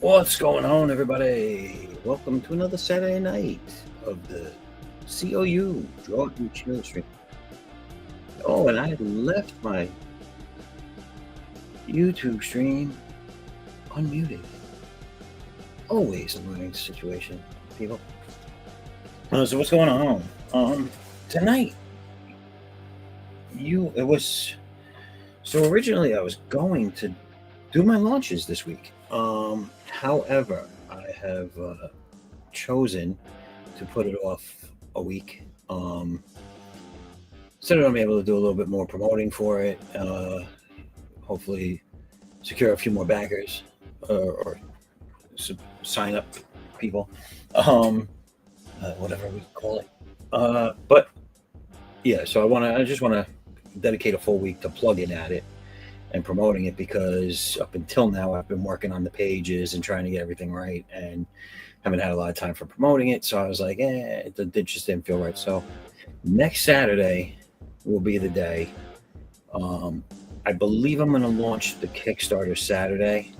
What's going on, everybody? Welcome to another Saturday night of the C.O.U. Draw and Chill stream. Oh, and I had left my YouTube stream unmuted. Always a learning situation, people. So what's going on? Tonight, originally I was going to do my launches this week. However, I have chosen to put it off a week. So that I'm able to do a little bit more promoting for it. Hopefully, secure a few more backers or sign up people, whatever we call it. But yeah, so I just want to dedicate a full week to plugging at it and promoting it, because up until now I've been working on the pages and trying to get everything right and haven't had a lot of time for promoting it. So I was like, it just didn't feel right. So next Saturday will be the day. I believe I'm going to launch the Kickstarter Saturday,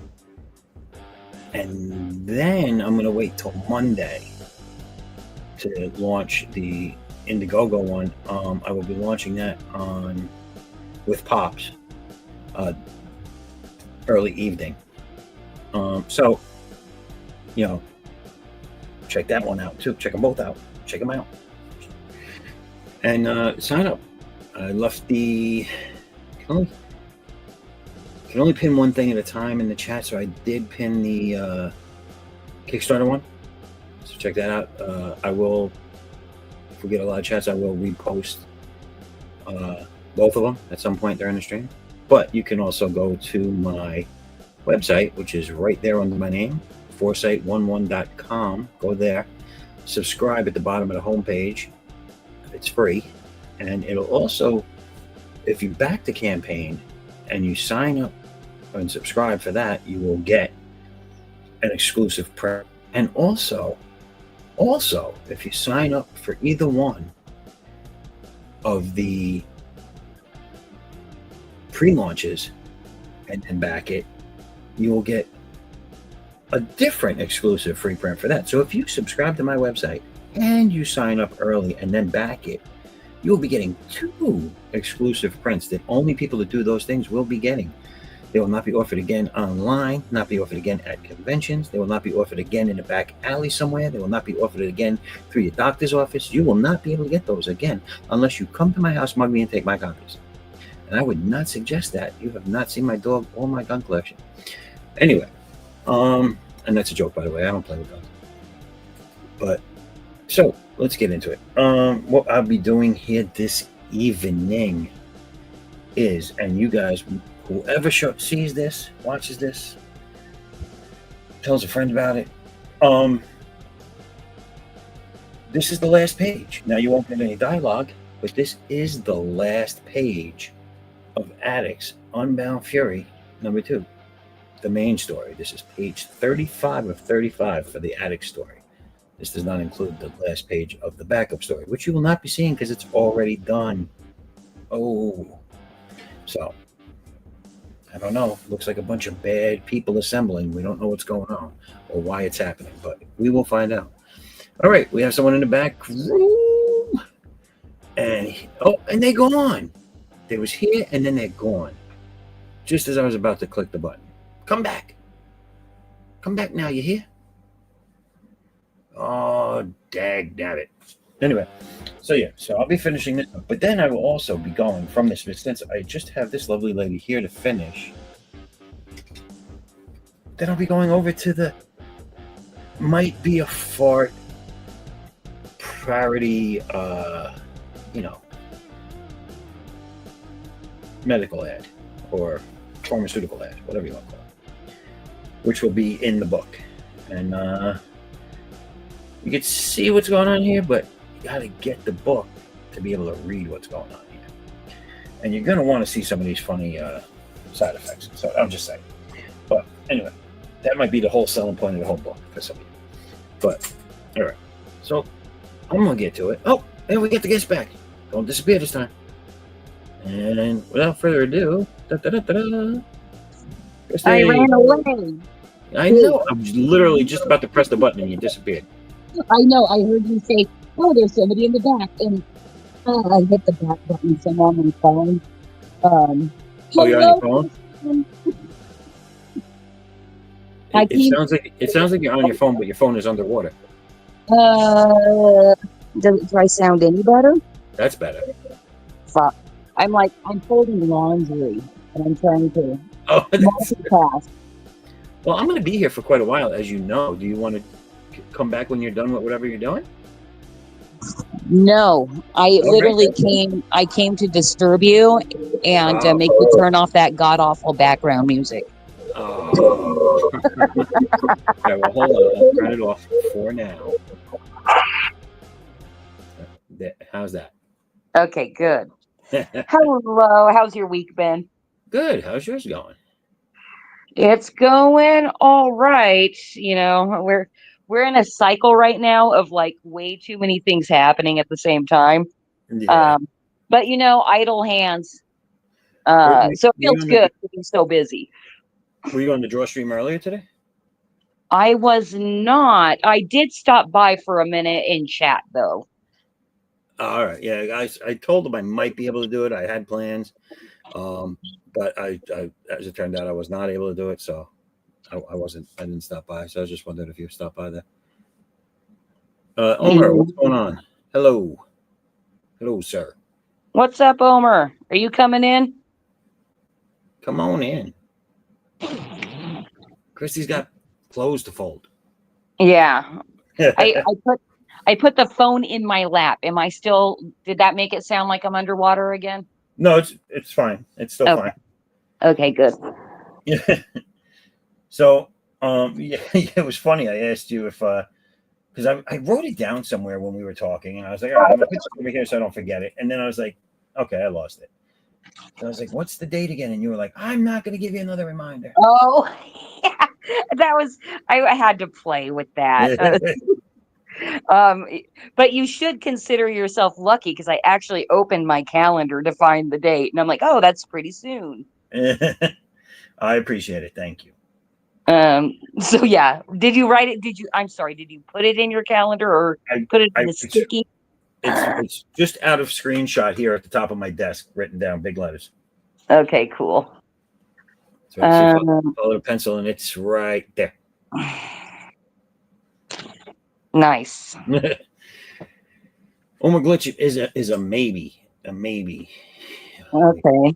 and then I'm going to wait till Monday to launch the Indiegogo one. I will be launching that with Pops early evening. So, check that one out too. Check them both out. Check them out. And sign up. I left can only pin one thing at a time in the chat, so I did pin the Kickstarter one. So check that out. I will, if we get a lot of chats, I will repost both of them at some point during the stream. But you can also go to my website, which is right there under my name, foresight11.com. Go there, subscribe at the bottom of the homepage. It's free. And it'll also, if you back the campaign and you sign up and subscribe for that, you will get an exclusive prep. And also, if you sign up for either one of the pre-launches and back it, you will get a different exclusive free print for that. So if you subscribe to my website and you sign up early and then back it, you will be getting 2 exclusive prints that only people that do those things will be getting. They will not be offered again online, not be offered again at conventions. They will not be offered again in a back alley somewhere. They will not be offered again through your doctor's office. You will not be able to get those again unless you come to my house, mug me, and take my copies. And I would not suggest that. You have not seen my dog or my gun collection. Anyway, and that's a joke, by the way. I don't play with guns. But, so, let's get into it. What I'll be doing here this evening is, and you guys, whoever sees this, watches this, tells a friend about it, this is the last page. Now, you won't get any dialogue, but this is the last page of Addicts Unbound Fury number 2, the main story. This is page 35 of 35 for the Addict story. This does not include the last page of the backup story, which you will not be seeing because it's already done. Oh, so I don't know. Looks like a bunch of bad people assembling. We don't know what's going on or why it's happening, but we will find out. All right, we have someone in the back room, and they're gone. They was here, and then they're gone. Just as I was about to click the button. Come back. Come back now, you hear? Oh, dagnabbit. Anyway, so I'll be finishing this up. But then I will also be going from this, since I just have this lovely lady here to finish. Then I'll be going over to the Might Be a Fart parody, medical ad or pharmaceutical ad, whatever you want to call it, which will be in the book. And you can see what's going on here, but you got to get the book to be able to read what's going on here. And you're going to want to see some of these funny side effects. So I'm just saying. But anyway, that might be the whole selling point of the whole book for some of you. But, all right. So I'm going to get to it. Oh, and we get the guest back. Don't disappear this time. And without further ado, I ran away. I know. I was literally just about to press the button and you disappeared. I know. I heard you say, "Oh, there's somebody in the back," and I hit the back button. So I'm on my phone. Oh, you're on your Hello, phone? Christian. I It keep. sounds like you're on your phone, but your phone is underwater. Uh, do I sound any better? That's better. Fuck. I'm folding laundry and I'm trying to Oh, multitask. well, I'm going to be here for quite a while, as you know. Do you want to come back when you're done with whatever you're doing? No, I All right. literally came. I came to disturb you and Oh. make you turn off that god awful background music. Oh. All right, well, hold on. I'll turn it off for now. How's that? Okay, good. Hello, how's your week been? Good. How's yours going? It's going all right. We're in a cycle right now of like way too many things happening at the same time. Yeah. Um, but idle hands. Were, So it were you feels on good to be so busy. Were you on the draw stream earlier today? I was not. I did stop by for a minute in chat though. All right. Yeah, guys. I told them I might be able to do it. I had plans, but as it turned out, I was not able to do it. So I wasn't. I didn't stop by. So I was just wondering if you stopped by there. Omer, what's going on? Hello, hello, sir. What's up, Omer? Are you coming in? Come on in. Christy's got clothes to fold. Yeah. I, No, I put I put the phone in my lap. Am I still did that make it sound like I'm underwater again? it's fine. It's still Okay. fine. Okay, good. So, yeah, it was funny. I asked you if because I wrote it down somewhere when we were talking, and I was like, all right, I'm gonna put this over here so I don't forget it. And then I was like, okay, I lost it. So I was like, what's the date again? And you were like, I'm not gonna give you another reminder. Oh, yeah. That was I had to play with that. Um, but you should consider yourself lucky because I actually opened my calendar to find the date, and I'm like, oh, that's pretty soon. I appreciate it. Thank you. So yeah, did you write it? I'm sorry, did you put it in your calendar or I, put it in I a sticky? it's just out of screenshot here at the top of my desk, written down big letters. Okay, cool. So I see Um, a little pencil, and it's right there. nice. Oma Glitch is a maybe, a maybe. Okay.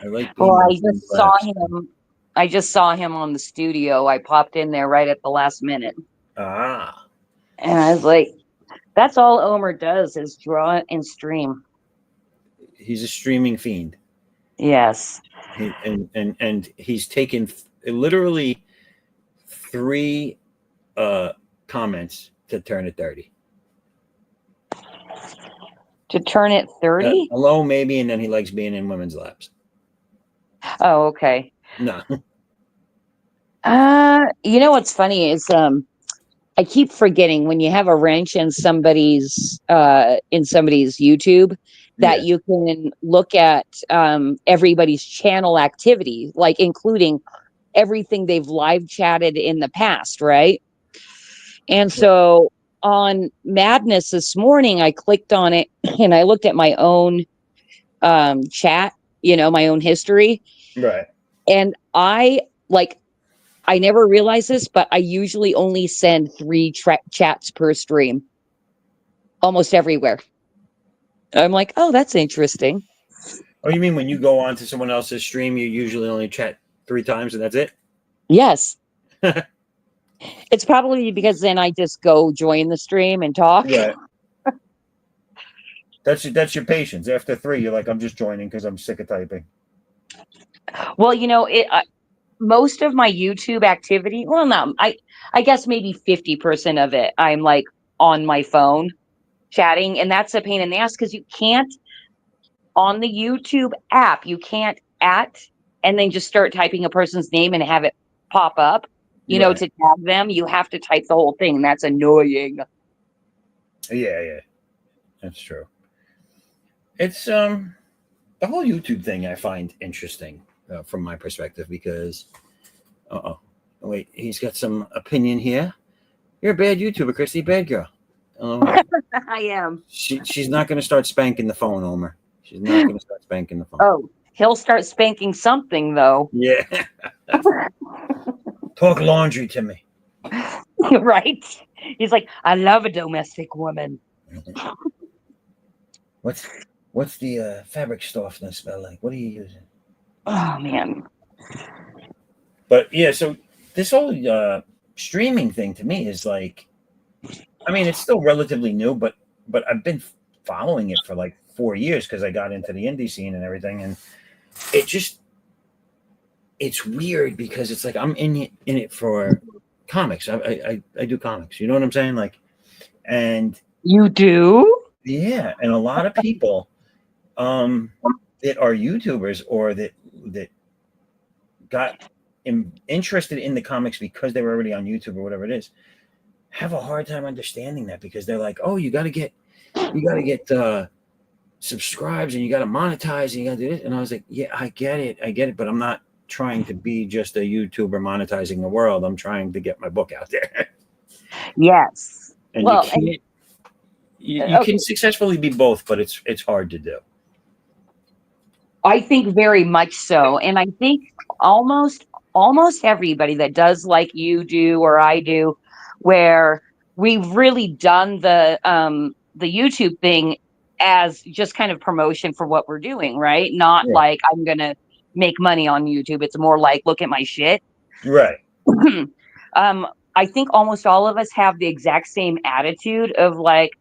I like Well, being I between just saw laughs. him. I just saw him on the studio. I popped in there right at the last minute, Ah, and I was like, "That's all Omer does is draw and stream." he's a streaming fiend. Yes. And he's taken literally three uh, comments to turn it 30. To turn it 30? Hello, maybe, and then he likes being in women's laps. Oh, okay. No. You know what's funny is I keep forgetting when you have a wrench in somebody's YouTube that Yeah. you can look at everybody's channel activity, like including everything they've live chatted in the past, right? And so on Madness this morning, I clicked on it and I looked at my own chat, my own history. Right. And I never realized this, but I usually only send three chats per stream, almost everywhere. I'm like, oh, that's interesting. Oh, you mean when you go on to someone else's stream, you usually only chat 3 times and that's it? Yes. It's probably because then I just go join the stream and talk. Right. That's your patience. After 3, you're like, I'm just joining because I'm sick of typing. Well, most of my YouTube activity, well, no, I guess maybe 50% of it, I'm like on my phone chatting, and that's a pain in the ass because you can't on the YouTube app, you can't at and then just start typing a person's name and have it pop up, Right. to tag them. You have to type the whole thing, and that's annoying. Yeah, that's true. It's the whole YouTube thing I find interesting from my perspective because Oh, wait, he's got some opinion here. You're a bad YouTuber, Christy. Bad girl. I am. She's not going to start spanking the phone, Homer. She's not going to start spanking the phone. Oh, he'll start spanking something though. Yeah. Talk laundry to me. Right? He's like, I love a domestic woman. What's the fabric softener smell like? What are you using? Oh man. But yeah, so this whole streaming thing to me is like, I mean, it's still relatively new, but I've been following it for like 4 years because I got into the indie scene and everything, and it's weird because it's like I'm in it for comics. I do comics. You know what I'm saying? Like, and You do? yeah, and a lot of people that are YouTubers or that got interested in the comics because they were already on YouTube or whatever it is, have a hard time understanding that because they're like, oh, you got to get subscribes and you got to monetize and you got to do this. And I was like, yeah, I get it, but I'm not trying to be just a YouTuber monetizing the world. I'm trying to get my book out there. Yes. And well, you can't. You okay. can successfully be both, but it's hard to do. I think very much so. And I think almost everybody that does like you do or I do, where we've really done the YouTube thing as just kind of promotion for what we're doing, right? Not Yeah. like I'm gonna make money on YouTube. It's more like look at my shit. Right. I think almost all of us have the exact same attitude of like,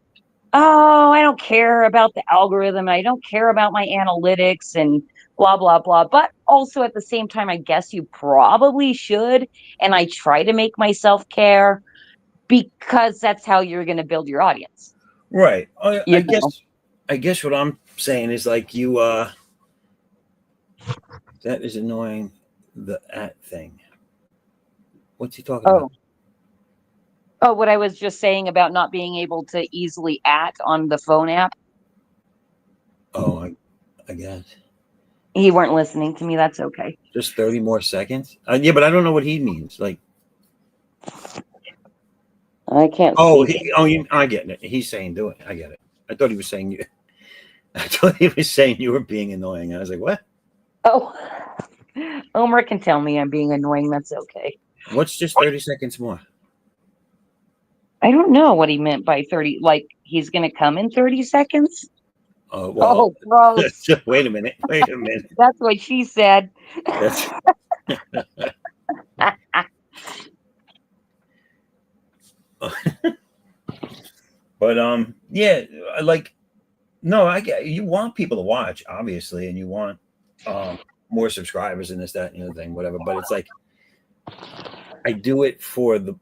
oh, I don't care about the algorithm. I don't care about my analytics and blah, blah, blah. But also at the same time, I guess you probably should. And I try to make myself care because that's how you're going to build your audience. Right. You know? I guess what I'm saying is like you that is annoying, the at thing. What's he talking about? Oh, what I was just saying about not being able to easily at on the phone app. Oh, I guess. He weren't listening to me. That's okay. Just 30 more seconds? Yeah, but I don't know what he means. Like, I can't oh, see. I get it. He's saying do it. I get it. I thought he was saying you. I thought he was saying you were being annoying. I was like, what? Oh, Omer can tell me I'm being annoying. That's okay. What's just 30 seconds more? I don't know what he meant by 30. Like he's going to come in 30 seconds? Oh, well. Oh, gross. Wait a minute. That's what she said. That's. But yeah, like, no, I get you want people to watch, obviously, and you want more subscribers and this, that, and the other thing, whatever. But it's like I do it for the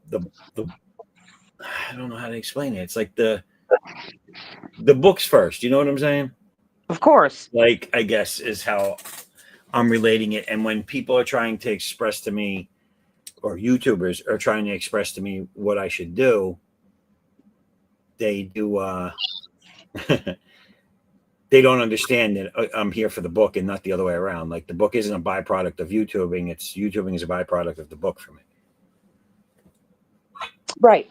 I don't know how to explain it. It's like the books first. You know what I'm saying? Of course. Like, I guess is how I'm relating it. And when people are trying to express to me, or YouTubers are trying to express to me what I should do, they do. They don't understand that I'm here for the book and not the other way around. Like the book isn't a byproduct of YouTubing. It's YouTubing is a byproduct of the book for me. Right.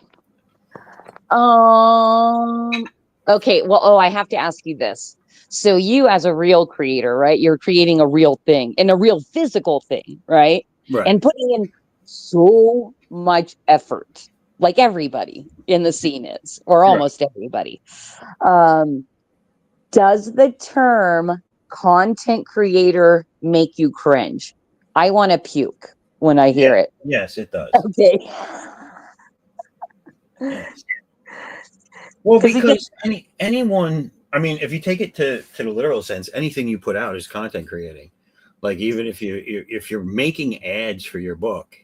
Okay. Well, I have to ask you this. So you as a real creator, right? You're creating a real thing and a real physical thing, right? Right. And putting in so much effort, like everybody in the scene is, or almost everybody. Does the term content creator make you cringe? I want to puke when I hear it. Yes, it does. Okay. Yes. Well, because anyone, I mean, if you take it to the literal sense, anything you put out is content creating. Like even if you're making ads for your book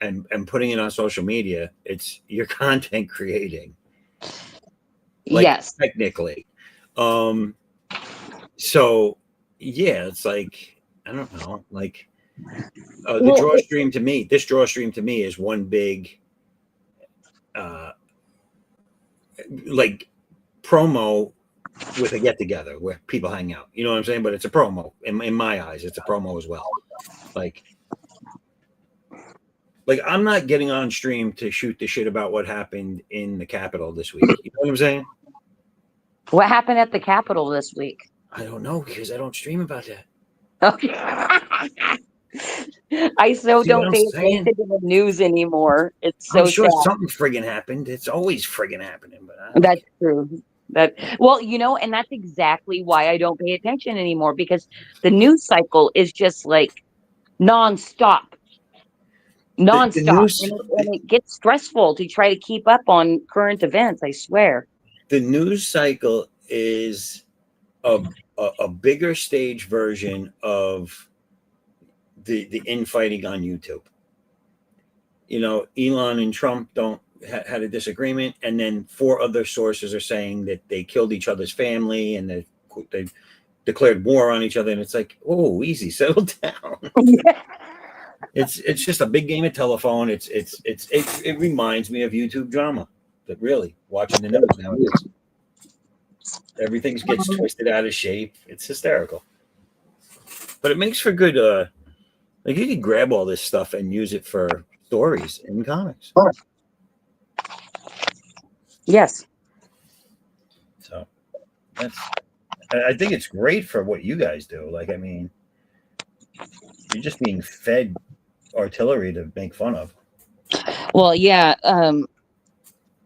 and putting it on social media, it's your content creating. Like, yes. Technically. So yeah, it's like, I don't know, like the draw stream to me, this draw stream to me is one big like promo with a get together where people hang out. You know what I'm saying? But it's a promo in my eyes. It's a promo as well. Like like I'm not getting on stream to shoot the shit about what happened in the Capitol this week. You know what I'm saying? What happened at the Capitol this week? I don't know because I don't stream about that. Okay. I so See what don't I'm pay attention saying? to the news anymore. It's I'm so sure sad. something friggin' happened. It's always friggin' happening, but I don't That's care. true. That well, and that's exactly why I don't pay attention anymore because the news cycle is just like nonstop, The nonstop, news and it gets stressful to try to keep up on current events. I swear. the news cycle is a a bigger stage version of the infighting on YouTube. You know, Elon and Trump don't had a disagreement, and then four other sources are saying that they killed each other's family and they declared war on each other, and it's like, oh, easy, settle down. It's just a big game of telephone. It reminds me of YouTube drama. But really, watching the news nowadays, everything gets twisted out of shape. It's hysterical, but it makes for good. Like you can grab all this stuff and use it for stories in comics. Yes. So I think it's great for what you guys do. Like, I mean, you're just being fed artillery to make fun of. Well, yeah.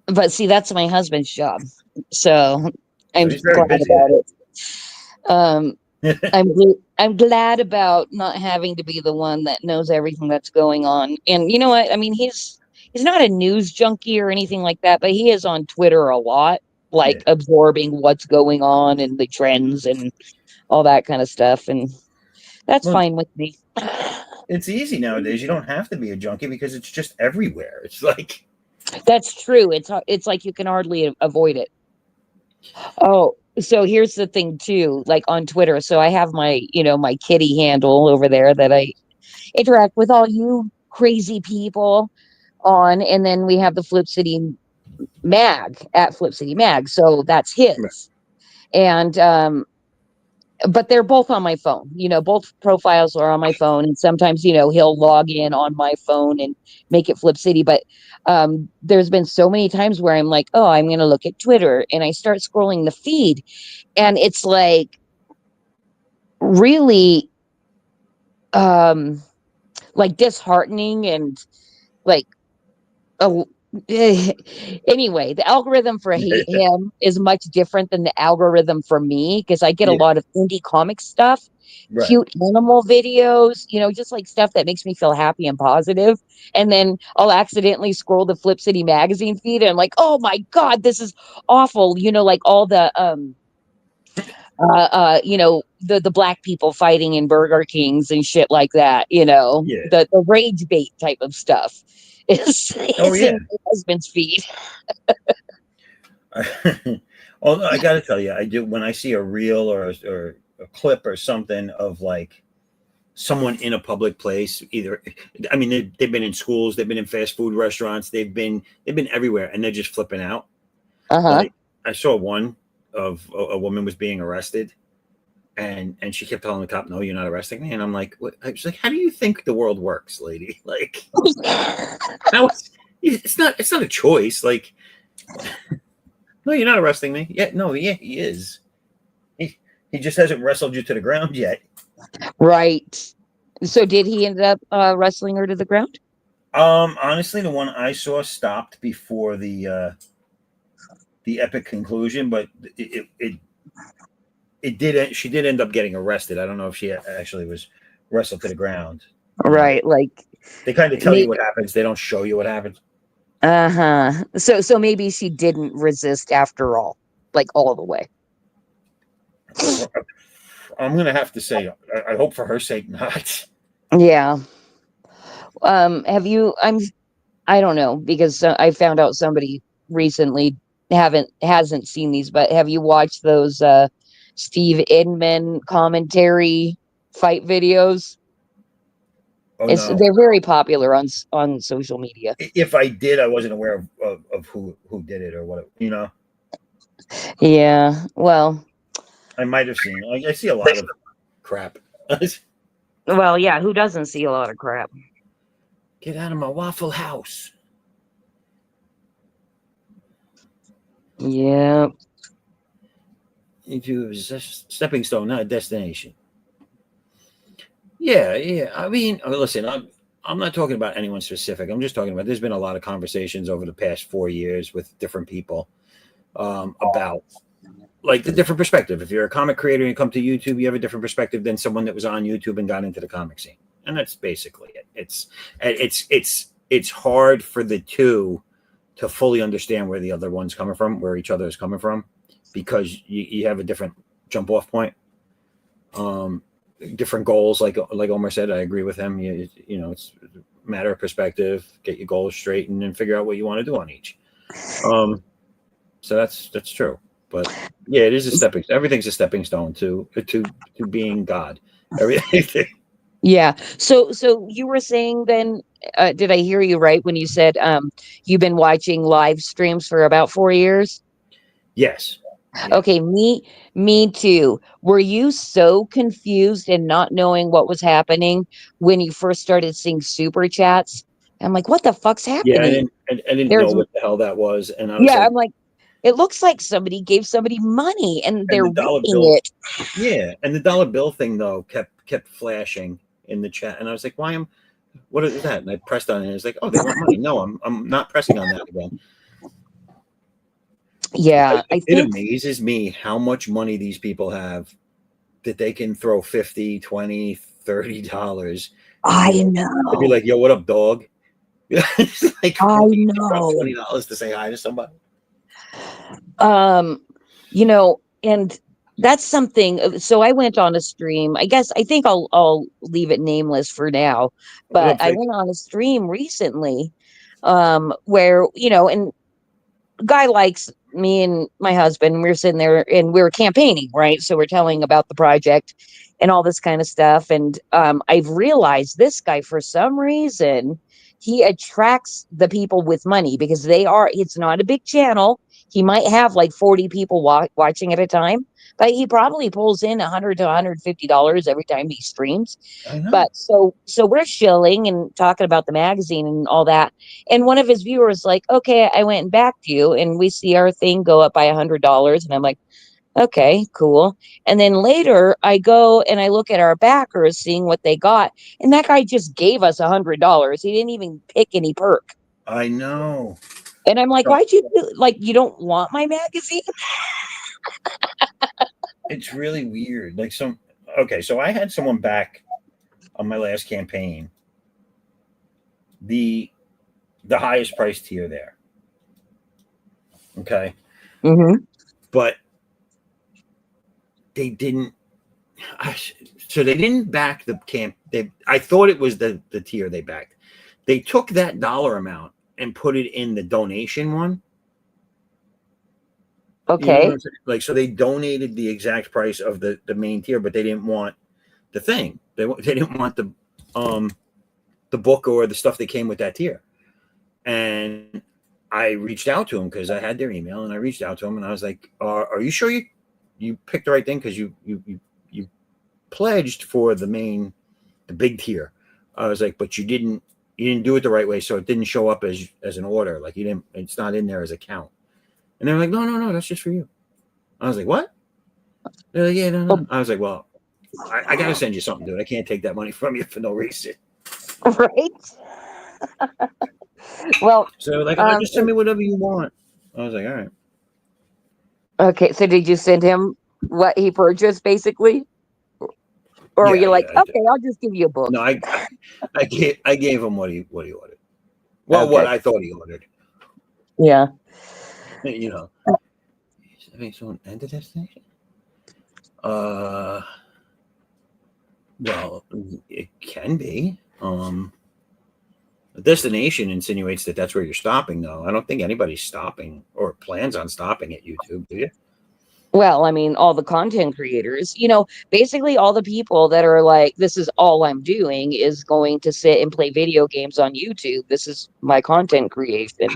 But see, that's my husband's job, so So I'm he's very glad busy about it. Um, then. I'm glad about not having to be the one that knows everything that's going on. And you know what? I mean, he's not a news junkie or anything like that, but he is on Twitter a lot, like Yeah. absorbing what's going on and the trends and all that kind of stuff. And that's Well, fine with me. it's easy nowadays. You don't have to be a junkie because it's just everywhere. It's like, That's true. It's like you can hardly avoid it. Oh, so here's the thing too, like on Twitter. So I have my kitty handle over there that I interact with all you crazy people on, and then we have the Flip City Mag at Flip City Mag. So that's his. And but they're both on my phone. Both profiles are on my phone, and sometimes he'll log in on my phone and make it Flip City. But there's been so many times where I'm like, oh, I'm gonna look at Twitter, and I start scrolling the feed, and it's really um like disheartening and like oh anyway, the algorithm for him is much different than the algorithm for me because I get a yeah, lot of indie comic stuff, right. cute animal videos, just like stuff that makes me feel happy and positive. And then I'll accidentally scroll the Flip City magazine feed and I'm like, oh my God, this is awful. Like all the the black people fighting in Burger Kings and shit like that, Yeah. the rage bait type of stuff Oh, is yeah. in my husband's feed. Although I got to tell you, I do when I see a reel or a clip or something of like someone in a public place, either, I mean, they've been in schools, they've been in fast food restaurants, they've been everywhere, and they're just flipping out. Uh-huh. Like I saw one of a woman was being arrested, and she kept telling the cop, "No, you're not arresting me." And I'm like, what? I was like, "How do you think the world works, lady? Like, how? It's not a choice. Like, no, you're not arresting me. Yeah, no, yeah, he is. He just hasn't wrestled you to the ground yet." Right. So did he end up wrestling her to the ground? Honestly, the one I saw stopped before the epic conclusion, but it did. She did end up getting arrested. I don't know if she actually was wrestled to the ground. You know, Right. Like, they kind of tell you what happens. They don't show you what happens. uh-huh. So maybe she didn't resist after all, like all the way. I'm gonna have to say, I hope for her sake not. Yeah. Have you I don't know because I found out somebody recently hasn't seen these, but have you watched those Steve Inman commentary fight videos? Oh no! They're very popular on social media. If I did, I wasn't aware of who did it or what. You know, Yeah. Well, I might have seen. I see a lot of crap. well, yeah, who doesn't see a lot of crap? Get out of my Waffle House. Yeah. YouTube is a stepping stone, not a destination. Yeah. I mean, listen, I'm not talking about anyone specific. I'm just talking about there's been a lot of conversations over the past 4 years with different people about like the different perspective. If you're a comic creator and you come to YouTube, you have a different perspective than someone that was on YouTube and got into the comic scene, and that's basically it. It's hard for the two to fully understand where the other one's coming from, where each other is coming from, because you have a different jump off point. Different goals, like Omar said, I agree with him. You know, it's a matter of perspective. Get your goals straight and then figure out what you want to do on each. So that's true. But yeah, it is a stepping. Everything's a stepping stone to being God. Everything. Yeah. So you were saying then, did I hear you right when you said you've been watching live streams for about 4 years? Yes. Yeah. Okay, me too. Were you so confused and not knowing what was happening when you first started seeing super chats? I'm like, what the fuck's Yeah. happening? I didn't know There's what the hell that was, and I was yeah, like, I'm like, it looks like somebody gave somebody money and and they're the dollar reading bill. it. Yeah, and the dollar bill thing though kept flashing in the chat, and I was like, why am what is that? And I pressed on it, and it's like, oh, they want money. No, I'm not pressing on that again. Yeah, I It think amazes me how much money these people have that they can throw 50, 20, $30 and I be like, know. yo, what up, dog? It's like, I what, you drop know. $20 to say hi to somebody? Um, and that's something. So I went on a stream. I think I'll leave it nameless for now. What But up, I Vic? went on a stream recently, where and guy likes me and my husband. We were sitting there and we were campaigning, right? So we're telling about the project and all this kind of stuff. And I've realized this guy, for some reason, he attracts the people with money because it's not a big channel. He might have like 40 people watching at a time, but he probably pulls in $100 to $150 every time he streams. I know. But so we're chilling and talking about the magazine and all that, and one of his viewers like, okay, I went and backed you, and we see our thing go up by $100, and I'm like, okay, cool. And then later I go and I look at our backers, seeing what they got, and that guy just gave us $100. He didn't even pick any perk. I know. And I'm like, So why'd you like, you don't want my magazine? it's really weird. Like okay, so I had someone back on my last campaign, the highest price tier there. Okay. Mm-hmm. But they didn't so they didn't back the camp. I thought it was the tier they backed. They took that dollar amount and put it in the donation one. You know what Okay. I'm saying? Like, so they donated the exact price of the main tier, but they didn't want the thing. They didn't want the book or the stuff that came with that tier. And I reached out to them because I had their email, and I reached out to them and I was like, "Are you sure you picked the right thing? Because you pledged for the big tier." I was like, "But you didn't do it the right way, so it didn't show up as an order. Like you didn't. It's not in there as a count." And they're like, "No, that's just for you." I was like, "What?" They're like, "Yeah, no." I was like, "Well, I got to send you something, dude. I can't take that money from you for no reason." Right. Well, So like, just send me whatever you want. I was like, "All right." okay. So did you send him what he purchased, basically? Or were Yeah, you like, I did. okay, I'll just give you a book? No, I gave him what he ordered. Well, what Okay. I thought he ordered. Yeah. You know, having someone enter destination. Well, it can be. The destination insinuates that that's where you're stopping, though. I don't think anybody's stopping or plans on stopping at YouTube, do you? Well, I mean, all the content creators, basically all the people that are like, this is all I'm doing is going to sit and play video games on YouTube. This is my content creation.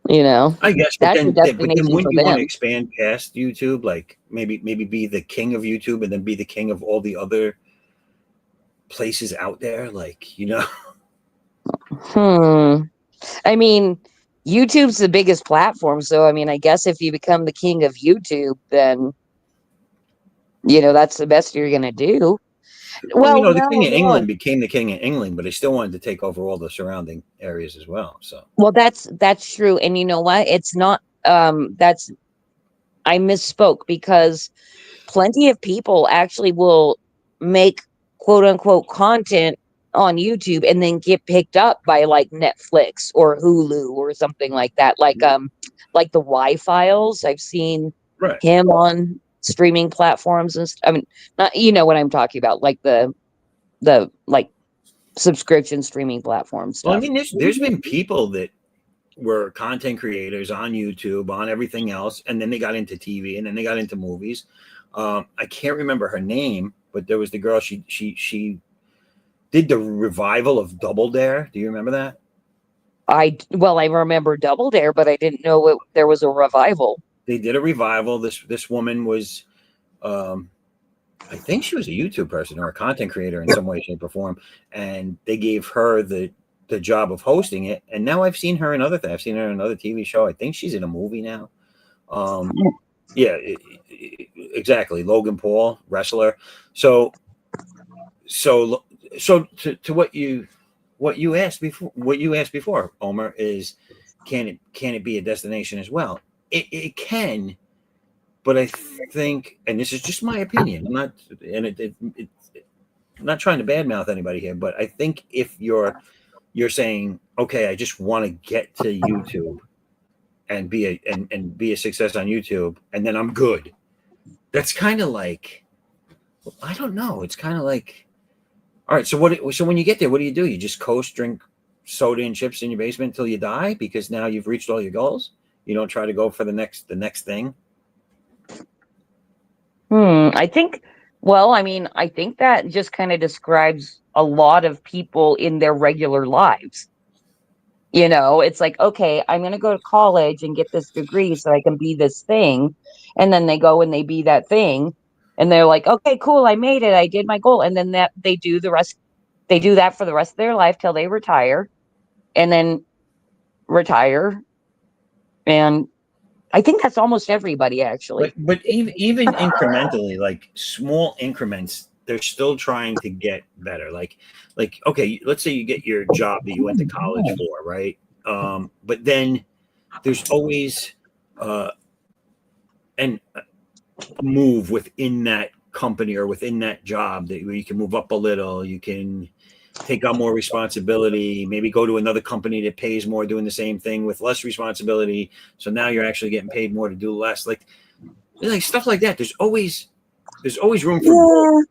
You know, I guess, that's the but then destination wouldn't for you want to them. expand past YouTube? Like maybe be the king of YouTube and then be the king of all the other places out there? Like Hmm. I mean, YouTube's the biggest platform, so I mean, I guess if you become the king of YouTube, then that's the best you're gonna do. Well, Well, the king no, of no. England became the king of England, but he still wanted to take over all the surrounding areas as well. So Well, that's true. And you know what? It's not that's I misspoke because plenty of people actually will make quote unquote content on YouTube and then get picked up by like Netflix or Hulu or something like that. Like the Y Files. I've seen right. him on streaming platforms and I mean not what I'm talking about, like the like subscription streaming platform Well, I stuff. mean, there's been people that were content creators on YouTube, on everything else, and then they got into TV, and then they got into movies. I can't remember her name, but there was the girl. She did the revival of Double Dare. Do you remember that? I remember Double Dare, but I didn't know there was a revival. They did a revival. This woman was, um, I think she was a YouTube person or a content creator in some way, shape, or form, and they gave her the job of hosting it. And now I've seen her in other things. I've seen her in another TV show. I think she's in a movie now. Um, yeah, exactly. Logan Paul, wrestler. So so to what you asked before, Omer, is can it be a destination as well? It can, but I think, and this is just my opinion. I'm not, and I'm not trying to badmouth anybody here, but I think if you're saying, okay, I just want to get to YouTube and be a success on YouTube, and then I'm good. That's kind of like, I don't know. It's kind of like, all right. So when you get there, what do? You just coast, drink soda and chips in your basement until you die because now you've reached all your goals. You don't try to go for the next thing. I think, well, I mean, I think that just kind of describes a lot of people in their regular lives. It's like, okay, I'm going to go to college and get this degree so I can be this thing. And then they go and they be that thing. And they're like, okay, cool, I made it. I did my goal. And then they do that for the rest of their life till they retire and then retire. And I think that's almost everybody, But actually. even incrementally, like small increments, they're still trying to get better. Like okay, let's say you get your job that you went to college for, right? But then there's always uh, an a move within that company or within that job that where you can move up a little, you can take on more responsibility, maybe go to another company that pays more doing the same thing with less responsibility. So now you're actually getting paid more to do less. Like stuff like that. There's always room for growth.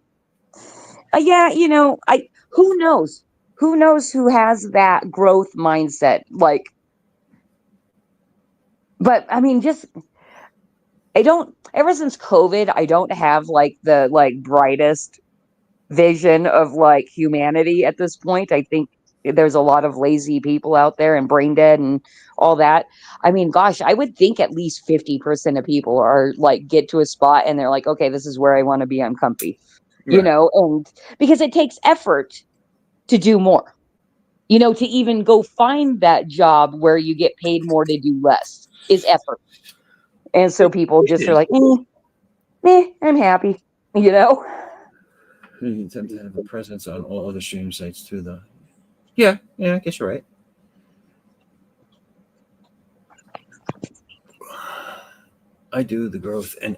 Yeah. Yeah, I who knows? Who knows who has that growth mindset? Like, but I mean, just I don't. Ever since COVID, I don't have like the like brightest vision of like humanity at this point. I think there's a lot of lazy people out there and brain dead and all that. I mean, gosh, I would think at least 50% of people are like get to a spot and they're like, okay, this is where I want to be. I'm comfy, Right. and because it takes effort to do more. To even go find that job where you get paid more to do less is effort. And so people It just are is. like, I'm happy, you know? You tend to have a presence on all other stream sites too, though. Yeah, I guess you're right. I do the growth and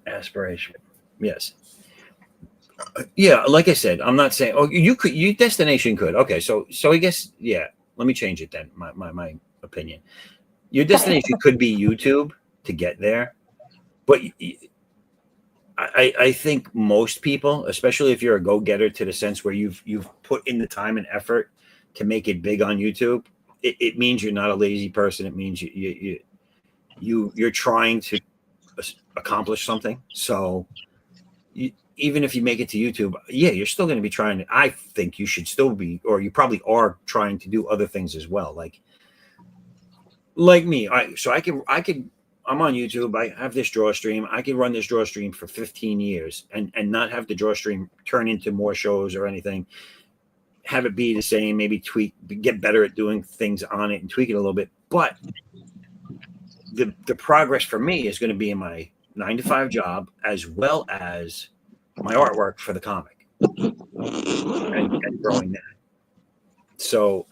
aspiration. Yes. Yeah, like I said, I'm not saying. Oh, you could. You destination could. Okay, so I guess yeah. Let me change it then. My opinion. Your destination could be YouTube to get there, but I think most people, especially if you're a go getter to the sense where you've put in the time and effort to make it big on YouTube, it means you're not a lazy person. It means you're trying to accomplish something. So even if you make it to YouTube, yeah, you're still going to be trying to. I think you should still be, or you probably are trying to do other things as well. Like me, I could I'm on YouTube. I have this draw stream. I can run this draw stream for 15 years and not have the draw stream turn into more shows or anything. have it be the same, maybe get better at doing things on it and tweak it a little bit. But the progress for me is going to be in my 9 to 5 job as well as my artwork for the comic and growing that. So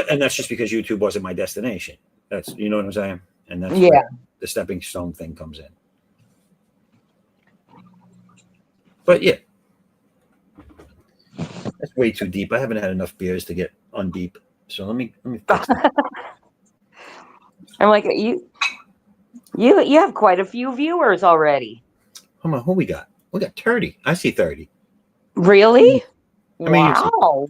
and that's just because YouTube wasn't my destination. That's what I'm saying, and that's where the stepping stone thing comes in. But yeah, that's way too deep. I haven't had enough beers to get undeep. So let me fix that. I'm like, you have quite a few viewers already. Hold on, who we got? We got 30. I see 30. Really? I mean, wow.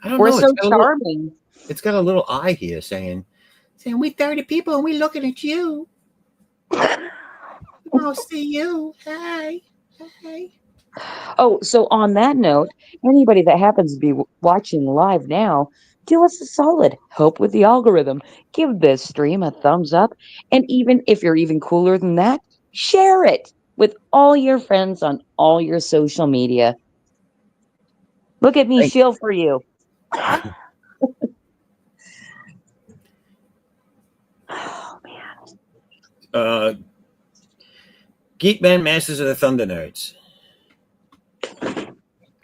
I don't We're know. so charming. It's got a little eye here saying we 30 people and we looking at you. Oh, see you. Hey. Oh, so on that note, anybody that happens to be watching live now, do us a solid. Help with the algorithm. Give this stream a thumbs up. And even if you're even cooler than that, share it with all your friends on all your social media. Look at me shill for you. Oh, man. Geekman Masters of the Thunder Nerds.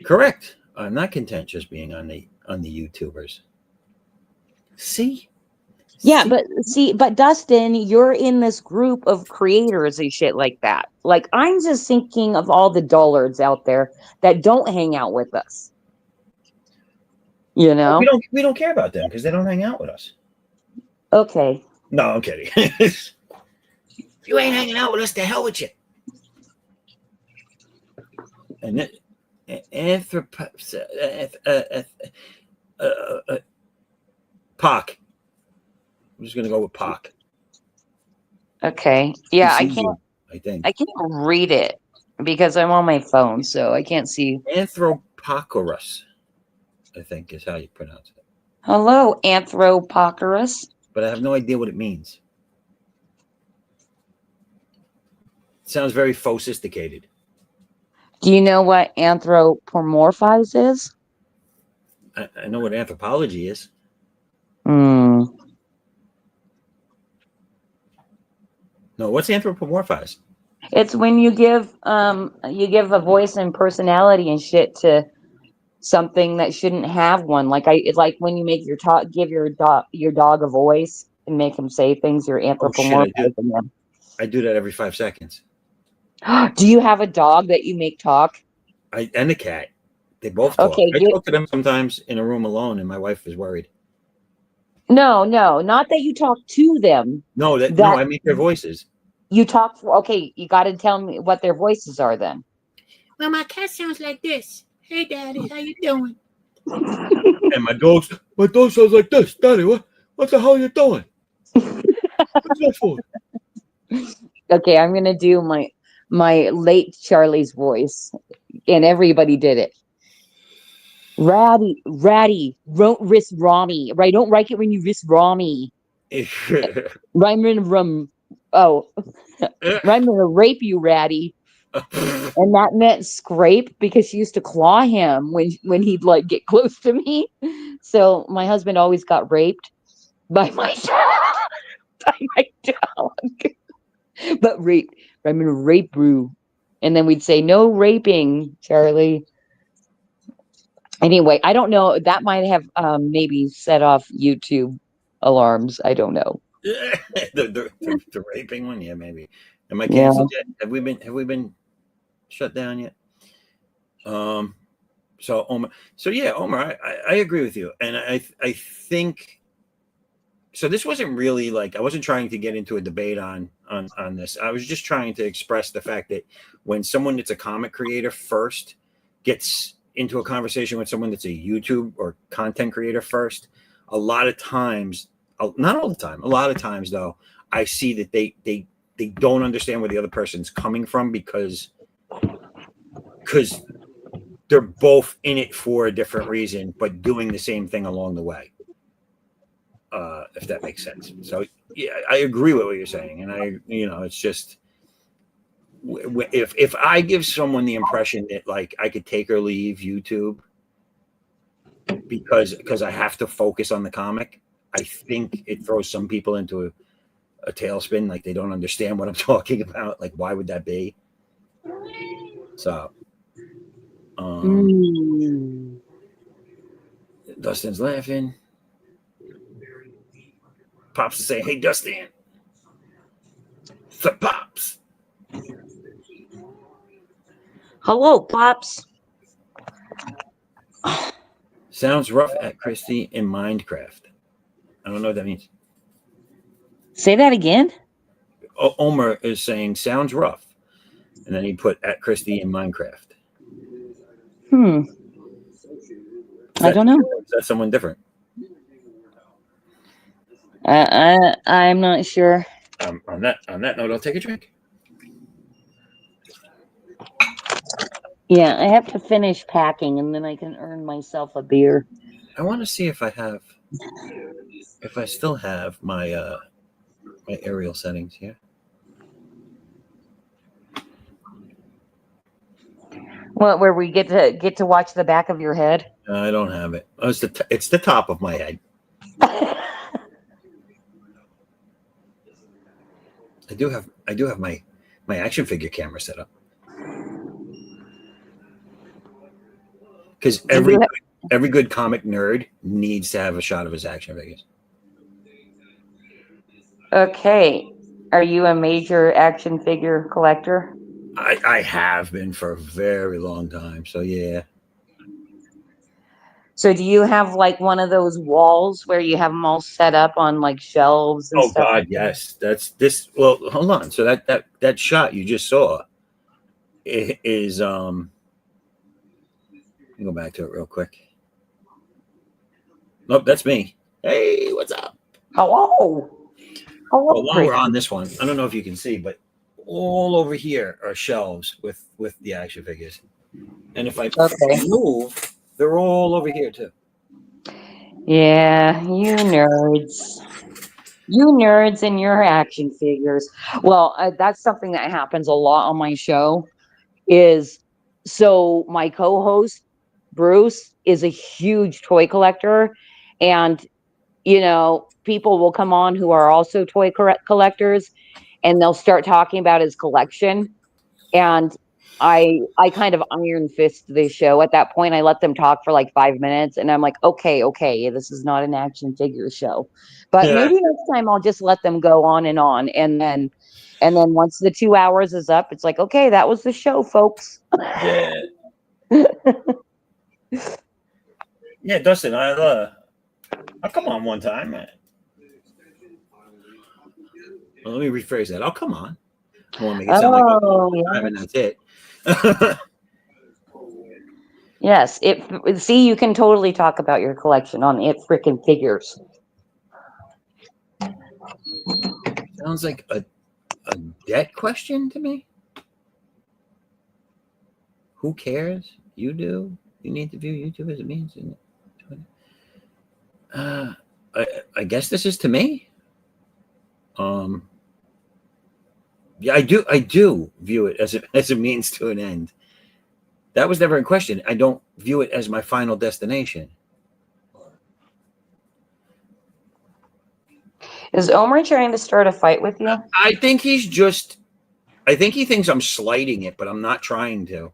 Correct. I'm not content just being on the YouTubers. See? Yeah, but Dustin, you're in this group of creators and shit like that. Like, I'm just thinking of all the dullards out there that don't hang out with us. You know? We don't care about them because they don't hang out with us. Okay. No, I'm kidding. If you ain't hanging out with us, the hell with you. And then Pac. I'm just gonna go with Pac. Okay. Yeah, I can't. I think I can't read it because I'm on my phone, so I can't see. Anthropocorus, I think is how you pronounce it. Hello, Anthropocorus. But I have no idea what it means. It sounds very sophisticated. Do you know what anthropomorphize is? I know what anthropology is. No, what's anthropomorphize? It's when you give a voice and personality and shit to something that shouldn't have one. Like when you make give your dog a voice and make him say things, you're anthropomorphizing them. I do that every 5 seconds. Do you have a dog that you make talk? And a cat. They both talk. Okay, I talk to them sometimes in a room alone, and my wife is worried. No, not that you talk to them. No, I make their voices. You talk for, okay, you got to tell me what their voices are then. Well, my cat sounds like this. Hey, Daddy, how you doing? And my dog sounds like this. Daddy, what the hell are you doing? What's that for? Okay, I'm going to do my late Charlie's voice, and everybody did it. Ratty, don't risk Rami. Right? Don't like it when you risk Rami. I'm gonna rape you, Ratty. And that meant scrape because she used to claw him when he'd like get close to me. So my husband always got raped by my dog. But rape. I'm gonna rape you. And then we'd say, no raping, Charlie. Anyway, I don't know. That might have maybe set off YouTube alarms. I don't know. the raping one, yeah, maybe. Am I canceled yet? Have we been shut down yet? So Omar, I agree with you, and I think so. This wasn't really like I wasn't trying to get into a debate on this. I was just trying to express the fact that when someone that's a comic creator first gets into a conversation with someone that's a YouTube or content creator first, a lot of times, not all the time, a lot of times though, I see that they don't understand where the other person's coming from because they're both in it for a different reason, but doing the same thing along the way. If that makes sense. So yeah, I agree with what you're saying. And it's just if I give someone the impression that like I could take or leave YouTube because I have to focus on the comic, I think it throws some people into a tailspin. Like they don't understand what I'm talking about. Like why would that be? So, Dustin's laughing. Pops is saying, "Hey, Dustin, the Pops." Hello, Pops. Sounds rough at Christie in Minecraft. I don't know what that means. Say that again. Omer is saying sounds rough, and then he put at Christie in Minecraft. I don't know. Is that someone different? I'm not sure. On that note, I'll take a drink. Yeah, I have to finish packing and then I can earn myself a beer. I want to see if I still have my my aerial settings here. What, where we get to watch the back of your head? I don't have it. Oh, it's the top of my head. I do have my action figure camera set up. Because every good comic nerd needs to have a shot of his action figures. Okay. Are you a major action figure collector? I have been for a very long time. So yeah. So do you have like one of those walls where you have them all set up on like shelves and Oh stuff? God, yes. That's this. Well, hold on. So that shot you just saw is let me go back to it real quick. Nope, that's me. Hey, what's up? Hello. Hello. Well, while we're on this one, I don't know if you can see, but all over here are shelves with the action figures. And if I move, they're all over here too. Yeah, you nerds. You nerds and your action figures. Well, that's something that happens a lot on my show. So my co-host Bruce is a huge toy collector, and people will come on who are also toy collectors, and they'll start talking about his collection, and I kind of iron fist the show at that point. I let them talk for like 5 minutes, and I'm like, okay, this is not an action figure show, but maybe next time I'll just let them go on, and then once the 2 hours is up, it's like, okay, that was the show, folks. Yeah. Yeah, Dustin, I'll come on one time. Well, let me rephrase that. I'll come on. I want to make it sound like one time and that's it. Yes, see, you can totally talk about your collection on It Frickin' Figures. Sounds like a debt question to me. Who cares? You do. You need to view YouTube as it means. I guess this is to me. Yeah, I do view it as a means to an end. That was never in question. I don't view it as my final destination. Is Omer trying to start a fight with you? I think he thinks I'm slighting it, but I'm not trying to.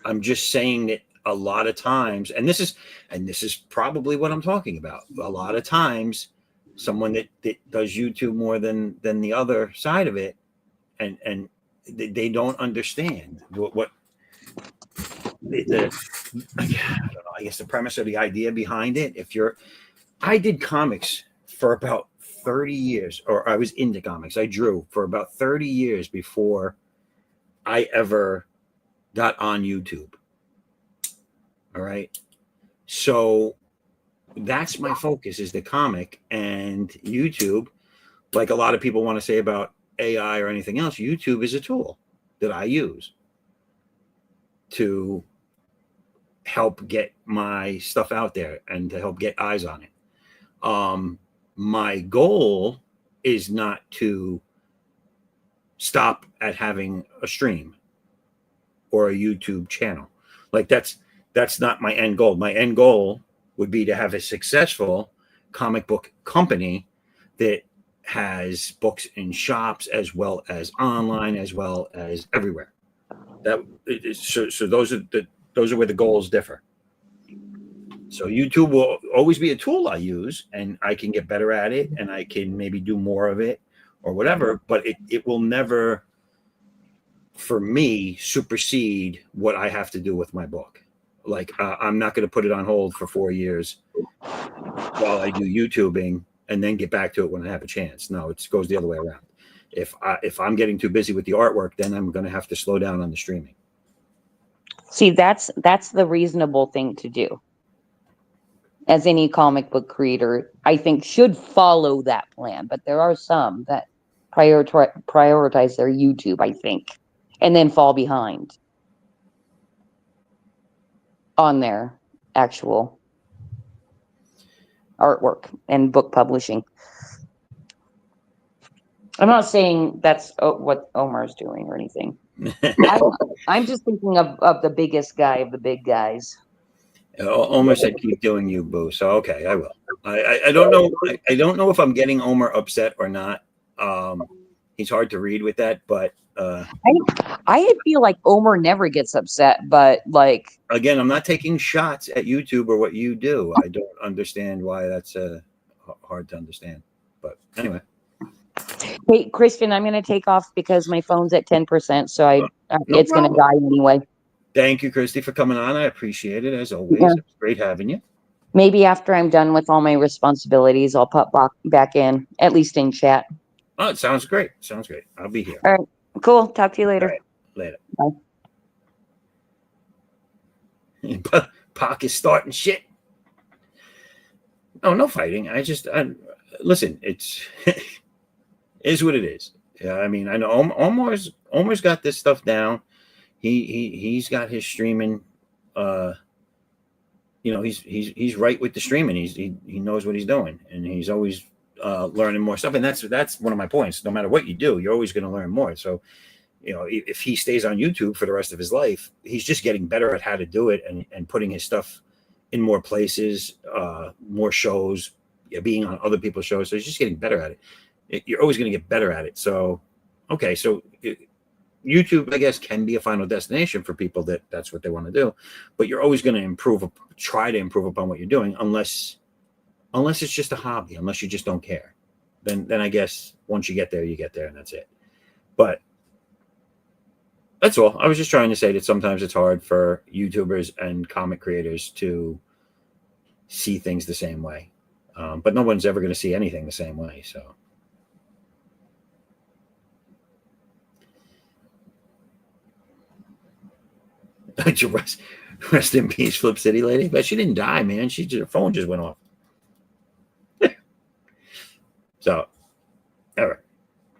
I'm just saying that a lot of times, and this is probably what I'm talking about. A lot of times, someone that does YouTube more than the other side of it, and they don't understand what I don't know, I guess the premise or the idea behind it. I did comics for about 30 years, or I was into comics. I drew for about 30 years before I ever got on YouTube. All right. So that's my focus, is the comic, and YouTube. Like a lot of people want to say about AI or anything else, YouTube is a tool that I use to help get my stuff out there and to help get eyes on it. My goal is not to stop at having a stream or a YouTube channel. Like that's not my end goal. My end goal would be to have a successful comic book company that has books in shops as well as online as well as everywhere. So those are where the goals differ. So YouTube will always be a tool I use, and I can get better at it, and I can maybe do more of it or whatever, but it will never, for me, supersede what I have to do with my book. Like I'm not going to put it on hold for 4 years while I do YouTubing and then get back to it when I have a chance. No, it goes the other way around. If I'm getting too busy with the artwork, then I'm going to have to slow down on the streaming. See, that's the reasonable thing to do. As any comic book creator, I think, should follow that plan. But there are some that prioritize their YouTube, I think, and then fall behind on their actual artwork and book publishing. I'm not saying that's what Omar's doing or anything. I'm just thinking of the biggest guy of the big guys. Omar said, "Keep doing you, boo." So okay, I will. I don't know. I don't know if I'm getting Omar upset or not. He's hard to read with that, but I feel like Omar never gets upset. But like, again, I'm not taking shots at YouTube or what you do. I don't understand why that's hard to understand. But anyway. Hey, Christian, I'm going to take off because my phone's at 10%, so No it's going to die anyway. Thank you, Christy, for coming on. I appreciate it, as always. Yeah. It's great having you. Maybe after I'm done with all my responsibilities, I'll pop back in, at least in chat. Oh, it sounds great. Sounds great. I'll be here. All right. Cool. Talk to you later. All right. Bye. Later. Pac is starting shit. No fighting. Listen, it's is what it is. Yeah, I mean, I know Omar's got this stuff down. He's got his streaming. He's right with the streaming. He knows what he's doing, and he's always learning more stuff. And that's one of my points. No matter what you do, you're always going to learn more. So, if he stays on YouTube for the rest of his life, he's just getting better at how to do it and putting his stuff in more places, more shows, being on other people's shows. So he's just getting better at it. You're always going to get better at it. So, okay, so YouTube, I guess, can be a final destination for people that's what they want to do, but you're always going to try to improve upon what you're doing, unless it's just a hobby, unless you just don't care. Then I guess once you get there, and that's it. But that's all. I was just trying to say that sometimes it's hard for YouTubers and comic creators to see things the same way, but no one's ever going to see anything the same way. So. Rest in peace, Flip City lady. But she didn't die, man. Her phone just went off. So, all right.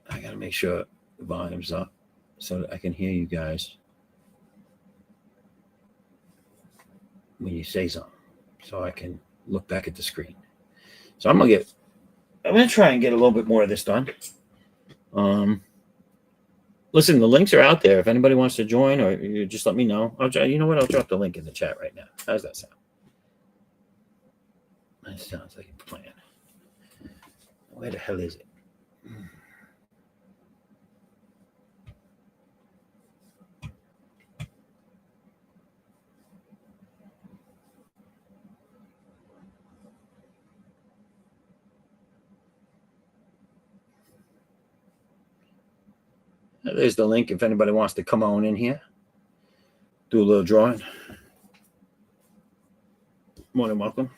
I got to make sure the volume's up so that I can hear you guys when you say something, so I can look back at the screen. So I'm going to try and get a little bit more of this done. Listen, the links are out there. If anybody wants to join, or you just let me know. You know what? I'll drop the link in the chat right now. How's that sound? That sounds like a plan. Where the hell is it? There's the link if anybody wants to come on in here. Do a little drawing. More than welcome.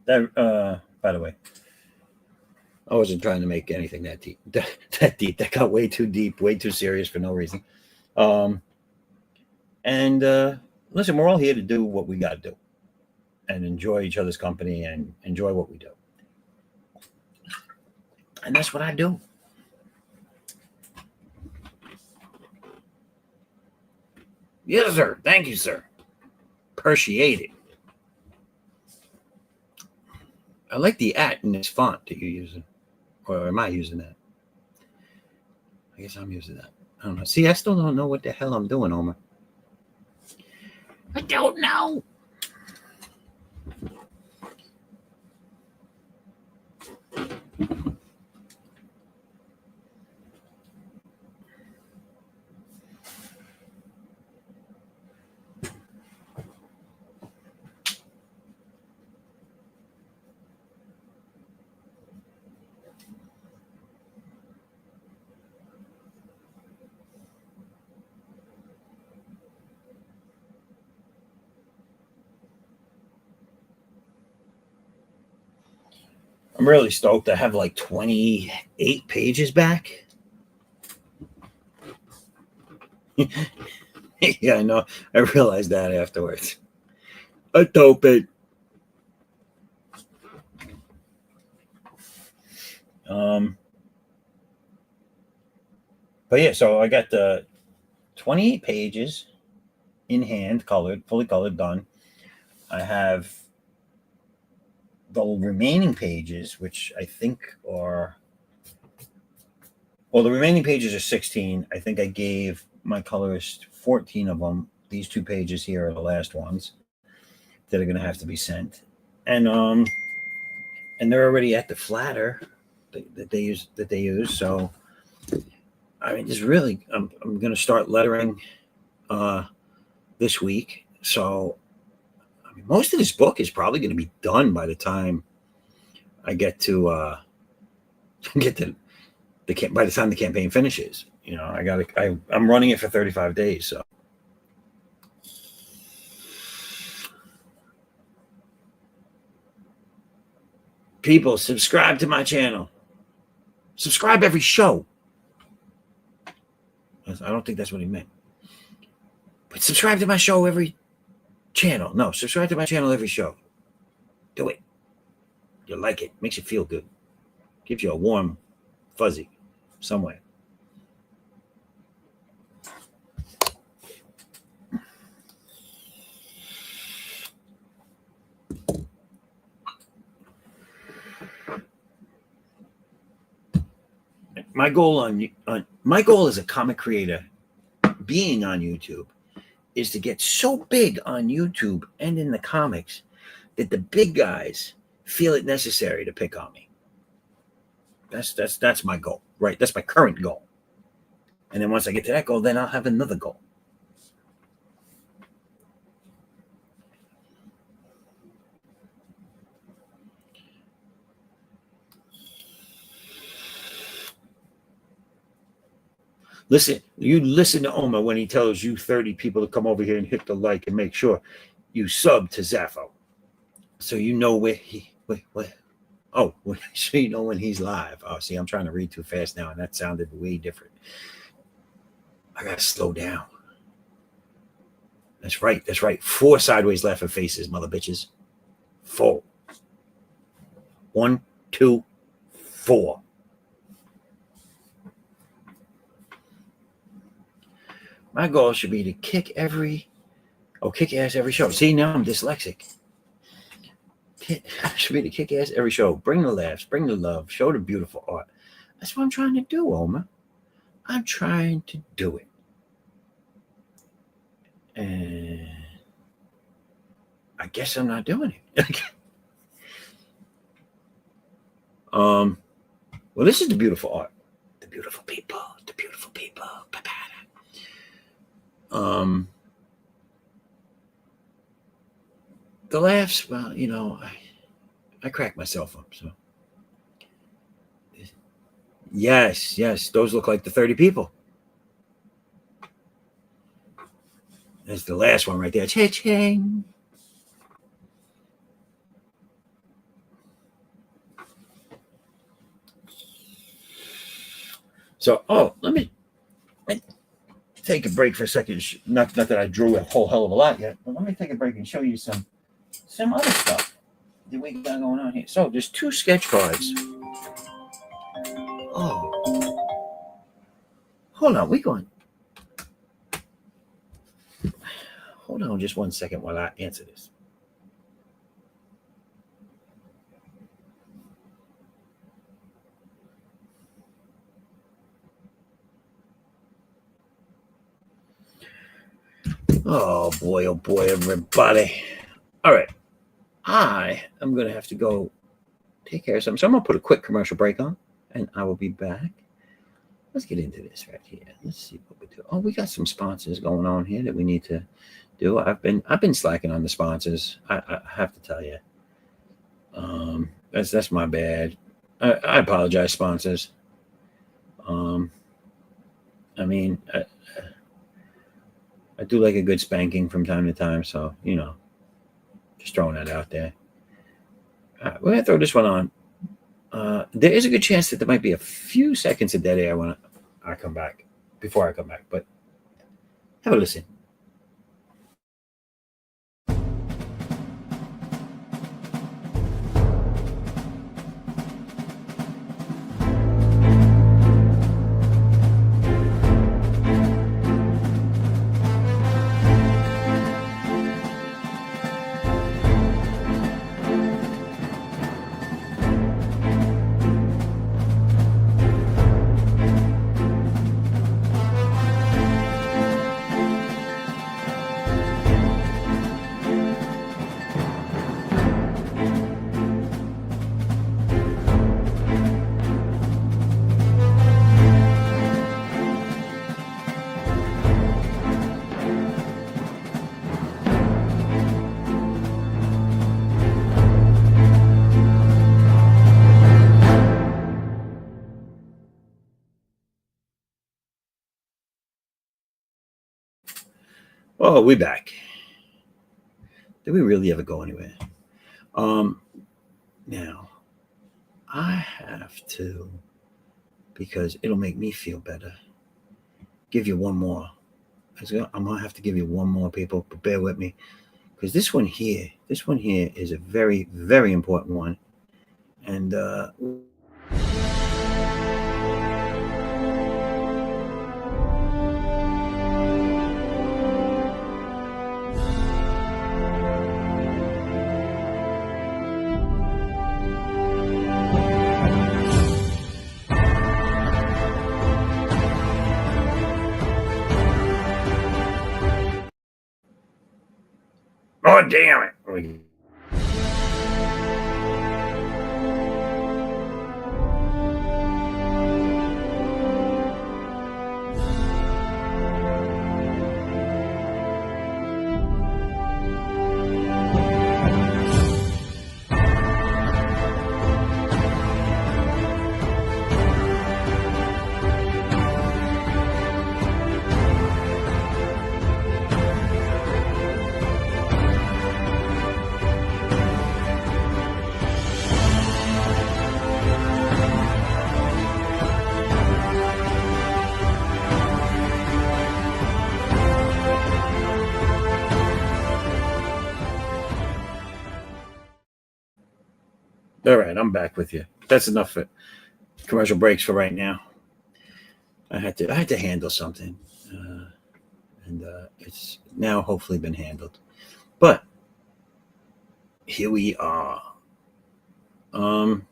That, by the way, I wasn't trying to make anything that deep. That deep. That got way too deep, way too serious for no reason. And listen, we're all here to do what we got to do and enjoy each other's company and enjoy what we do. And that's what I do. Yes, sir. Thank you, sir. Appreciate it. I like the @ in this font that you're using. Or am I using that? I guess I'm using that. I don't know. See, I still don't know what the hell I'm doing, Homer. I don't know. I'm really stoked. I have like 28 pages back. Yeah, I know. I realized that afterwards. I dope it. But yeah, so I got the 28 pages in hand, colored, fully colored, done. I have the remaining pages, which I think are, well, the remaining pages are 16. I think I gave my colorist 14 of them. These 2 pages here are the last ones that are going to have to be sent. And they're already at the flatter that they use. So I mean, just really, I'm going to start lettering this week. So I mean, most of this book is probably going to be done by the time I get to by the time the campaign finishes. You know, I'm running it for 35 days. So people, subscribe to my channel. Subscribe every show. I don't think that's what he meant. But subscribe to my show every channel. No, subscribe to my channel every show. Do it. You like it. Makes you feel good. Gives you a warm fuzzy somewhere. My goal as a comic creator, being on YouTube, is to get so big on YouTube and in the comics that the big guys feel it necessary to pick on me. That's my goal, right? That's my current goal. And then once I get to that goal, then I'll have another goal. You listen to Omar when he tells you 30 people to come over here and hit the like and make sure you sub to Zaffo. So you know where he, what? Oh, so you know when he's live. Oh, see, I'm trying to read too fast now, and that sounded way different. I gotta slow down. That's right. 4 sideways laughing faces, mother bitches. 4. 1, 2, 4. My goal should be to kick ass every show. See, now I'm dyslexic. Should be to kick ass every show. Bring the laughs, bring the love, show the beautiful art. That's what I'm trying to do, Omar. I'm trying to do it. And I guess I'm not doing it. Well, this is the beautiful art. The beautiful people. The beautiful people. The laughs, well, you know, I crack myself up. So, yes, those look like the 30 people. That's the last one right there. Cha-ching. So, let me take a break for a second. Not that I drew a whole hell of a lot yet, but let me take a break and show you some other stuff that we got going on here. So there's 2 sketch cards. Oh, hold on. Hold on just 1 second while I answer this. Oh boy, everybody. All right. I am going to have to go take care of something. So I'm going to put a quick commercial break on, and I will be back. Let's get into this right here. Let's see what we do. Oh, we got some sponsors going on here that we need to do. I've been slacking on the sponsors. I have to tell you. That's my bad. I apologize, sponsors. I mean, I do like a good spanking from time to time, so just throwing that out there. We're gonna throw this one on. There is a good chance that there might be a few seconds of dead air when I come back, before I come back, but have a listen. Oh, we back. Did we really ever go anywhere? Now I have to, because it'll make me feel better, give you one more. I'm gonna have to give you one more, people, but bear with me, because this one here is a very, very important one, and oh damn it. All right, I'm back with you. That's enough for commercial breaks for right now. I had to handle something, and it's now hopefully been handled. But here we are. Oma,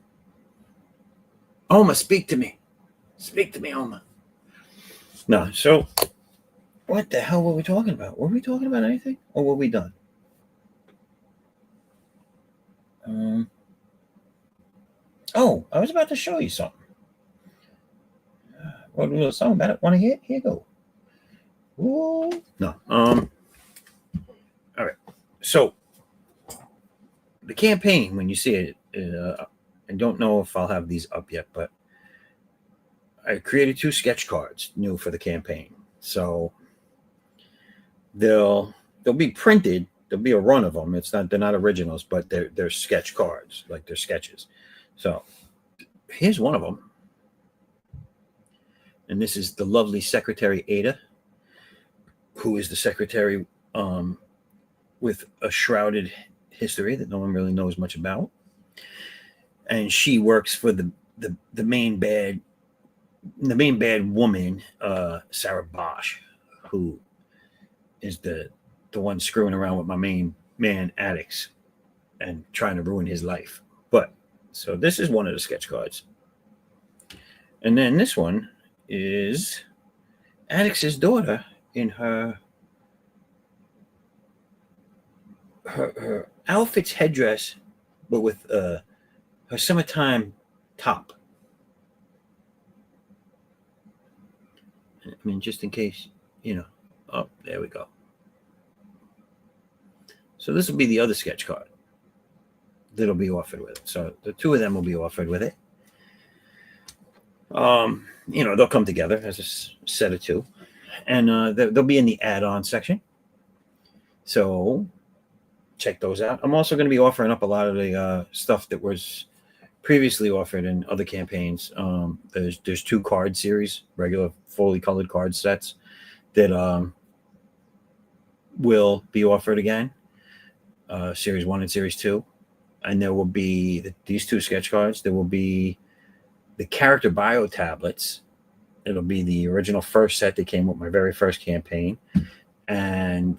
speak to me. Speak to me, Oma. No, so what the hell were we talking about? Were we talking about anything, or were we done? Oh, I was about to show you something. What a little song about it. Want to hear? Here you go. Ooh. No. All right. So the campaign, when you see it, I don't know if I'll have these up yet, but I created 2 sketch cards new for the campaign. So they'll be printed. There'll be a run of them. They're not originals, but they're sketch cards, like they're sketches. So here's one of them. And this is the lovely Secretary Ada. who is the secretary with a shrouded history that no one really knows much about. And she works for the main bad woman, Sarah Bosch, who is the one screwing around with my main man Addix and trying to ruin his life. But so this is one of the sketch cards. And then this one is Addix's daughter in her outfit's headdress, but with her summertime top. I mean, just in case, Oh, there we go. So this will be the other sketch card that'll be offered with it. So the two of them will be offered with it. They'll come together as a set of two, and they'll be in the add-on section. So check those out. I'm also going to be offering up a lot of the stuff that was previously offered in other campaigns. There's 2 card series, regular fully colored card sets that will be offered again. Series 1 and Series 2. And there will be these 2 sketch cards. There will be the character bio tablets. It'll be the original first set that came with my very first campaign. And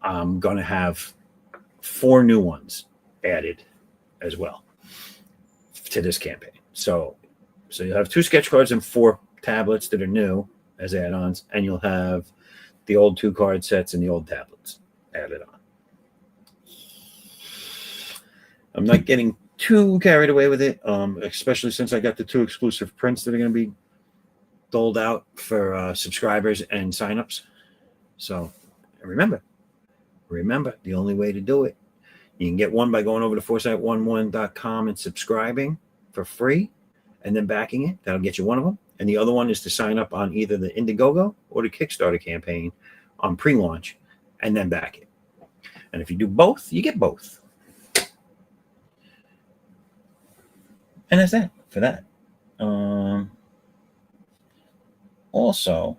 I'm going to have 4 new ones added as well to this campaign. So you'll have 2 sketch cards and 4 tablets that are new as add-ons, and you'll have the old 2 card sets and the old tablets added on. I'm not getting too carried away with it, especially since I got the 2 exclusive prints that are going to be doled out for subscribers and signups. So remember, the only way to do it, you can get one by going over to foresight11.com and subscribing for free and then backing it. That'll get you one of them. And the other one is to sign up on either the Indiegogo or the Kickstarter campaign on pre-launch and then back it. And if you do both, you get both. And that's that for that. Also,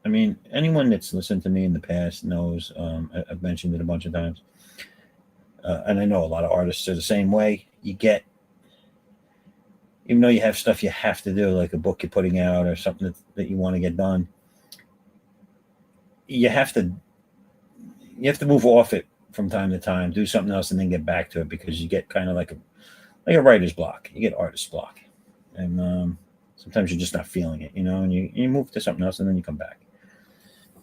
I mean, anyone that's listened to me in the past knows I've mentioned it a bunch of times. And I know a lot of artists are the same way. You get, even though you have stuff you have to do, like a book you're putting out or something that you want to get done, you have to move off it from time to time, do something else, and then get back to it, because you get kind of like a writer's block. You get artist block, and sometimes you're just not feeling it, and you move to something else, and then you come back.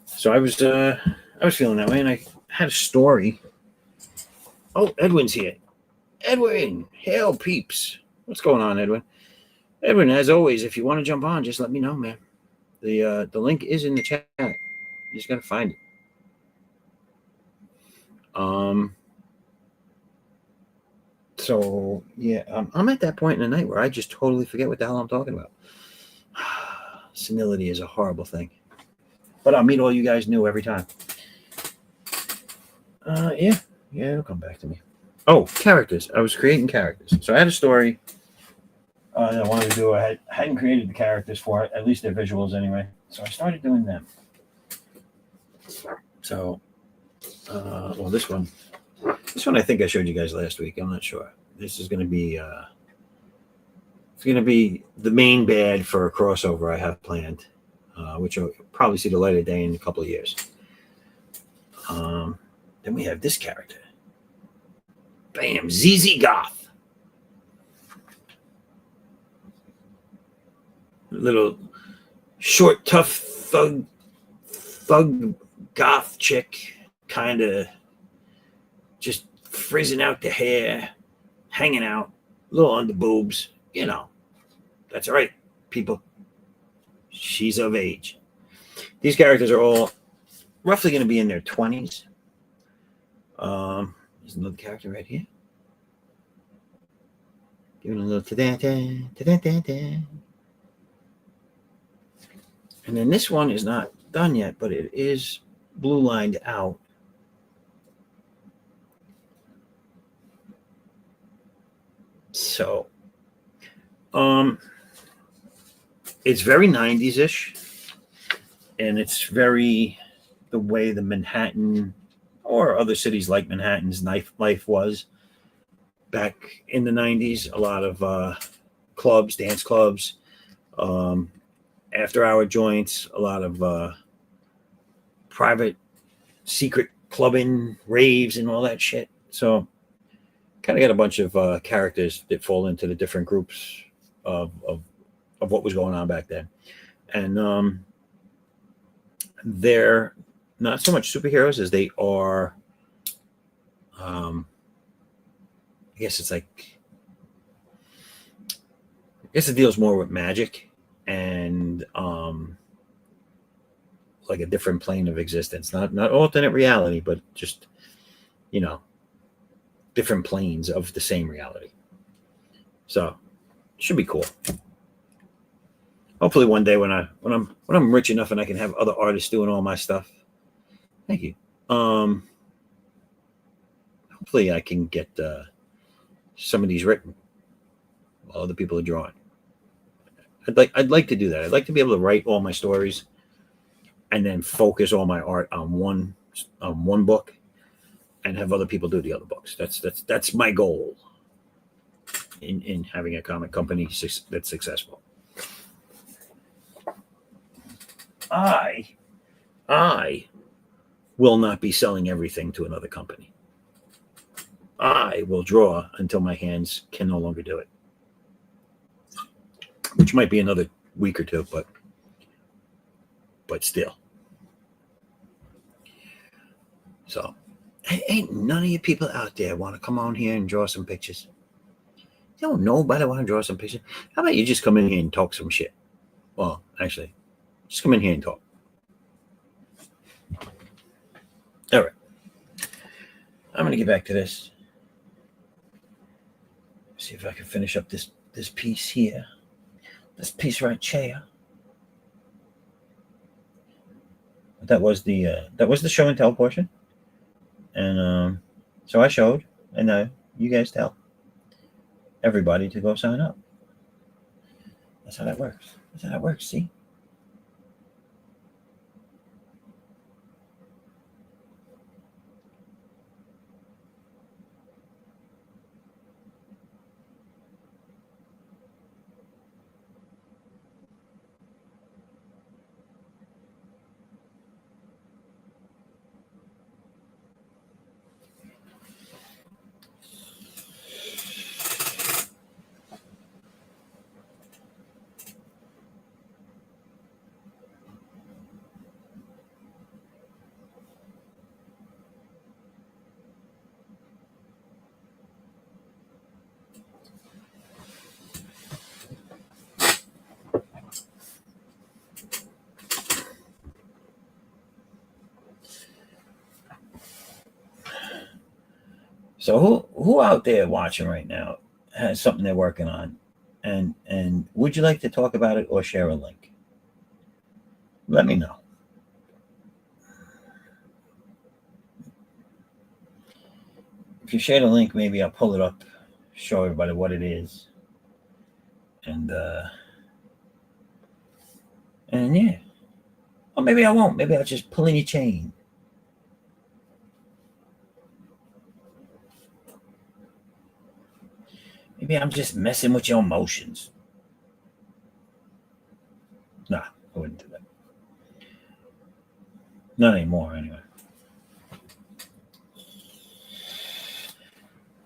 So I was feeling that way, and I had a story. Oh, Edwin's here. Edwin, hail peeps. What's going on, Edwin? Edwin, as always, if you want to jump on, just let me know, man. The link is in the chat. You just gotta find it. So yeah, I'm at that point in the night where I just totally forget what the hell I'm talking about. Senility is a horrible thing, but I'll meet all you guys new every time. Yeah, it'll come back to me. Oh, characters. I was creating characters. So I had a story that I wanted to do. I hadn't created the characters for it, at least their visuals anyway. So I started doing them. So, well, this one I think I showed you guys last week. I'm not sure. This is going to be, it's going to be the main bad for a crossover I have planned, which will probably see the light of day in a couple of years. Then we have this character. Bam, ZZ Goth. Little short, tough thug goth chick, kind of just frizzing out the hair, hanging out, little under boobs. That's right, people. She's of age. These characters are all roughly going to be in their 20s. There's another character right here. Giving a little ta-da-da. And then this one is not done yet, but it is blue lined out. So, it's very 90s-ish, and it's very the way the Manhattan or other cities like Manhattan's life was back in the 90s. A lot of clubs, dance clubs, after-hour joints, a lot of private, secret clubbing, raves, and all that shit. So, kind of got a bunch of characters that fall into the different groups of what was going on back then. And they're not so much superheroes as they are, I guess it's like, I guess it deals more with magic and like a different plane of existence, not alternate reality, but just, you know, different planes of the same reality. So should be cool. Hopefully one day when I'm rich enough and I can have other artists doing all my stuff. Thank you. Hopefully I can get some of these written while other people are drawing. I'd like to do that. I'd like to be able to write all my stories and then focus all my art on one book and have other people do the other books. That's my goal in having a comic company that's successful. I will not be selling everything to another company. I will draw until my hands can no longer do it, which might be another week or two, but still. So, ain't none of you people out there want to come on here and draw some pictures? Don't nobody want to draw some pictures? How about you just come in here and talk some shit? Well, actually, just come in here and talk. All right. I'm going to get back to this. See if I can finish up this piece here. This piece right here. That was the show and tell portion. And so I showed, and you guys tell everybody to go sign up. That's how that works. That's how that works, see? So who out there watching right now has something they're working on, and would you like to talk about it or share a link? Let me know. If you share the link, maybe I'll pull it up, show everybody what it is, and yeah. Or maybe I won't. Maybe I'll just pull in your chain. Maybe I'm just messing with your emotions. Nah, I wouldn't do that. Not anymore, anyway.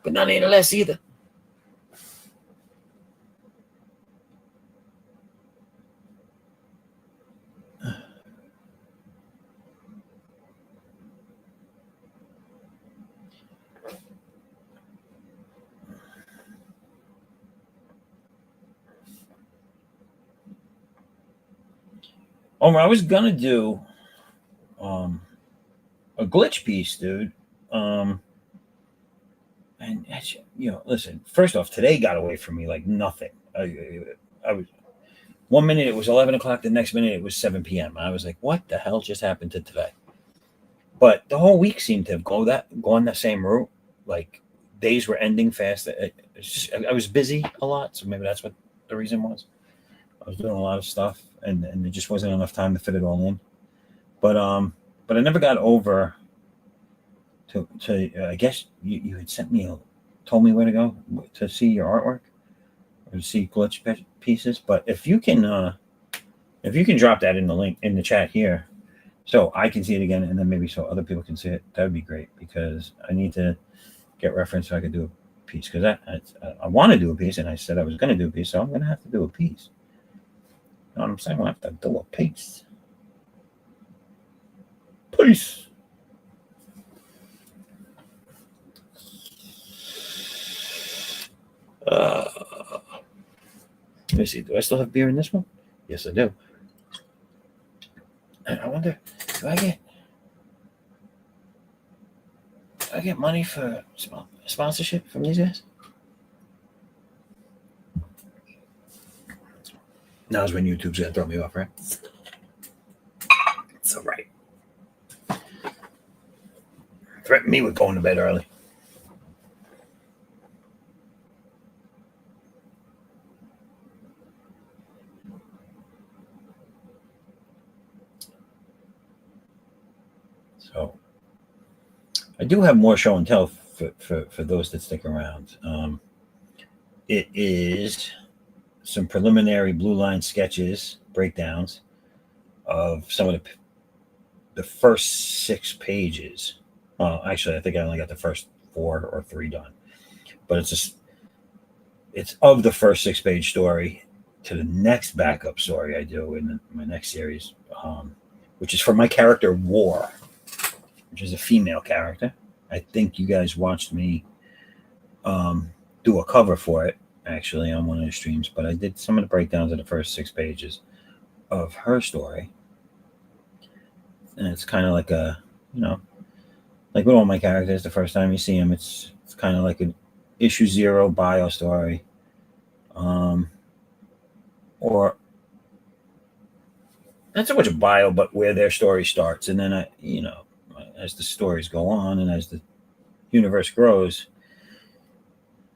But not any less either. I was gonna do a glitch piece, dude. And listen. First off, today got away from me like nothing. I was 1 minute it was 11 o'clock, the next minute it was 7 p.m. I was like, what the hell just happened to today? But the whole week seemed to have gone that same route. Like days were ending fast. I was busy a lot, so maybe that's what the reason was. I was doing a lot of stuff, and there just wasn't enough time to fit it all in. But but I never got over to I guess you had told me where to go to see your artwork or to see glitch pieces. But if you can drop that in the link in the chat here, so I can see it again, and then maybe so other people can see it, that would be great, because I need to get reference so I could do a piece, because I want to do a piece, and I said I was going to do a piece, so I'm going to have to do a piece. You know what I'm saying? I have to do a piece. Peace. Let me see. Do I still have beer in this one? Yes, I do. I wonder, do I get money for sponsorship from these guys? Now's when YouTube's gonna throw me off, right? It's all right. Threaten me with going to bed early. So I do have more show and tell for those that stick around. It is some preliminary blue line sketches, breakdowns of some of the first 6 pages. Well, actually, I think I only got the first 4 or 3 done, but it's of the first 6-page story to the next backup story I do in my next series, which is for my character War, which is a female character. I think you guys watched me do a cover for it, actually, on one of the streams, but I did some of the breakdowns of the first 6 pages of her story. And it's kind of like like with all my characters, the first time you see them, it's kind of like an issue 0 bio story. Or not so much a bio, but where their story starts. And then as the stories go on and as the universe grows,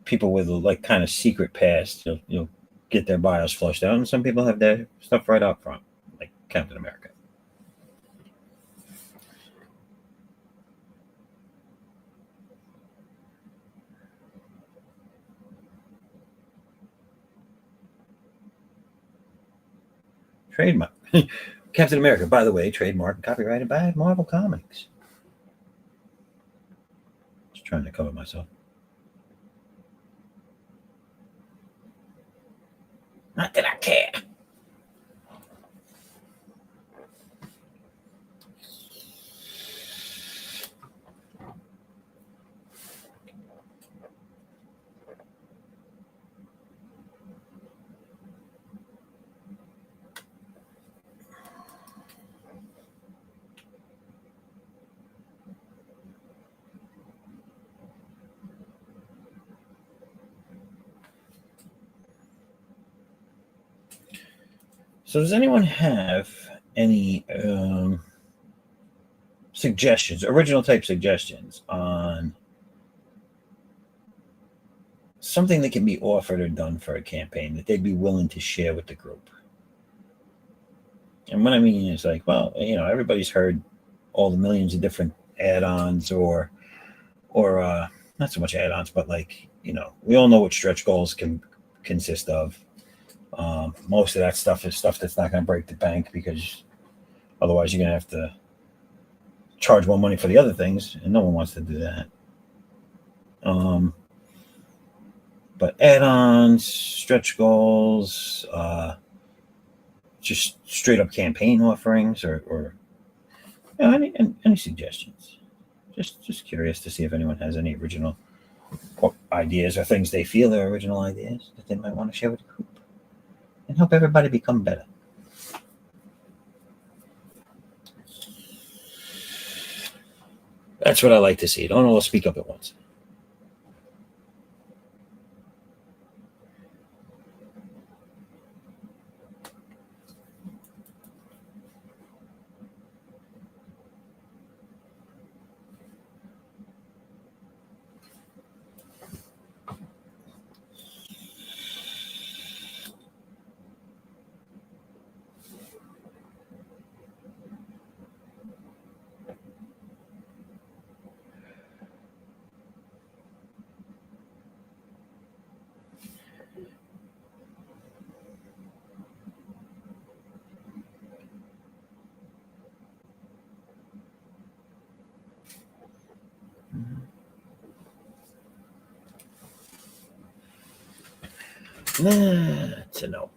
people with like kind of secret past, you'll get their bios flushed out, and some people have their stuff right up front, like Captain America. Trademark. Captain America, by the way, trademark and copyrighted by Marvel Comics. Just trying to cover myself. Not that I care. So does anyone have any suggestions, original type suggestions on something that can be offered or done for a campaign that they'd be willing to share with the group? And what I mean is like, well, everybody's heard all the millions of different add-ons or not so much add-ons, but like, we all know what stretch goals can consist of. Most of that stuff is stuff that's not going to break the bank, because otherwise you're going to have to charge more money for the other things, and no one wants to do that. But add-ons, stretch goals, just straight up campaign offerings, or any suggestions. Just curious to see if anyone has any original ideas or things they feel are original ideas that they might want to share with the group and help everybody become better. That's what I like to see. Don't all speak up at once. That's a no.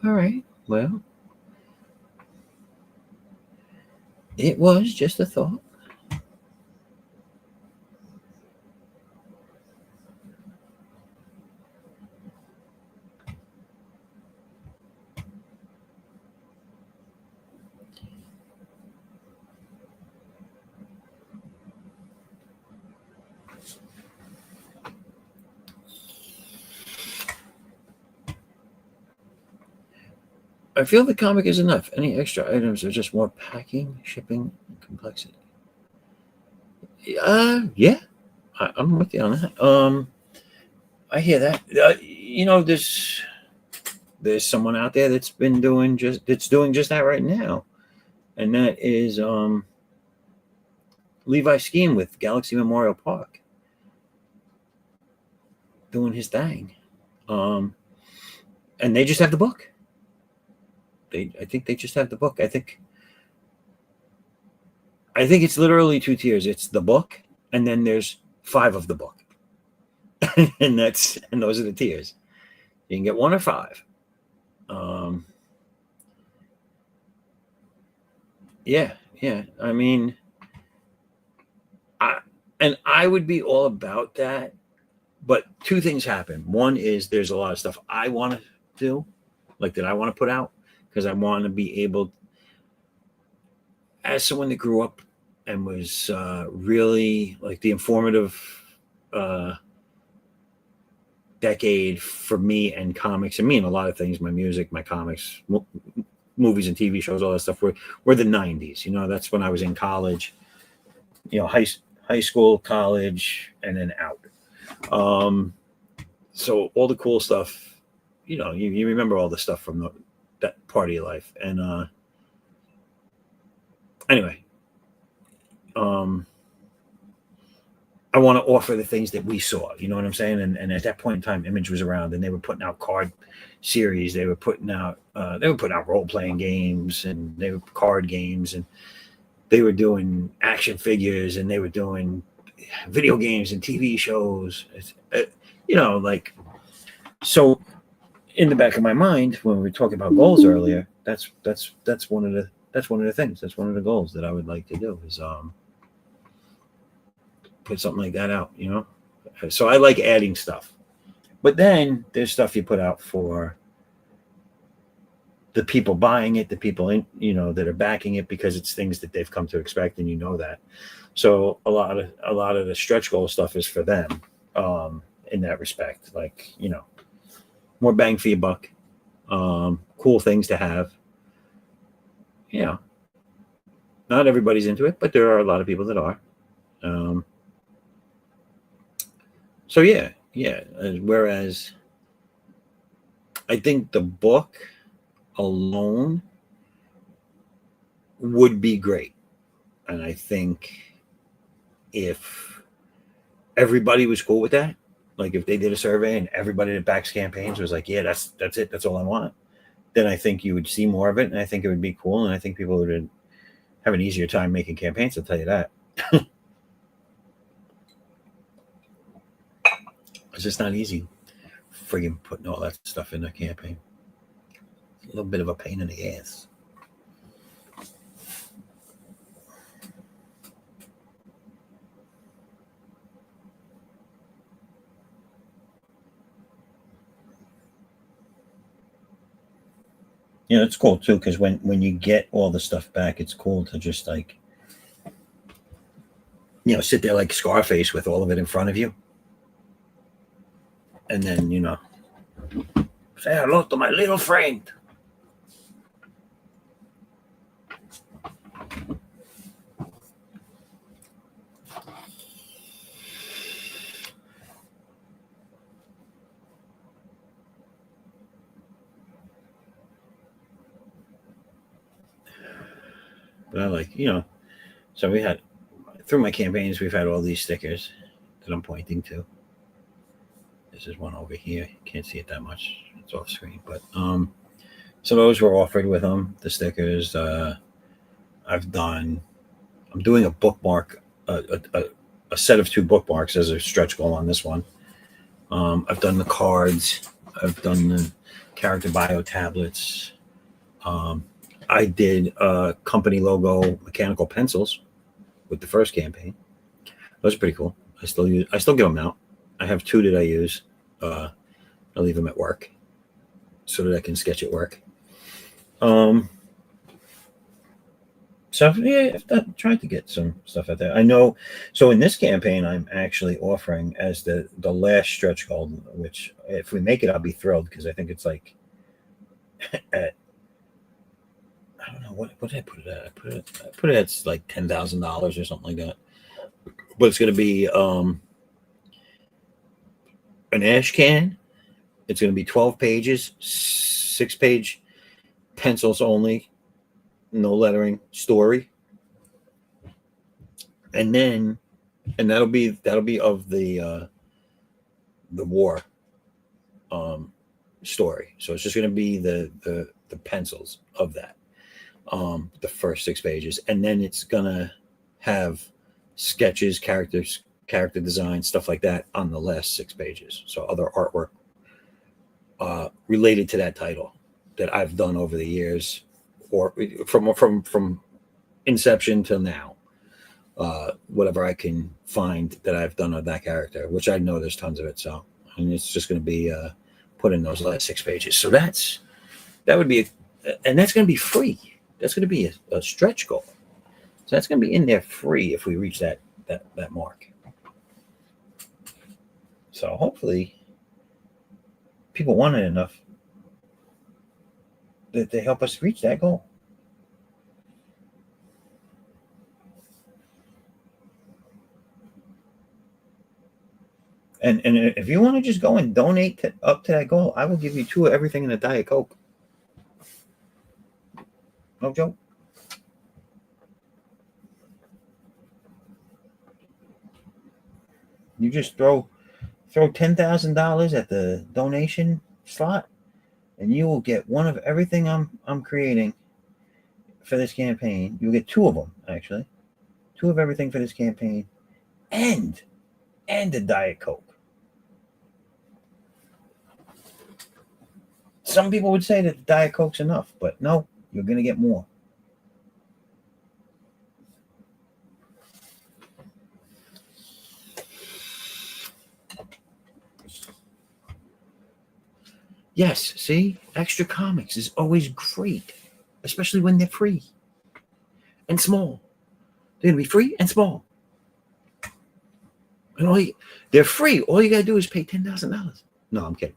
All right. Well, it was just a thought. I feel the comic is enough. Any extra items are just more packing, shipping, and complexity. Yeah, I'm with you on that. I hear that. There's someone out there that's doing just that right now, and that is Levi Skiing with Galaxy Memorial Park, doing his thing. And they just have the book. I think they just have the book. I think it's literally 2 tiers. It's the book, and then there's 5 of the book, and those are the tiers. You can get 1 or 5. Yeah. I mean, I would be all about that, but 2 things happen. One is there's a lot of stuff I want to do, like that I want to put out, because I want to be able, as someone that grew up and was really like the informative decade for me and comics, and me and a lot of things, my music, my comics, movies and TV shows, all that stuff, were the 90s. That's when I was in college, high school, college, and then out. So all the cool stuff, you remember all the stuff from that part of your life. And anyway, I want to offer the things that we saw, you know what I'm saying? And at that point in time, Image was around, and they were putting out card series. They were putting out role-playing games, and they were card games, and they were doing action figures, and they were doing video games and TV shows. So in the back of my mind, when we were talking about goals earlier, that's one of the things. That's one of the goals that I would like to do is put something like that out. So I like adding stuff, but then there's stuff you put out for the people buying it, the people that are backing it, because it's things that they've come to expect, and that. So a lot of the stretch goal stuff is for them, in that respect, like more bang for your buck, cool things to have. Not everybody's into it, but there are a lot of people that are. So yeah. Whereas I think the book alone would be great, and I think if everybody was cool with that, like if they did a survey and everybody that backs campaigns was like, yeah, that's it, that's all I want, then I think you would see more of it, and I think it would be cool, and I think people would have an easier time making campaigns, I'll tell you that. It's just not easy friggin' putting all that stuff in a campaign. A little bit of a pain in the ass. It's cool too, because when you get all the stuff back, it's cool to just like sit there like Scarface with all of it in front of you, and then say hello to my little friend. But I like, so we had, through my campaigns, we've had all these stickers that I'm pointing to. This is one over here. You can't see it that much. It's off screen. But so those were offered with them, the stickers. I'm doing a bookmark, a set of 2 bookmarks as a stretch goal on this one. I've done the cards. I've done the character bio tablets. I did company logo mechanical pencils with the first campaign. Those are pretty cool. I still give them out. I have 2 that I use. I leave them at work so that I can sketch at work. So yeah, I've tried to get some stuff out there. I know. So in this campaign, I'm actually offering as the last stretch goal, which if we make it, I'll be thrilled because I think it's like at I don't know what did I put it at. I put it at like $10,000 or something like that. But it's going to be an ash can. It's going to be 12 pages, 6-page pencils only, no lettering, story, and that'll be of the war story. So it's just going to be the pencils of that, the first 6 pages, and then it's going to have sketches, character design, stuff like that on the last 6 pages. So other artwork related to that title that I've done over the years, or from inception till now. Whatever I can find that I've done of that character, which I know there's tons of it. So, and it's just going to be put in those last 6 pages. So that would be, and that's going to be free. That's going to be a stretch goal. So that's going to be in there free if we reach that mark. So hopefully, people want it enough that they help us reach that goal. And if you want to just go and donate up to that goal, I will give you 2 of everything in a Diet Coke. No joke. You just throw $10,000 at the donation slot, and you will get 1 of everything I'm creating for this campaign. You'll get 2 of them actually, 2 of everything for this campaign, and a Diet Coke. Some people would say that the Diet Coke's enough, but no, you're going to get more. Yes, see? Extra comics is always great, especially when they're free and small. They're going to be free and small. And they're free. All you got to do is pay $10,000. No, I'm kidding.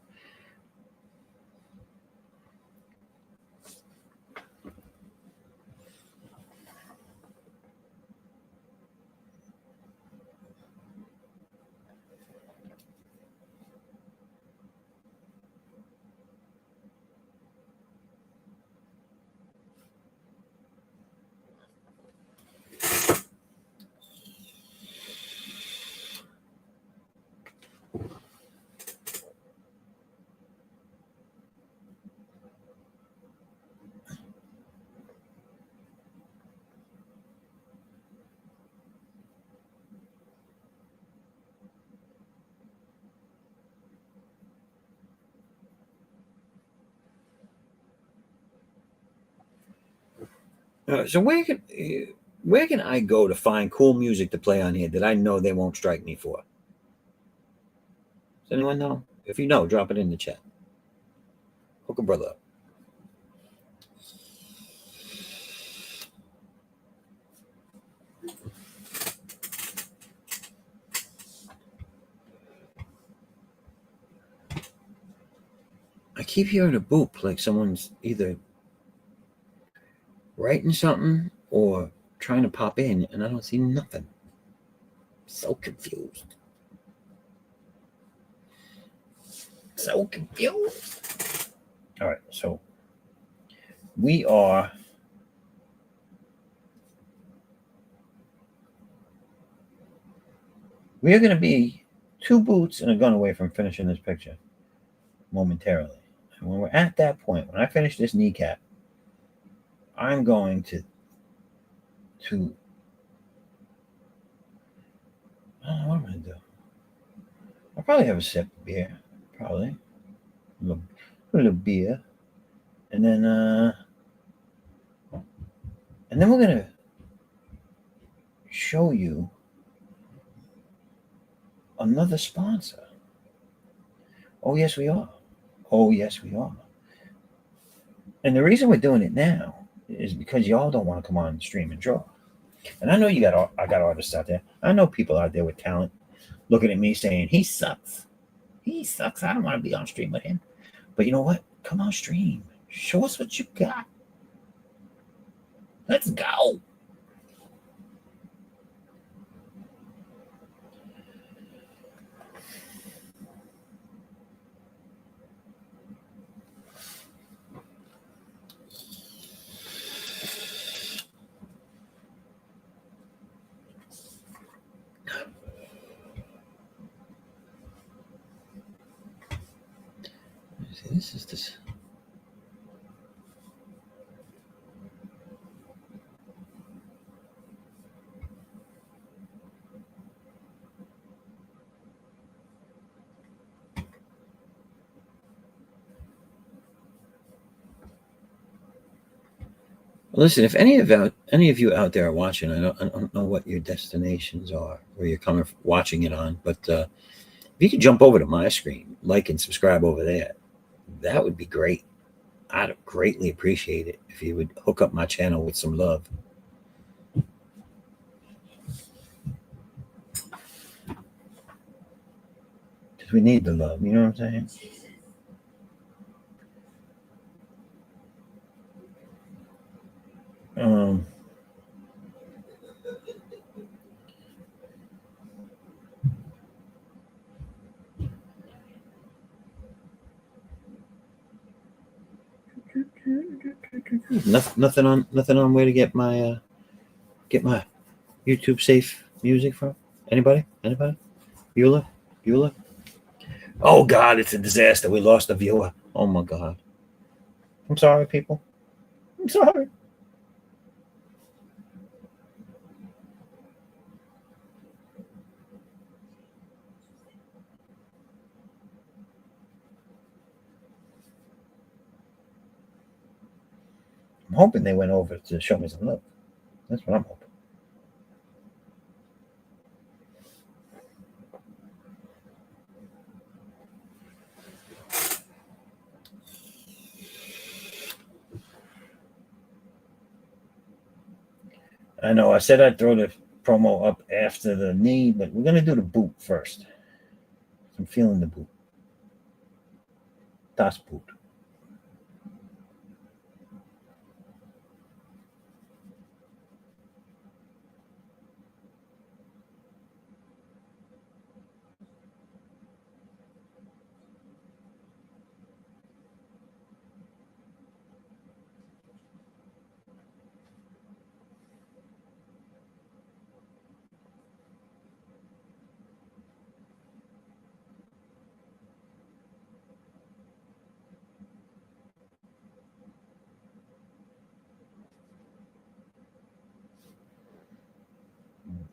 So where can I go to find cool music to play on here that I know they won't strike me for? Does anyone know? If you know, drop it in the chat. Hook a brother up. I keep hearing a boop, like someone's either writing something or trying to pop in, and I don't see nothing. So confused. So confused. All right, so we are going to be 2 boots and a gun away from finishing this picture momentarily. And when we're at that point, when I finish this kneecap, I'm going to I don't know what I'm going to do. I'll probably have a sip of beer, probably. little beer, and then we're gonna show you another sponsor. Oh yes, we are. Oh yes, we are. And the reason we're doing it now is because y'all don't want to come on Stream and Draw. And I know I got artists out there. I know people out there with talent looking at me saying, he sucks. He sucks. I don't want to be on stream with him. But you know what? Come on stream. Show us what you got. Let's go. This is this. Listen, if any of you out there are watching, I don't know what your destinations are, where you're coming watching it on, but if you could jump over to my screen, like and subscribe over there, that would be great. I'd greatly appreciate it if you would hook up my channel with some love. Because we need the love, you know what I'm saying? Nothing on where to get my YouTube safe music from. Anybody? Beulah? Oh God, it's a disaster. We lost a viewer. Oh my God. I'm sorry, people. I'm sorry. I'm hoping they went over to show me some love. That's what I'm hoping. I know I said I'd throw the promo up after the knee, but we're going to do the boot first. I'm feeling the boot. Das Boot.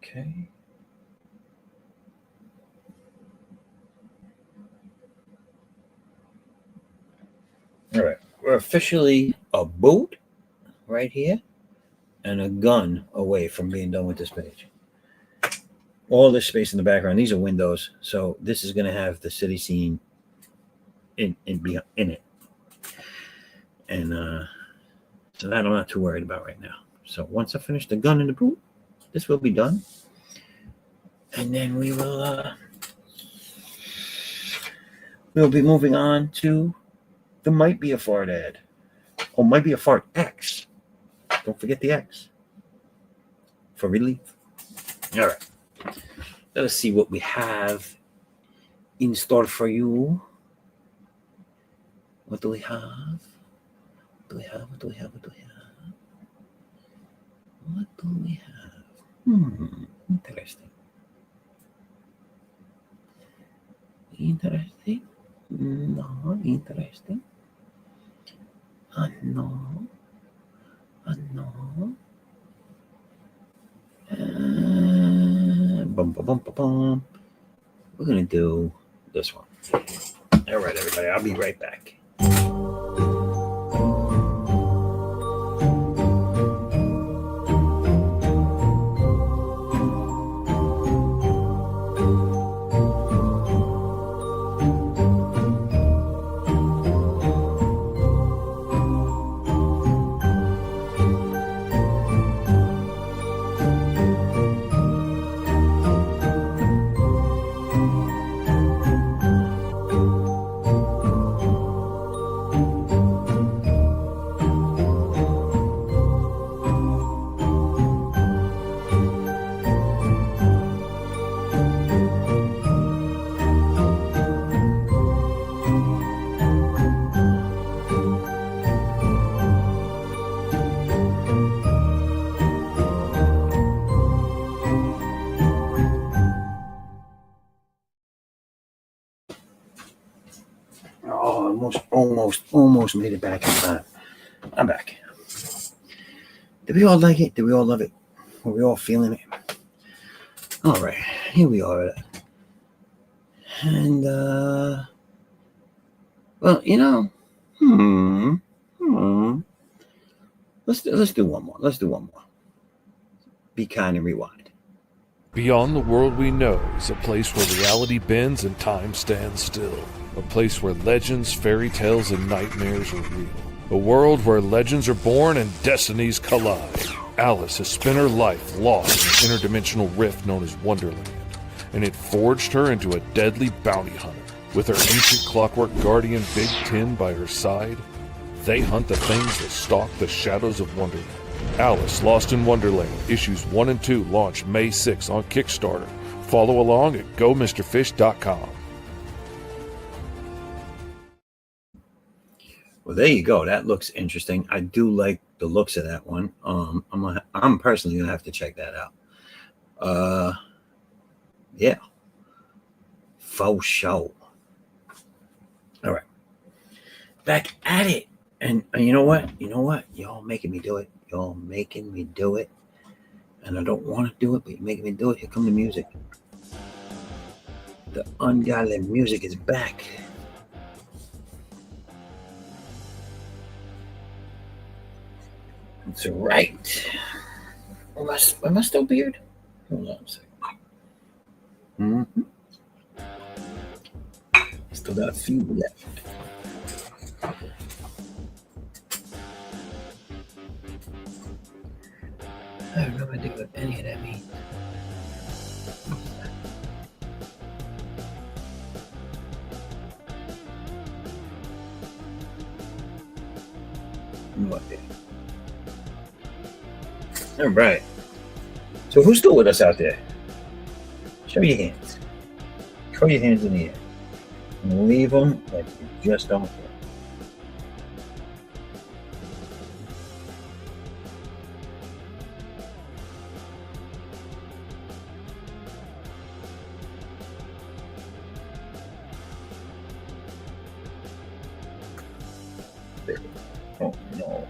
Okay. All right. We're officially a boot right here and a gun away from being done with this page. All this space in the background, these are windows. So this is going to have the city scene in it. And so that I'm not too worried about right now. So once I finish the gun and the boot, this will be done. And then we will we'll be moving on to the might be a fart ad. Or might be a fart X. Don't forget the X. For relief. All right. Let us see what we have in store for you. What do we have? What do we have? Interesting. No, interesting. No. Bum. We're going to do this one. All right, everybody. I'll be right back. Oh, almost made it back in time. I'm back. Did we all like it? Did we all love it? Were we all feeling it? All right, here we are. And well, let's do one more. Let's do one more. Be kind and rewind. Beyond the world we know is a place where reality bends and time stands still. A place where legends, fairy tales, and nightmares are real. A world where legends are born and destinies collide. Alice has spent her life lost in an interdimensional rift known as Wonderland, and it forged her into a deadly bounty hunter. With her ancient clockwork guardian Big Tin by her side, they hunt the things that stalk the shadows of Wonderland. Alice Lost in Wonderland, issues 1 and 2 launch May 6 on Kickstarter. Follow along at GoMrFish.com. Well, there you go. That looks interesting. I do like the looks of that one. I'm personally gonna have to check that out. Yeah, faux show. All right, back at it. And you know what? Y'all making me do it. And I don't want to do it, but you're making me do it. Here come the music. The ungodly music is back. That's right. Am I still beard? Hold on a second. Still got a few left. I have no idea what any of that means. No idea. All right. So who's still with us out there? Show your hands. Throw your hands in the air. And leave them like you just don't care. Oh no.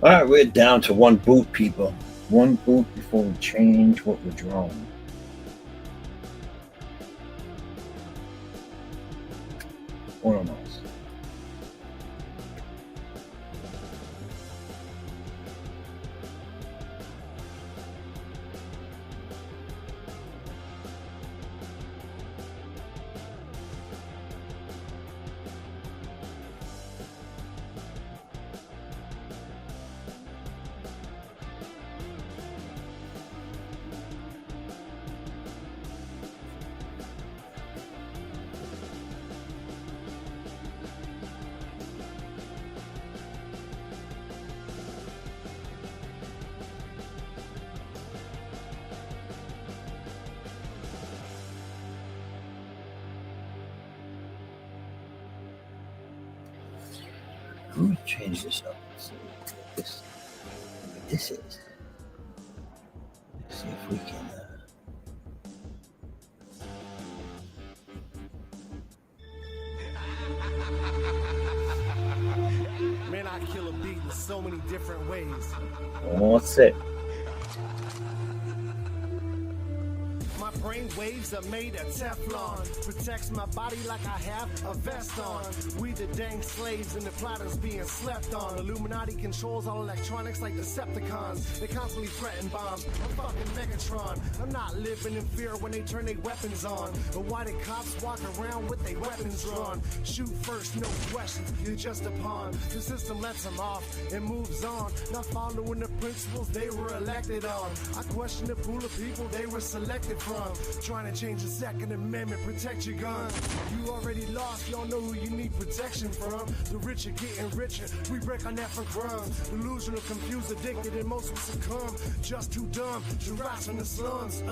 All right, we're down to one boot, people. One boot before we change what we're drawing. Uno más. I'm gonna change this up. Let's see what this is. Let's see if we can. Man, I kill a beat in so many different ways. What's it? My brain waves are made of Teflon. Protects my body like I have a vest on. We the dang slaves and the plotters being slept on. Illuminati controls all electronics like Decepticons. They constantly threaten bombs. I'm fucking Megatron. I'm not living in fear when they turn their weapons on. But why the cops walk around with their weapons drawn? Shoot first, no questions, you're just a pawn. The system lets them off and moves on. Not following the principles they were elected on. I question the pool of people they were selected from. Trying to change the Second Amendment, protect your gun. You already lost, y'all know who you need protection from. The rich are getting richer, we break our neck for crumbs. Delusional, confused, addicted, and most will succumb. Just too dumb to rise from the slums.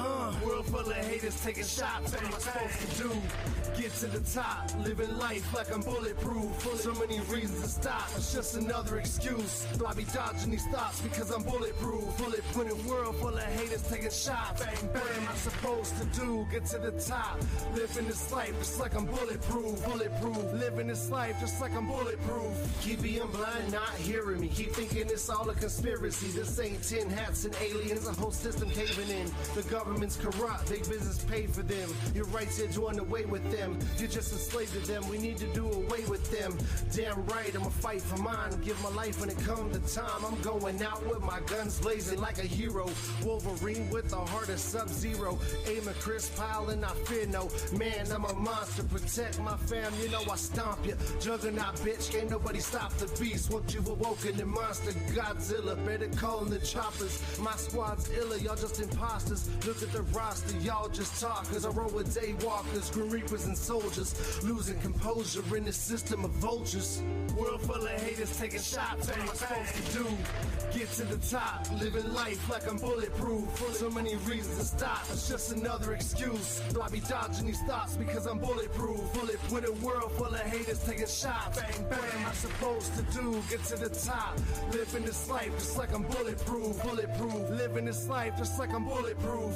World full of haters taking shots. What am I supposed to do? Get to the top, living life like I'm bulletproof. So many reasons to stop, it's just another excuse. So I be dodging these thoughts because I'm bulletproof. Bullet pointed world full of haters taking shots. Bang, bang. What am I supposed to do? Get to the top, living this life just like I'm bulletproof. Bulletproof, living this life just like I'm bulletproof. Keep being blind, not hearing me. Keep thinking it's all a conspiracy. This ain't tin hats and aliens, a whole system caving in. The government's corrupt, big business paid for them. Your rights here join away with them. You're just a slave to them, we need to do away with them. Damn right, I'ma fight for mine. Give my life when it comes the time. I'm going out with my guns blazing like a hero. Wolverine with the heart of Sub-Zero. Aim a Chris Pile and I fear no man. I'm a monster, protect my fam, you know I stomp you. Juggernaut bitch, can't nobody stop the beast. Once you've awoken the monster, Godzilla. Better call in the choppers, my squad's iller. Y'all just imposters, look at the roster. Y'all just talkers, I roll with daywalkers, grim reapers and soldiers. Losing composure in the system of vultures. World full of haters taking shots. What am I supposed to do? Get to the top, living life like I'm bulletproof. So many reasons to stop, it's just another excuse. So I be dodging these thoughts because I'm bulletproof. Bullet with a world full of haters taking shots. Bang, bang. What am I supposed to do? Get to the top, living this life just like I'm bulletproof. Bulletproof, living this life just like I'm bulletproof.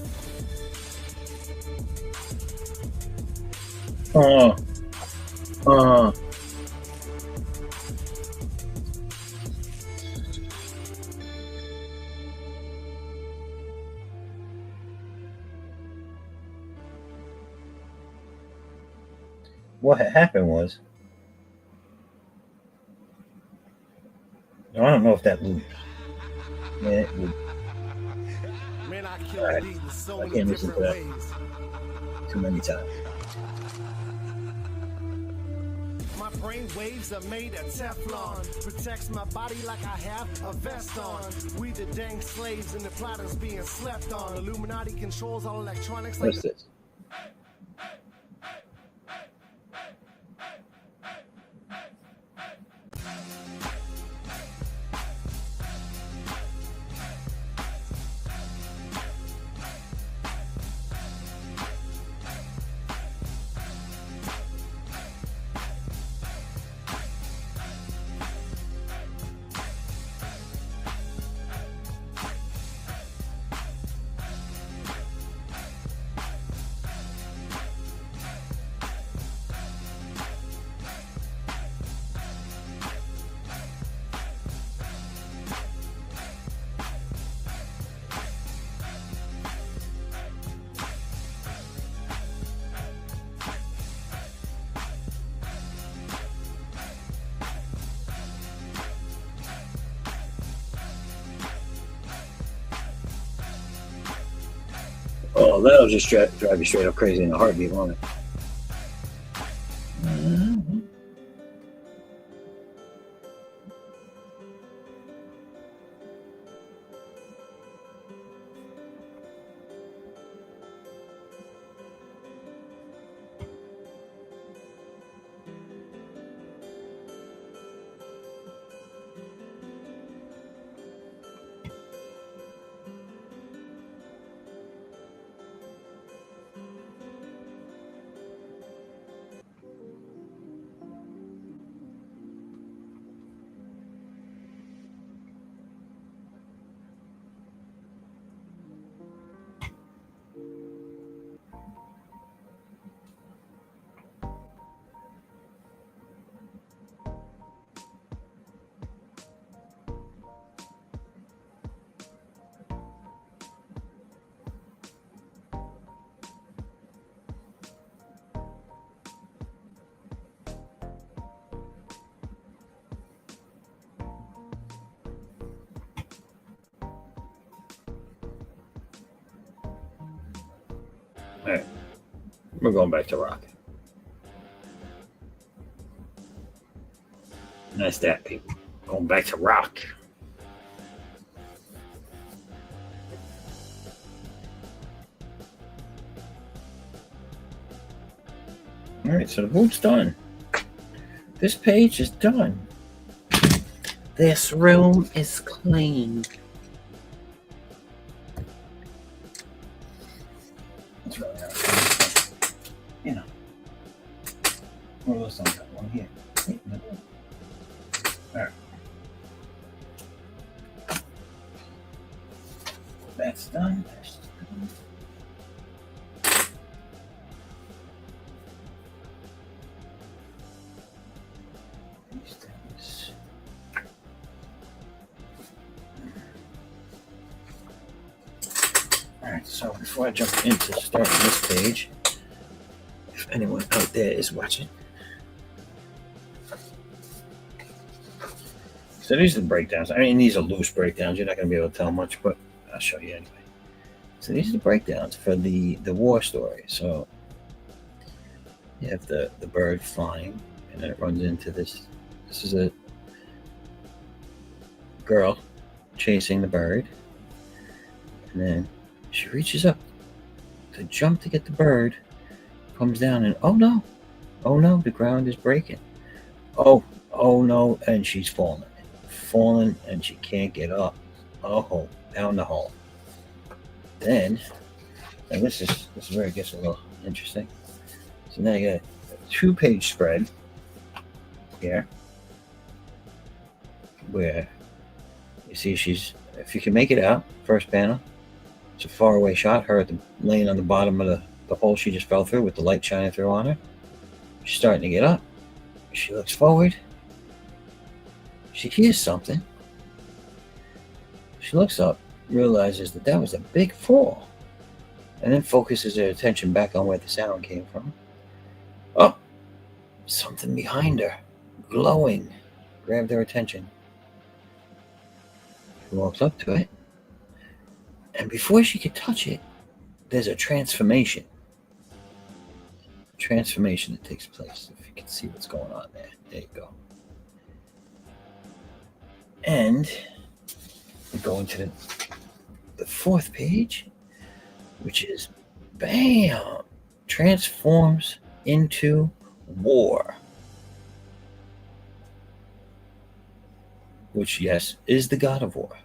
What had happened was, I don't know if that loops. Yeah, it looped. Man, I kill a beat in so I many can't listen different to that. ways. Too many times. My brain waves are made of Teflon. Protects my body like I have a vest on. We the dang slaves and the plotters being slept on. Illuminati controls all electronics like What's this? Oh, that'll just drive you straight up crazy in a heartbeat, won't it? All right, we're going back to rock. That's that, people. Going back to rock. All right, so the boot's done. This page is done. This room is clean. That's really not clean. You know. Well, let's not got one here. All right. That's done. That's done. These things. All right, so before I jump into starting this page, if anyone out there is watching, so these are the breakdowns. I mean, these are loose breakdowns. You're not going to be able to tell much, but I'll show you anyway. So these are the breakdowns for the war story. So you have the bird flying, and then it runs into this. This is a girl chasing the bird, and then she reaches up to jump to get the bird, comes down, and oh no, the ground is breaking. Oh no, and she's falling, and she can't get up. Oh, down the hole. Then, and this is where it gets a little interesting. So now you got a 2-page spread here, where you see she's, if you can make it out, first panel, it's a faraway shot, her laying on the bottom of the hole she just fell through with the light shining through on her. She's starting to get up. She looks forward. She hears something. She looks up, realizes that was a big fall, and then focuses her attention back on where the sound came from. Oh, something behind her, glowing, grabbed her attention. She walks up to it, and before she could touch it, there's a transformation. Transformation that takes place. If you can see what's going on there. There you go. And we go into the 4th page, which is bam, transforms into war. Which, yes, is the god of war,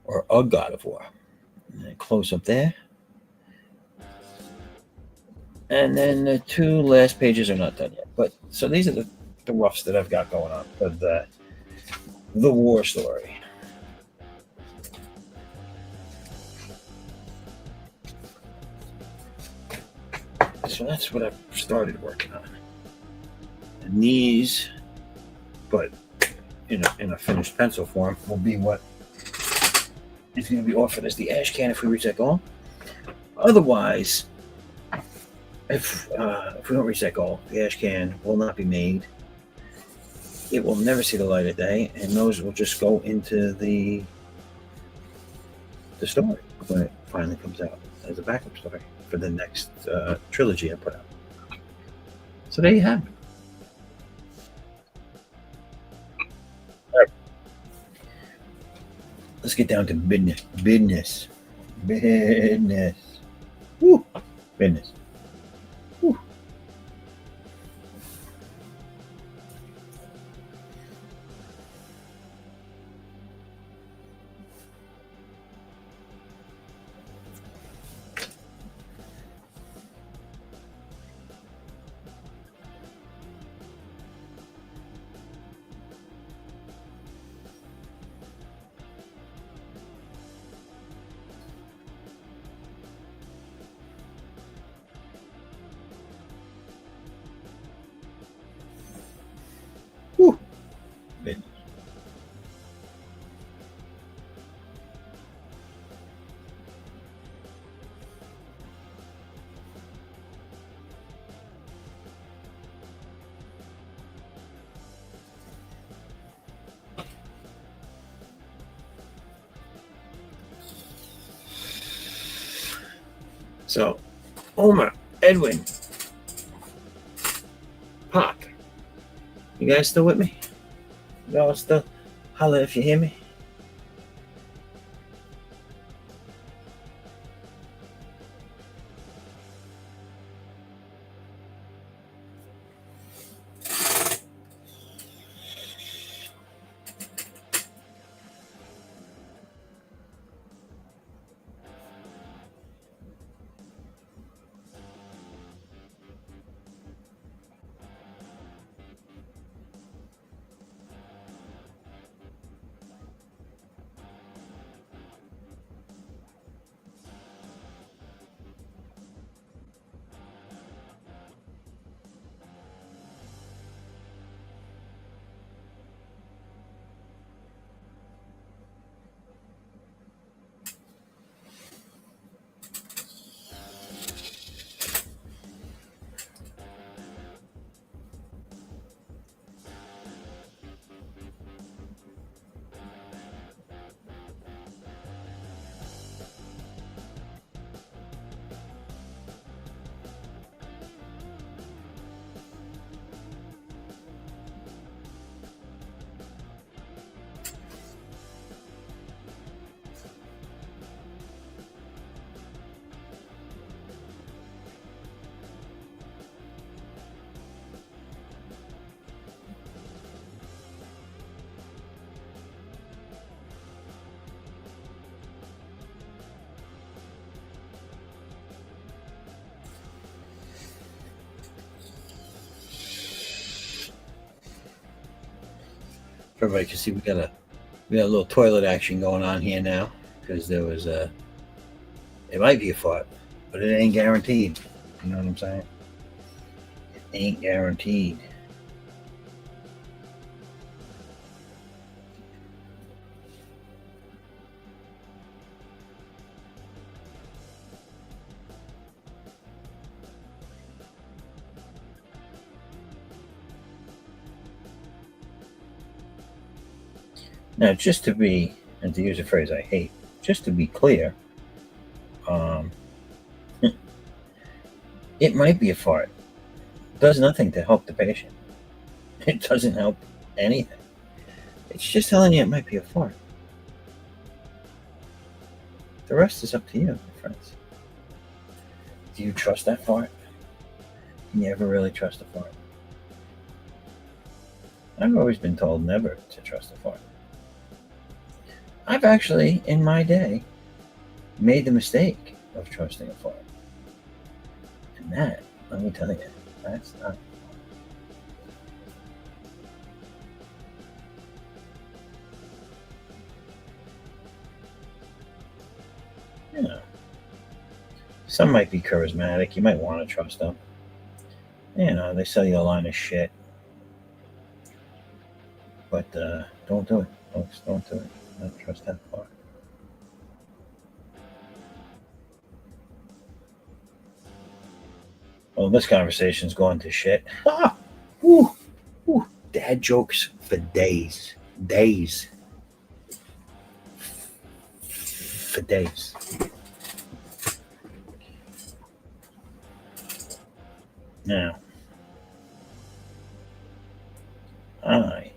or a god of war. And then close up there. And then the 2 last pages are not done yet. But so these are the roughs that I've got going on for the war story. So that's what I've started working on. And these, but in a finished pencil form, will be what is going to be offered as the ash can if we reach that goal. Otherwise, if we don't reach that goal, the ash can will not be made. It will never see the light of day, and those will just go into the story when it finally comes out. as a backup story for the next trilogy I put out. So there you have it. All right. Let's get down to business. Business. Woo. Business. Woo. Woo. Business. So, Omar, Edwin, Pac, you guys still with me? Y'all still holla if you hear me? Everybody can see we got a little toilet action going on here now because there was it might be a fart, but it ain't guaranteed. You know what I'm saying? It ain't guaranteed. Now, just to be, and to use a phrase I hate, just to be clear, it might be a fart. It does nothing to help the patient. It doesn't help anything. It's just telling you it might be a fart. The rest is up to you, my friends. Do you trust that fart? Can you ever really trust a fart? I've always been told never to trust a fart. I've actually, in my day, made the mistake of trusting a fart. And that, let me tell you, that's not. You know, some might be charismatic. You might want to trust them. You know, they sell you a line of shit. But don't do it, folks. Don't do it. Don't trust that fart. Well, this conversation's going to shit. Ah! Woo! Woo! Dad jokes for days. Days. For days. Now, I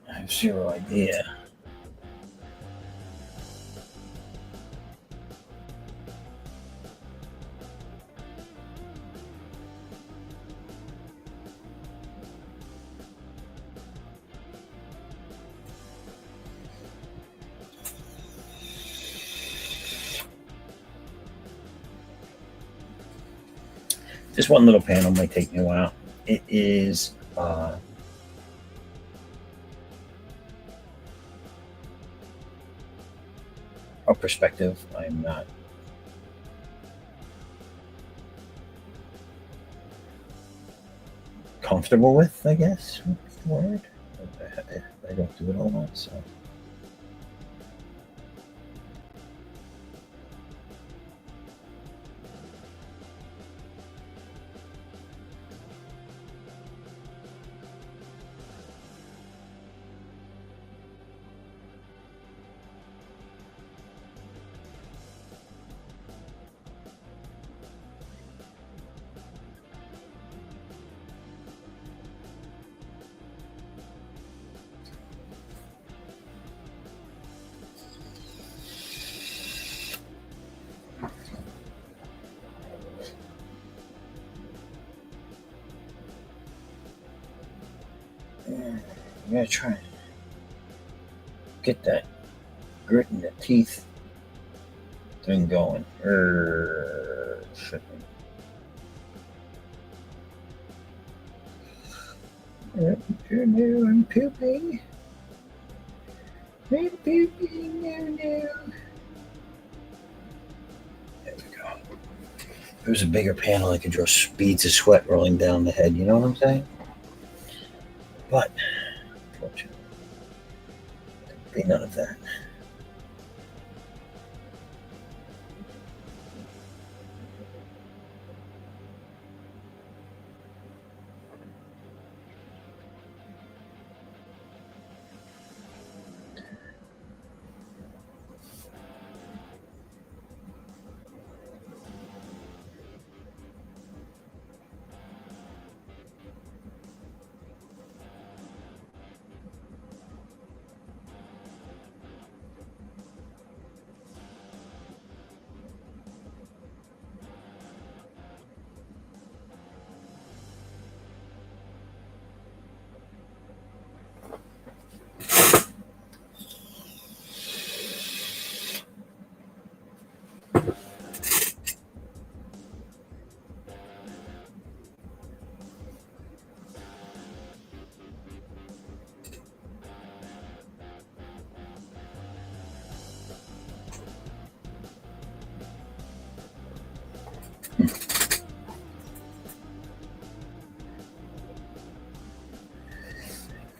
have zero idea. This one little panel might take me a while. It is a perspective I'm not comfortable with, I guess, what's the word. I don't do it all once, so. I'm gonna try and get that grit in the teeth thing going. Shit. I'm pooping. I'm pooping. No. There we go. If it was a bigger panel, I could draw beads of sweat rolling down the head. You know what I'm saying? But, unfortunately, there'll be none of that.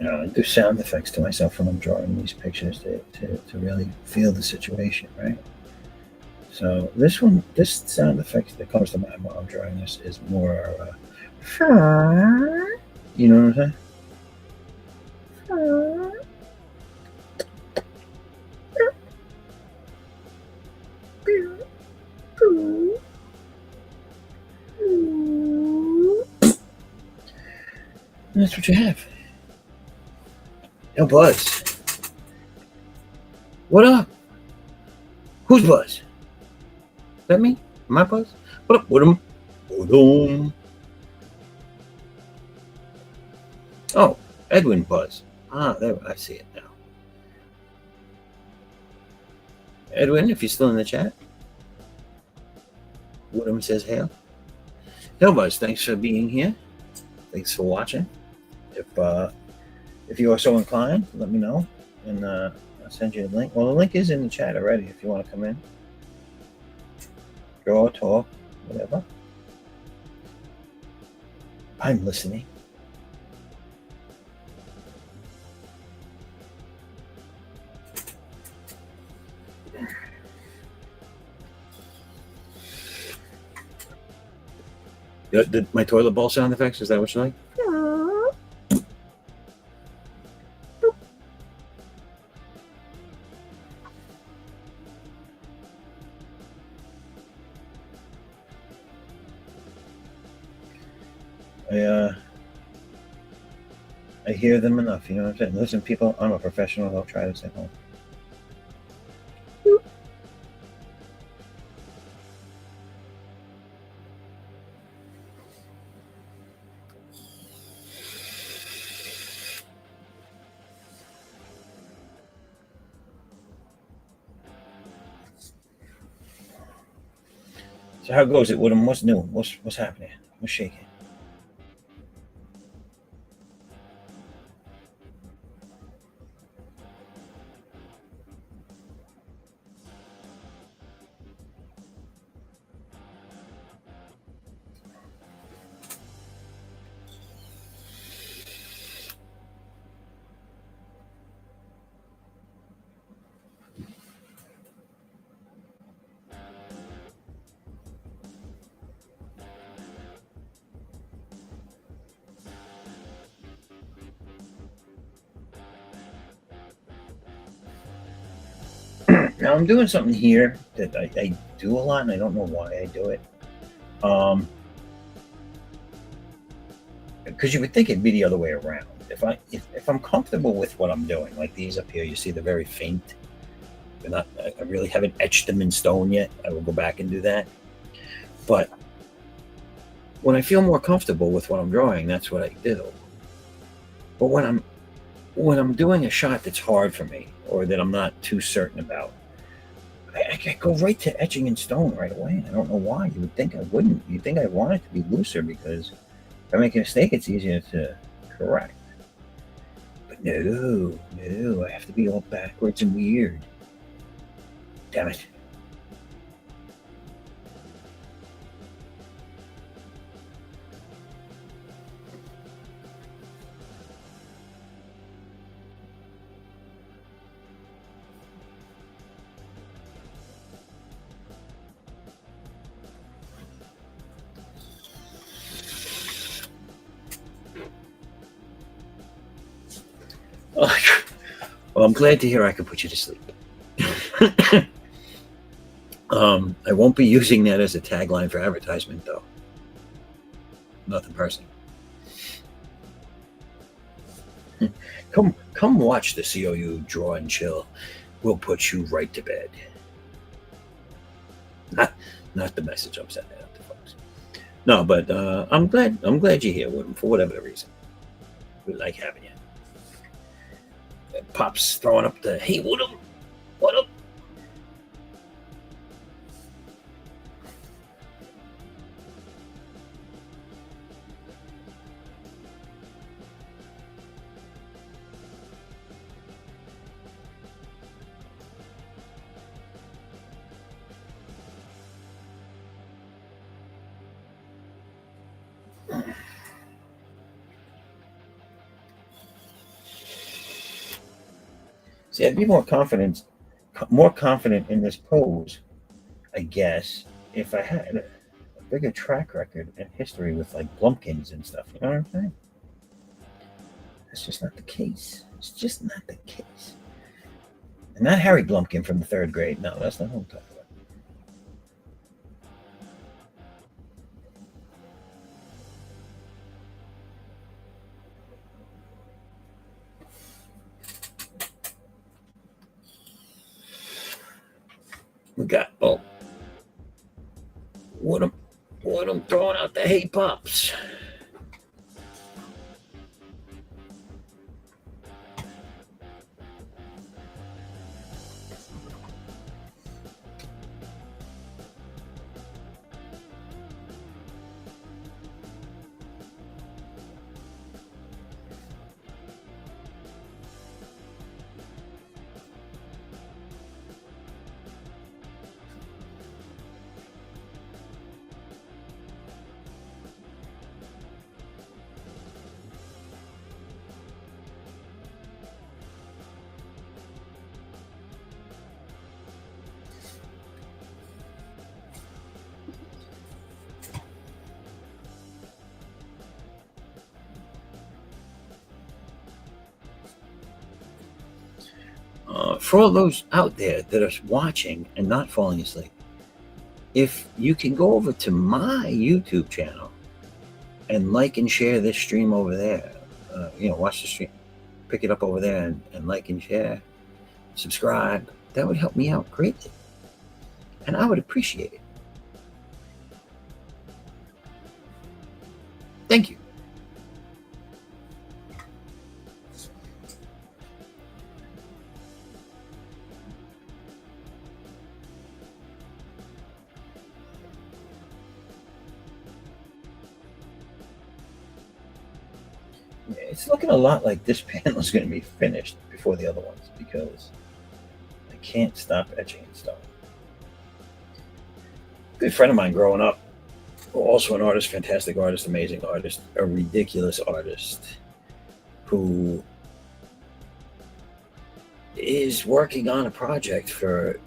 I do sound effects to myself when I'm drawing these pictures to really feel the situation, right? So this sound effect that comes to mind while I'm drawing this is more, you know what I'm saying? And that's what you have. Yo, Buzz. What up? Who's Buzz? Is that me? Am I Buzz? What up, Woodham? Woodham. Oh, Edwin Buzz. Ah, there, I see it now. Edwin, if you're still in the chat. Woodham says hail. Yo, Buzz, thanks for being here. Thanks for watching. If you are so inclined, let me know, and I'll send you a link. Well, the link is in the chat already if you want to come in. Draw, talk, whatever. I'm listening. My toilet bowl sound effects, is that what you like? I hear them enough, you know what I'm saying? Listen, people, I'm a professional. I'll try this at home. So how goes it with them? What's new? What's happening? What's shaking? Now I'm doing something here that I do a lot, and I don't know why I do it. Because you would think it'd be the other way around. If I'm comfortable with what I'm doing, like these up here, you see they're very faint. They're not. I really haven't etched them in stone yet. I will go back and do that. But when I feel more comfortable with what I'm drawing, that's what I do. But when I'm doing a shot that's hard for me, or that I'm not too certain about, I go right to etching in stone right away. I don't know why. You would think I wouldn't. You'd think I want it to be looser, because if I make a mistake, it's easier to correct. But no, I have to be all backwards and weird. Damn it. Well, I'm glad to hear I can put you to sleep. I won't be using that as a tagline for advertisement, though. Nothing personal. Come watch the C.O.U. Draw and Chill. We'll put you right to bed. Not the message I'm sending out to folks. No, but I'm glad you're here with them for whatever the reason. We like having you. Pop's throwing up the hey, what up? What up? See, I'd be more confident in this pose, I guess, if I had a bigger track record and history with like Blumpkins and stuff. You know what I'm saying? That's just not the case. It's just not the case. And not Harry Blumpkin from the 3rd grade. No, that's not what I'm talking about. We got what I'm throwing out the hey pops. for all those out there that are watching and not falling asleep, if you can go over to my YouTube channel and like and share this stream over there, watch the stream, pick it up over there and like and share, subscribe, that would help me out greatly. And I would appreciate it. Thank you. It's looking a lot like this panel is going to be finished before the other ones because I can't stop etching and stuff. A good friend of mine growing up, also an artist, fantastic artist, amazing artist, a ridiculous artist who is working on a project for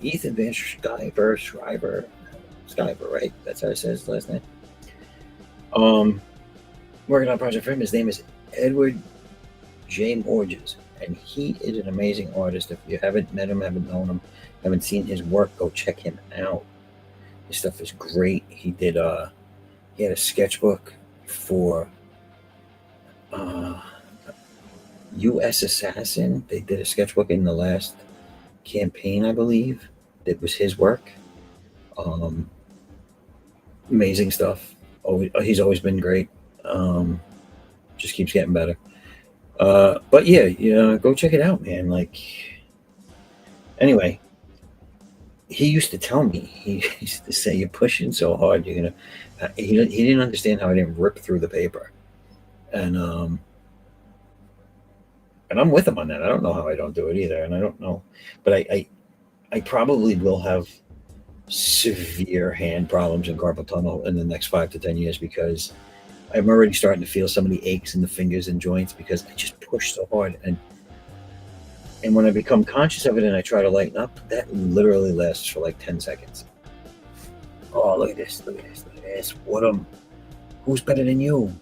Ethan Van Sciver, right? That's how it says his last name. Working on a project for him. His name is Edward J. Morges, and he is an amazing artist. If you haven't met him, haven't known him, haven't seen his work, go check him out. His stuff is great. He had a sketchbook for U.S. Assassin. They did a sketchbook in the last campaign, I believe. That was his work. Amazing stuff. He's always been great. Just keeps getting better. But yeah, go check it out, man. Anyway, he used to tell me, he used to say, you're pushing so hard, you're gonna. He didn't understand how I didn't rip through the paper, and I'm with him on that. I don't know how I don't do it either, and I don't know, but I probably will have severe hand problems and carpal tunnel in the next 5 to 10 years because I'm already starting to feel some of the aches in the fingers and joints because I just push so hard. And when I become conscious of it and I try to lighten up, that literally lasts for like 10 seconds. Oh, look at this. What who's better than you?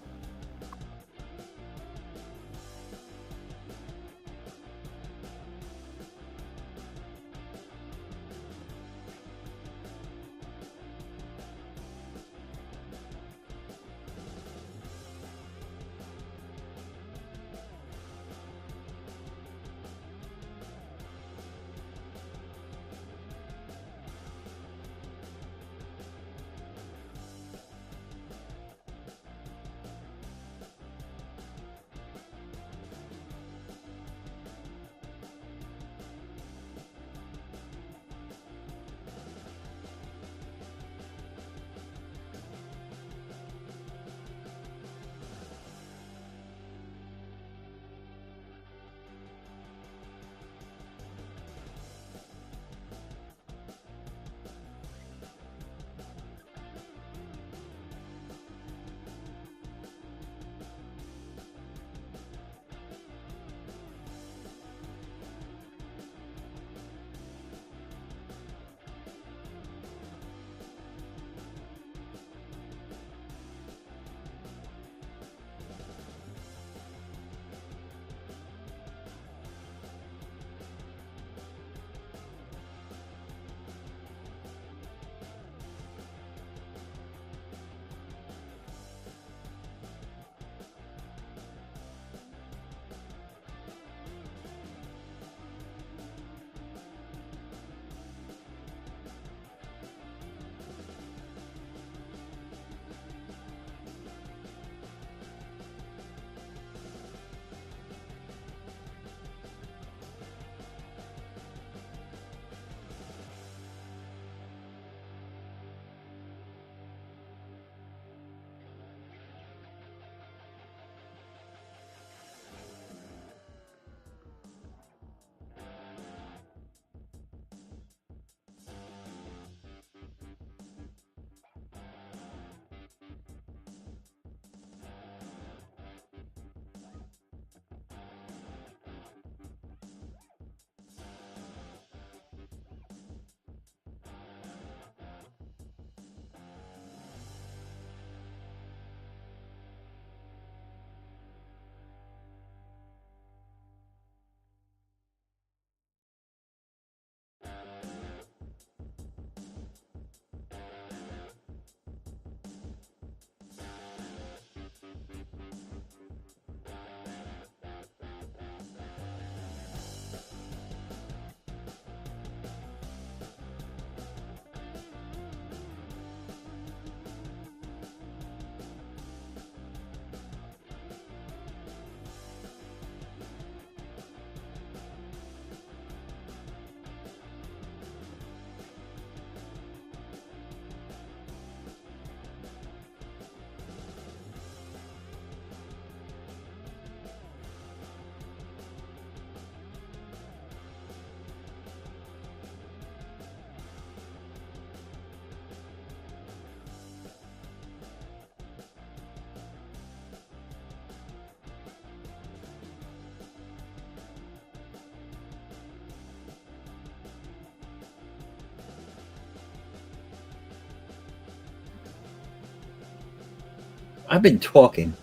I've been talking.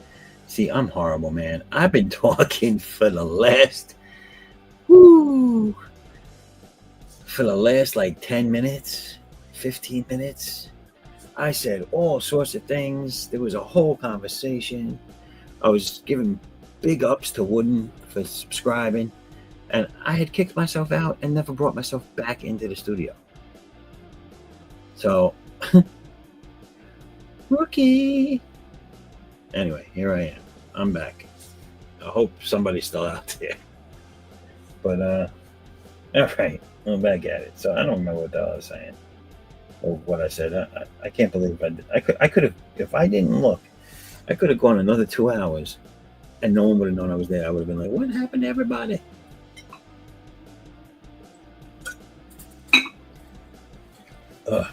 See, I'm horrible, man. I've been talking for the last, whoo, for the last like 10 minutes, 15 minutes. I said all sorts of things. There was a whole conversation. I was giving big ups to Wooden for subscribing. And I had kicked myself out and never brought myself back into the studio. So, rookie. Anyway, here I am. I'm back. I hope somebody's still out there. But, all right. I'm back at it. So I don't remember what the hell I was saying or what I said. I can't believe I did. I could have, if I didn't look, I could have gone another 2 hours and no one would have known I was there. I would have been like, what happened to everybody? Ugh.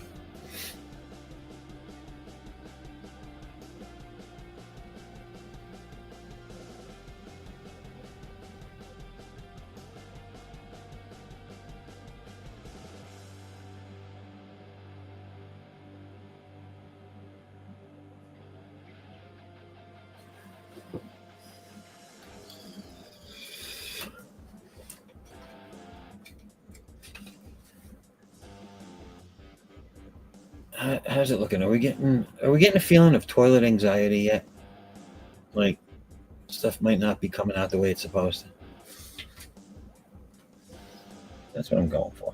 How's it looking? Are we getting a feeling of toilet anxiety yet? Like stuff might not be coming out the way it's supposed to. That's what I'm going for.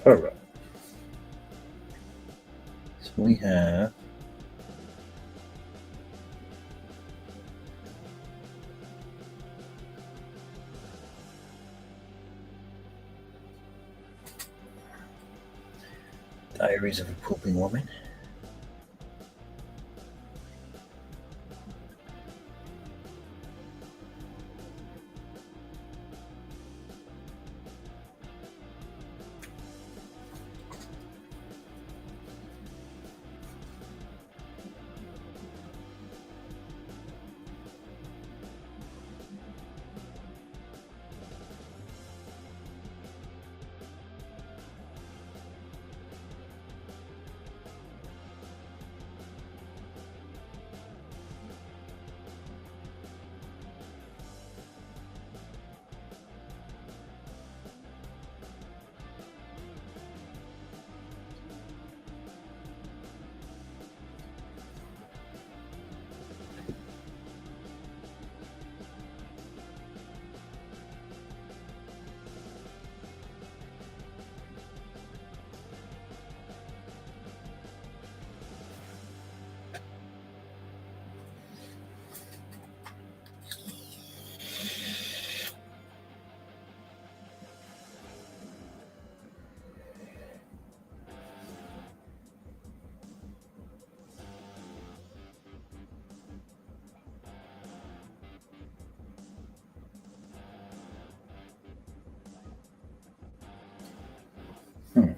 All right. So we have Diaries of a Pooping Woman. Hmm.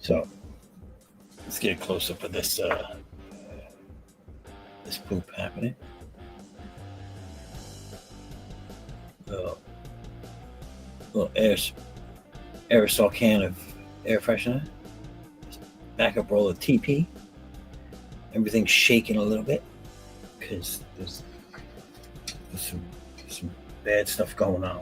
So let's get a close up of this this poop happening. Little aerosol can of air freshener. Backup roll of TP. Everything's shaking a little bit because there's some bad stuff going on.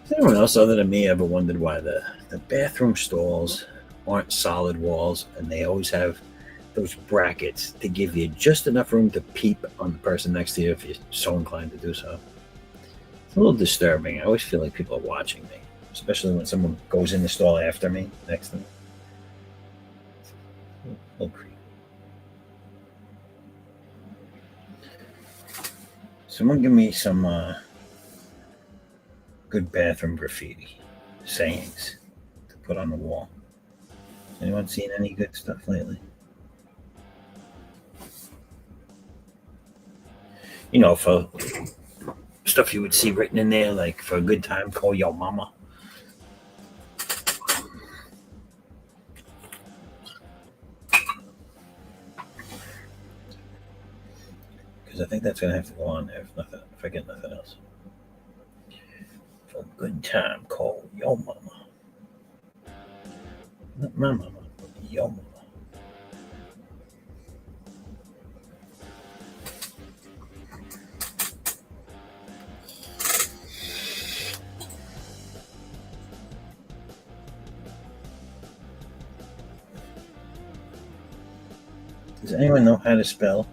Has anyone else other than me ever wondered why the bathroom stalls aren't solid walls and they always have those brackets to give you just enough room to peep on the person next to you if you're so inclined to do so? It's a little disturbing. I always feel like people are watching me, especially when someone goes in the stall after me, next to me. A little creepy. Someone give me some good bathroom graffiti sayings to put on the wall. Anyone seen any good stuff lately? You know, for stuff you would see written in there, like for a good time, call your mama. Because I think that's gonna have to go on there if I get nothing else. For a good time, call your mama. Not my mama, but your mama. Does anyone know how to spell?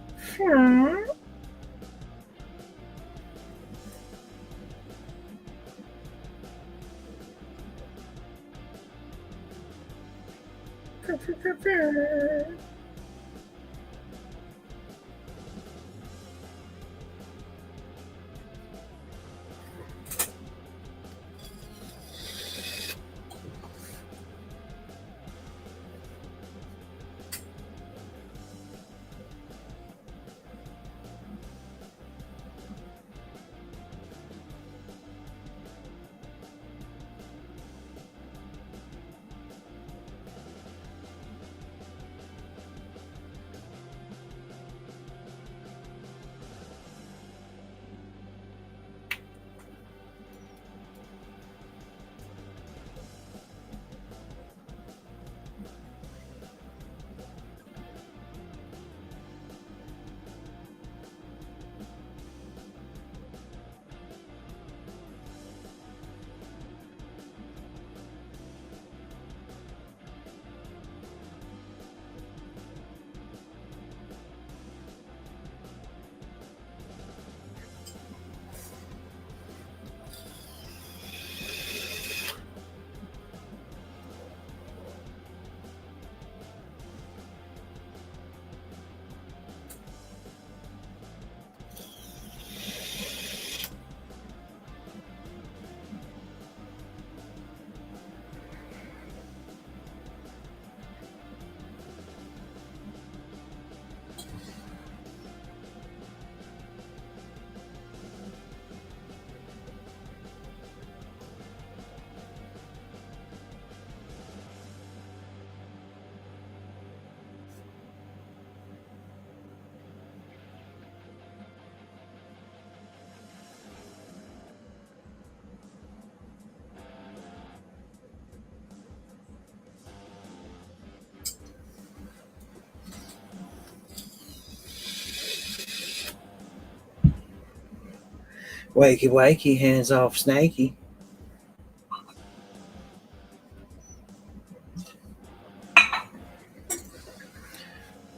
Wakey, wakey, hands off, snaky.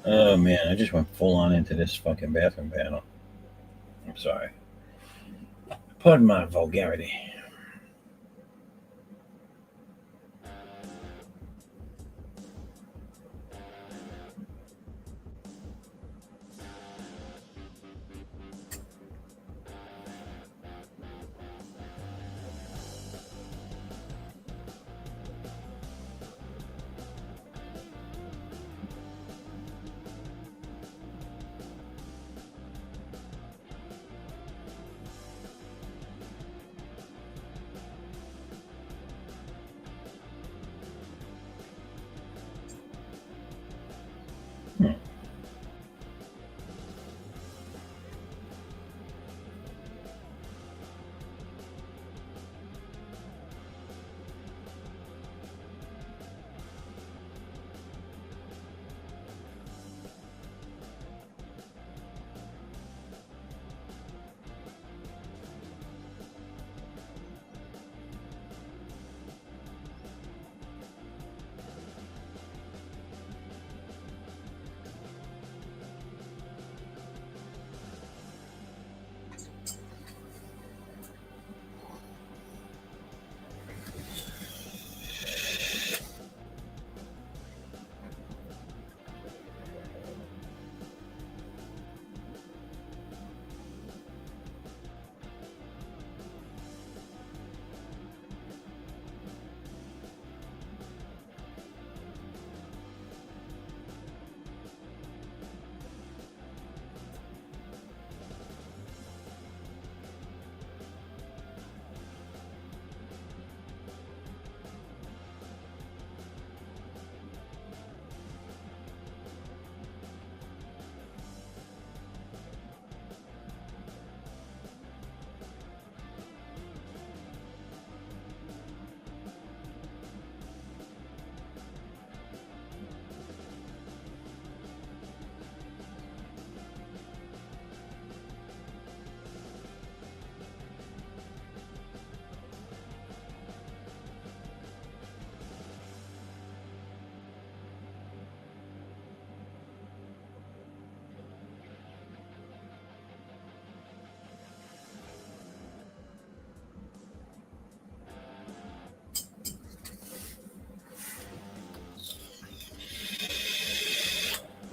Oh man, I just went full on into this fucking bathroom panel. I'm sorry. Pardon my vulgarity.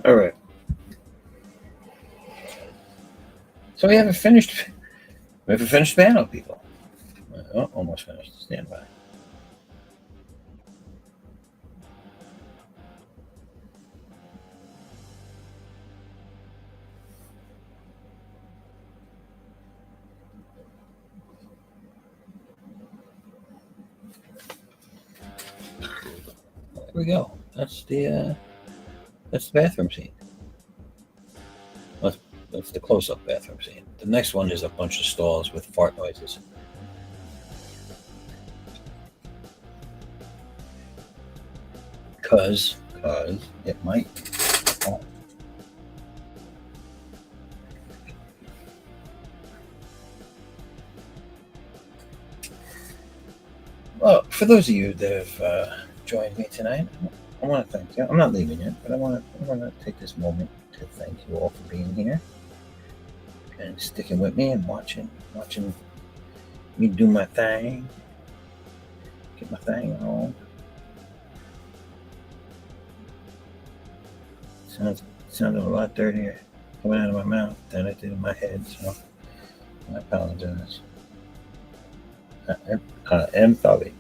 All right. So we have a finished. We have a finished panel, people. Oh, almost finished. Stand by. There we go. That's the bathroom scene. That's the close-up bathroom scene. The next one is a bunch of stalls with fart noises. Cause it might. Well, for those of you that have joined me tonight, I want to thank you. I'm not leaving yet, but I want to take this moment to thank you all for being here and sticking with me and watching me do my thing, get my thing on. Sounded a lot dirtier coming out of my mouth than it did in my head, so I apologize. I am sorry.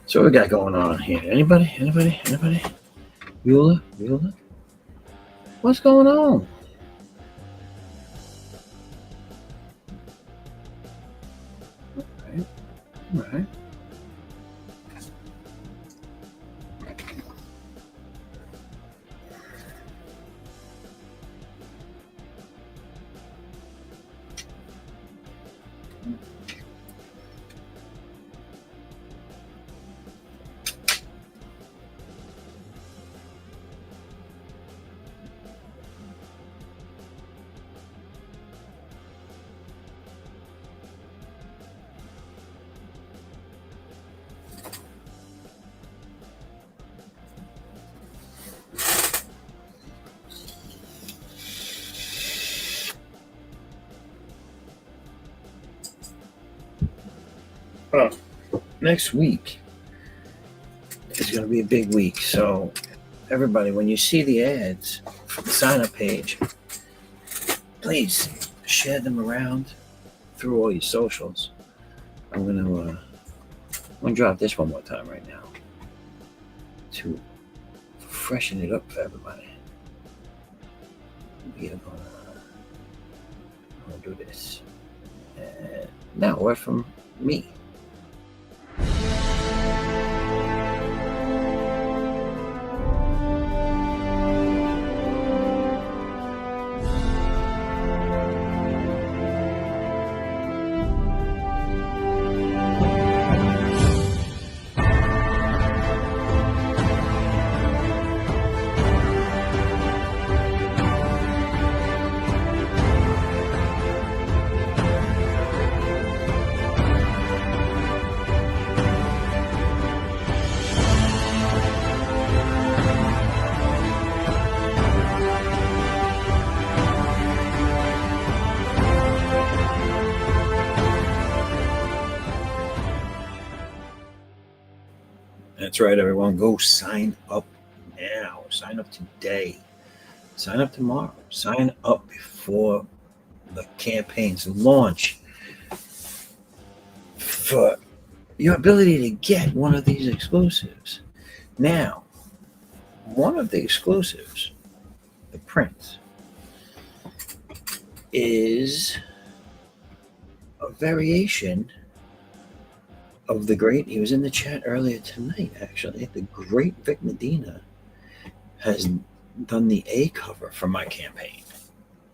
So what we got going on here? Anybody? Bueller? What's going on? All right. Next week is going to be a big week. So, everybody, when you see the ads for the sign up page, please share them around through all your socials. I'm going to drop this one more time right now to freshen it up for everybody. We are going to do this. And now, word from me. That's right, everyone. Go sign up now. Sign up today. Sign up tomorrow. Sign up before the campaigns launch for your ability to get one of these exclusives. Now, one of the exclusives, the Prince, is a variation of the great, he was in the chat earlier tonight, actually. The great Vic Medina has done the A cover for my campaign.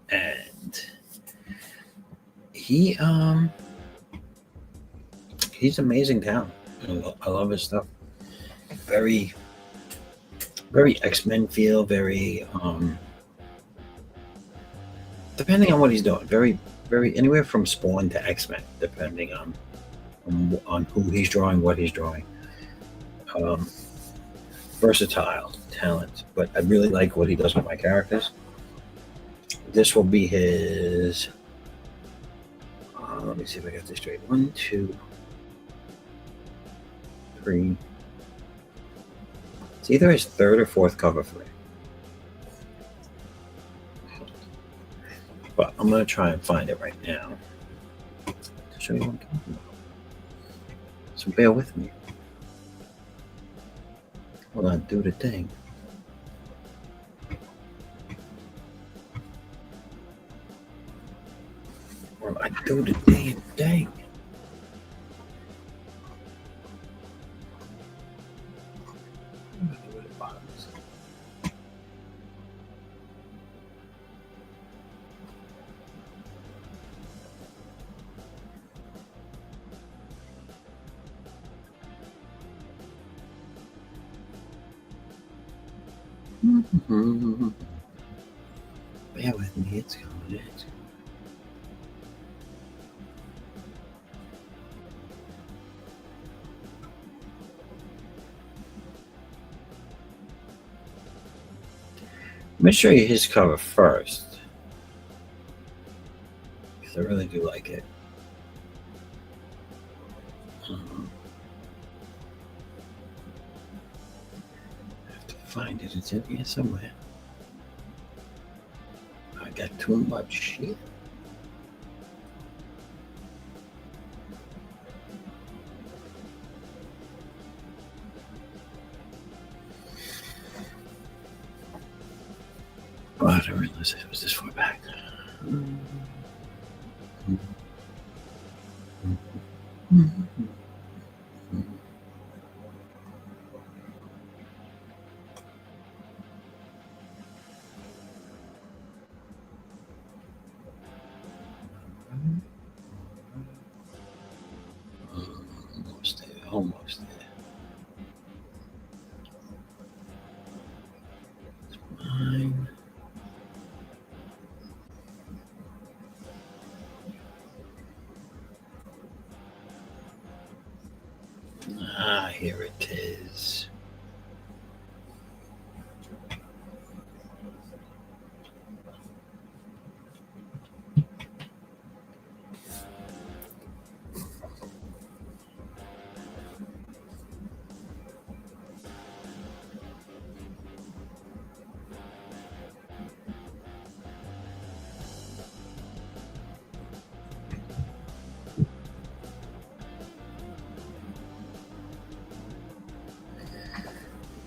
And he's amazing talent. I love his stuff. Very, very X-Men feel, very depending on what he's doing, very, very anywhere from Spawn to X-Men, depending on who he's drawing, what he's drawing. Versatile talent, but I really like what he does with my characters. This will be his, let me see if I got this straight. 1, 2, 3. It's either his third or fourth cover for me. But I'm going to try and find it right now to show you what I'm talking about. So bear with me. Hold on, do the thing. Well, I do the damn thing. Bear with me, it's coming. Let me show you his cover first, because I really do like it. I have to find it. It's in here somewhere. I got too much shit. Oh, I didn't realize it was this far back. Almost there. It's mine. Here it is.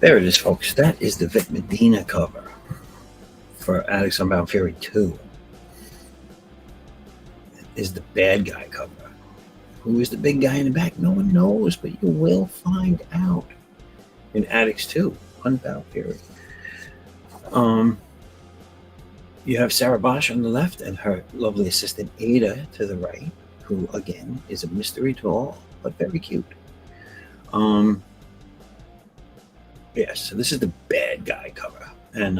There it is, folks. That is the Vic Medina cover for Addicts Unbound Fury 2. It is the bad guy cover. Who is the big guy in the back? No one knows, but you will find out in Addicts 2, Unbound Fury. You have Sarah Bosch on the left and her lovely assistant Ada to the right, who again is a mystery to all, but very cute. Yes, so this is the bad guy cover, and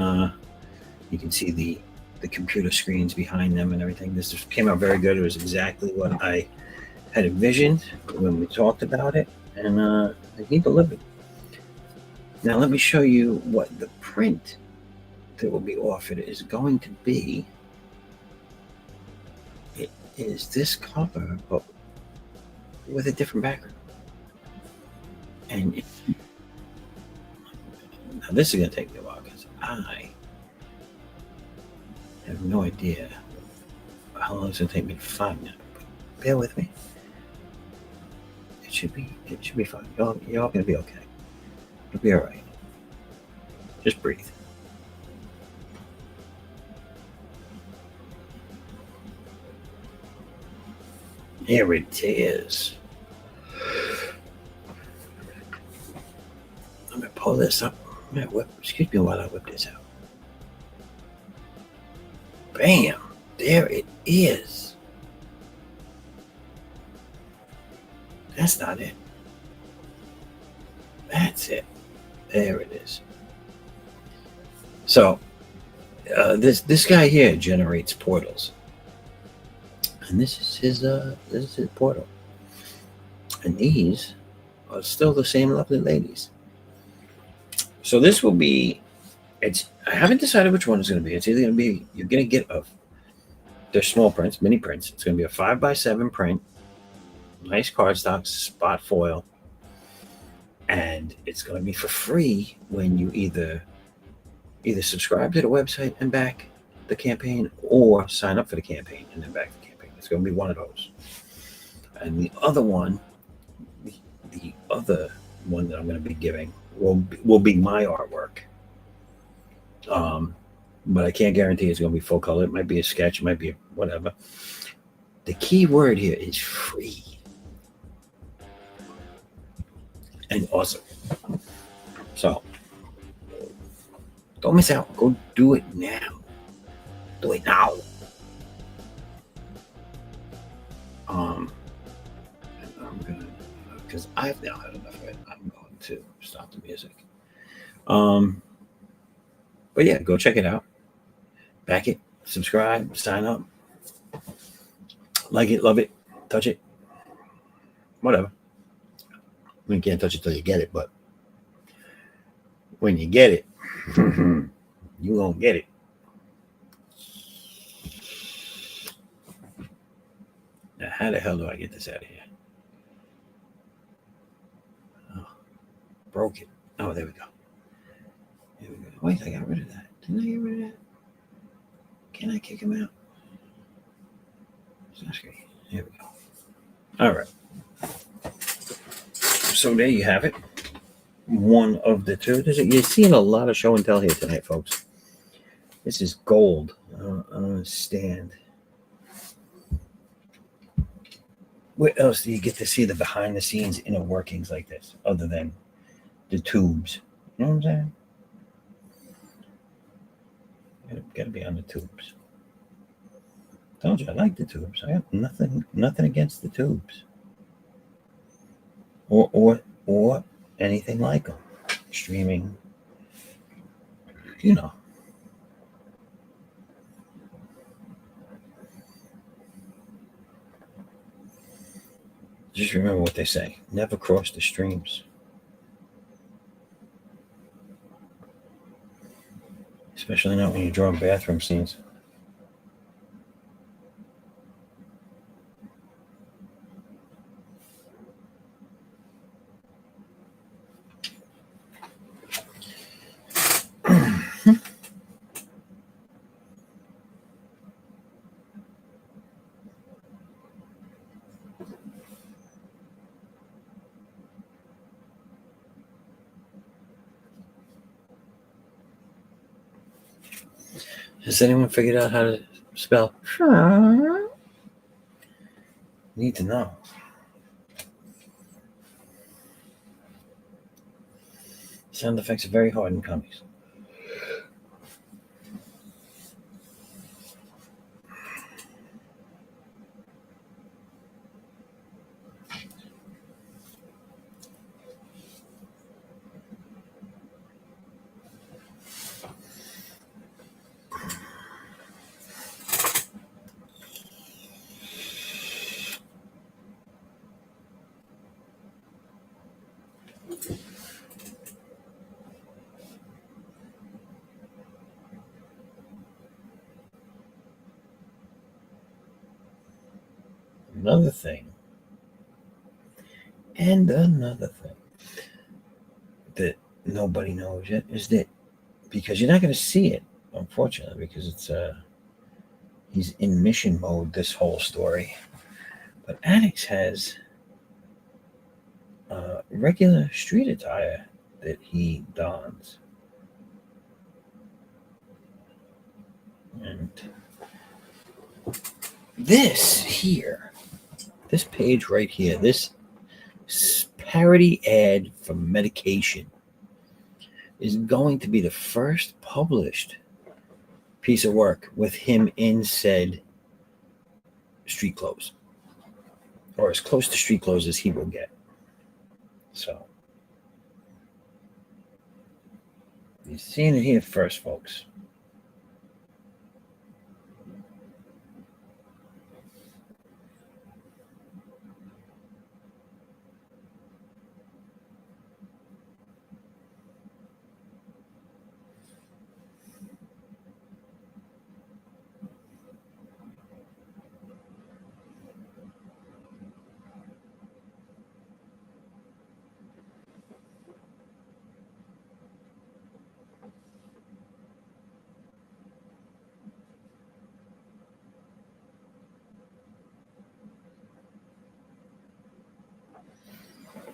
you can see the computer screens behind them and everything. This just came out very good. It was exactly what I had envisioned when we talked about it, and he delivered. Now let me show you what the print that will be offered is going to be. It is this cover, but with a different background. And now this is going to take me a while because I have no idea how long it's going to take me to find it. But bear with me. It should be fine. You're all going to be okay. You'll be all right. Just breathe. Here it is. I'm going to pull this up. Excuse me while I whip this out. Bam! There it is. That's not it. That's it. There it is. So, this guy here generates portals. And this is his portal. And these are still the same lovely ladies. So this will be, I haven't decided which one it's going to be. It's either going to be, you're going to get they're small prints, mini prints. It's going to be a 5x7 print, nice cardstock, spot foil. And it's going to be for free when you either subscribe to the website and back the campaign or sign up for the campaign and then back the campaign. It's going to be one of those. And the other one, the other one that I'm going to be giving will be my artwork. But I can't guarantee it's going to be full color. It might be a sketch, it might be whatever. The key word here is free. And awesome. So don't miss out. Go do it now. Do it now. I'm gonna, because I've now had enough of it. I'm going to stop the music. But yeah, go check it out. Back it, subscribe, sign up, like it, love it, touch it, whatever. You can't touch it till you get it, but when you get it, you gonna get it. Now, how the hell do I get this out of here? Oh, broke it. Oh, there we go. There we go. Wait, I got rid of that. Didn't I get rid of that? Can I kick him out? Here we go. All right. So there you have it. One of the two. You're seeing a lot of show and tell here tonight, folks. This is gold. I don't understand. Where else do you get to see the behind the scenes inner workings like this, other than the tubes? You know what I'm saying? Gotta be on the tubes. Told you I like the tubes. I got nothing against the tubes. Or anything like them. Streaming. You know. Just remember what they say. Never cross the streams. Especially not when you're drawing bathroom scenes. Has anyone figured out how to spell? Need to know. Sound effects are very hard in comics. Another thing that nobody knows yet is that, because you're not going to see it, unfortunately, because it's he's in mission mode this whole story. But Addix has regular street attire that he dons. And this here, this page right here, this parody ad for medication is going to be the first published piece of work with him in said street clothes, or as close to street clothes as he will get. So you're seeing it here first, folks.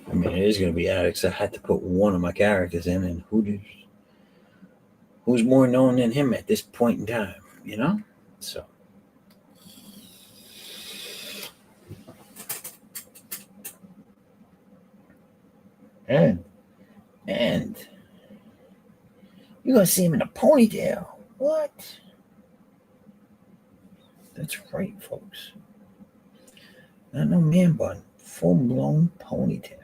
I mean, it is going to be Addix. I had to put one of my characters in, and who's more known than him at this point in time, you know? So. And you're going to see him in a ponytail. What? That's right, folks. Not no man bun. Full-blown ponytail.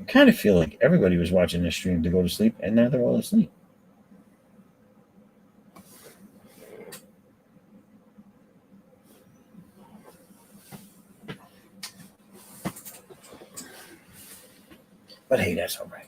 kind of feel like everybody was watching this stream to go to sleep, and now they're all asleep. But hey, that's all right.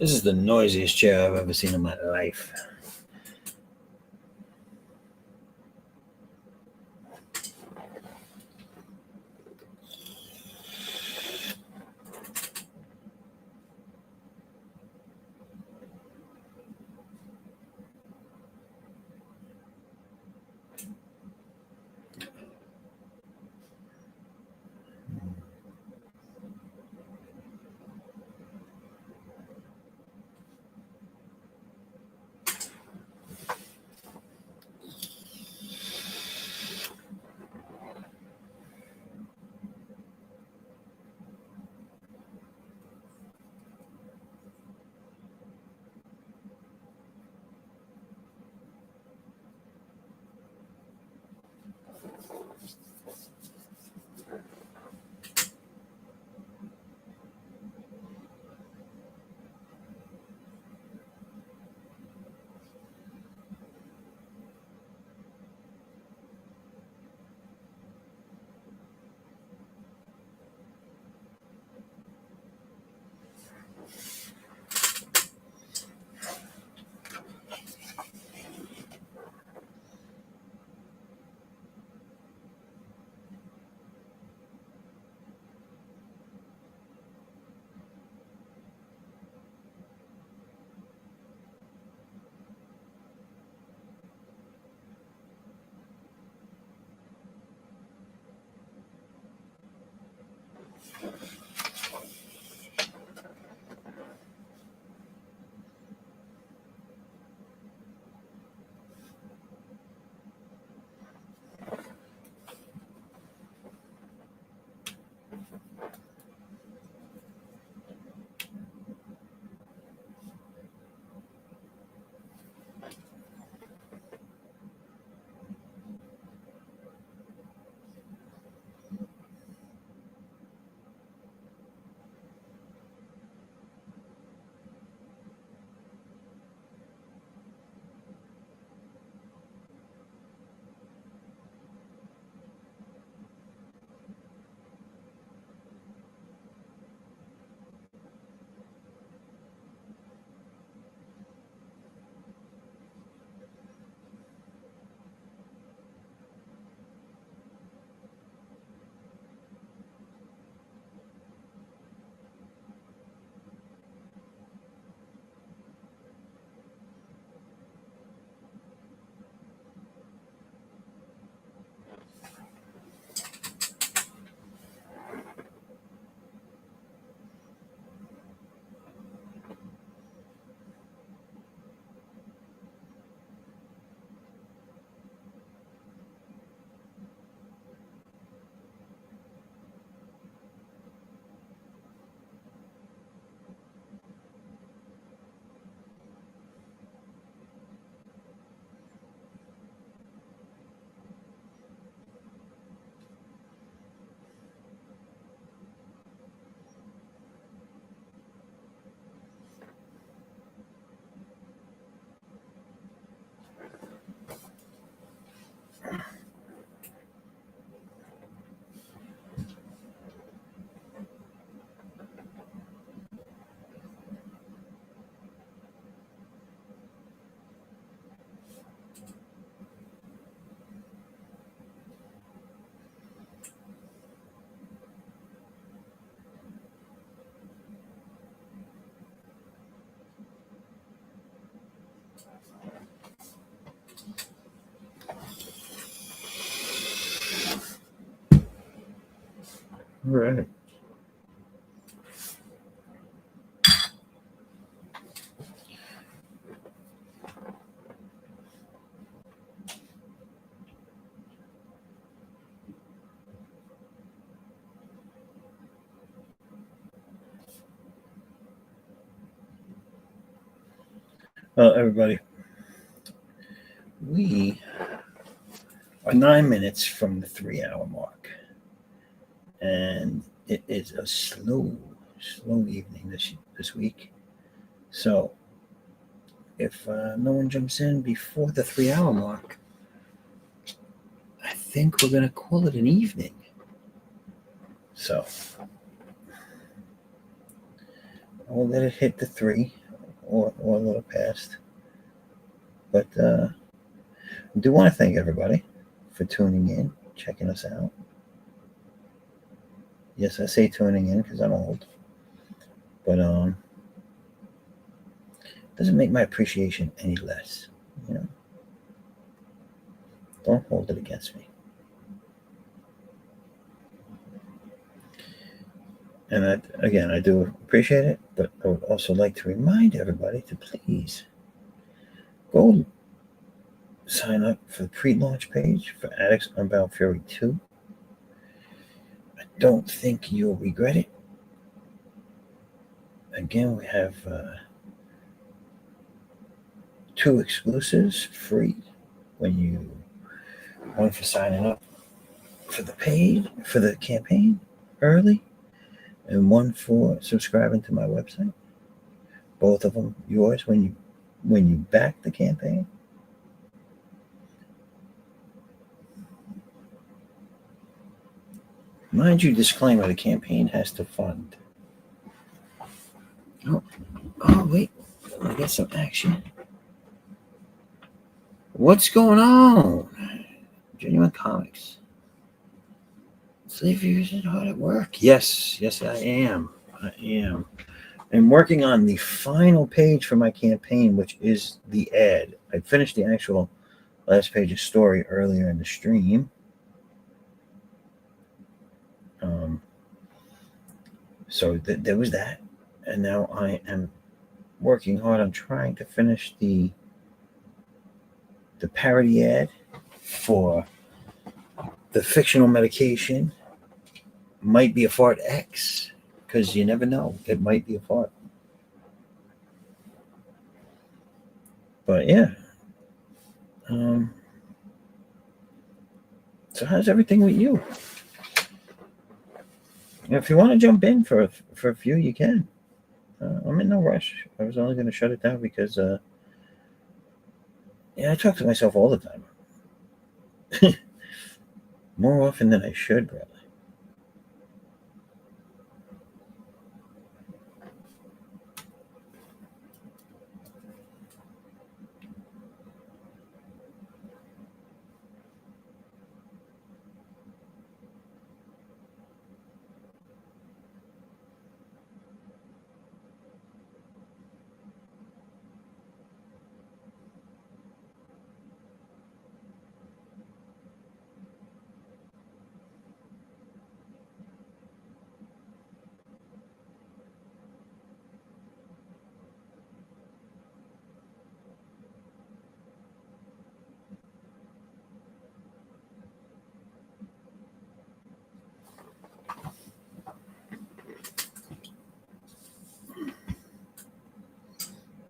This is the noisiest chair I've ever seen in my life. All right. Well, everybody, we are 9 minutes from the 3 hour mark, and it is a slow evening this week. So, if no one jumps in before the 3 hour mark, I think we're going to call it an evening. So, I'll let it hit the 3 or a little past. But I do want to thank everybody for tuning in, checking us out. Yes, I say tuning in because I'm old. But doesn't make my appreciation any less. You know, don't hold it against me. And I do appreciate it, but I would also like to remind everybody to please go sign up for the pre-launch page for Addicts Unbound Fury 2. I don't think you'll regret it. Again, we have 2 exclusives free when you one for signing up for the campaign early, and one for subscribing to my website. Both of them yours when you back the campaign. Mind you, disclaimer: the campaign has to fund. Oh wait, I got some action. What's going on? Genuine Comics. Slave viewers and hard at work. Yes, I am. I'm working on the final page for my campaign, which is the ad. I finished the actual last page of story earlier in the stream. So there was that. And now I am working hard on trying to finish the parody ad for the fictional medication. Might be a fart X, because you never know. It might be a fart. But yeah. So how's everything with you? If you want to jump in for a few, you can. I'm in no rush. I was only going to shut it down because, I talk to myself all the time. More often than I should, really.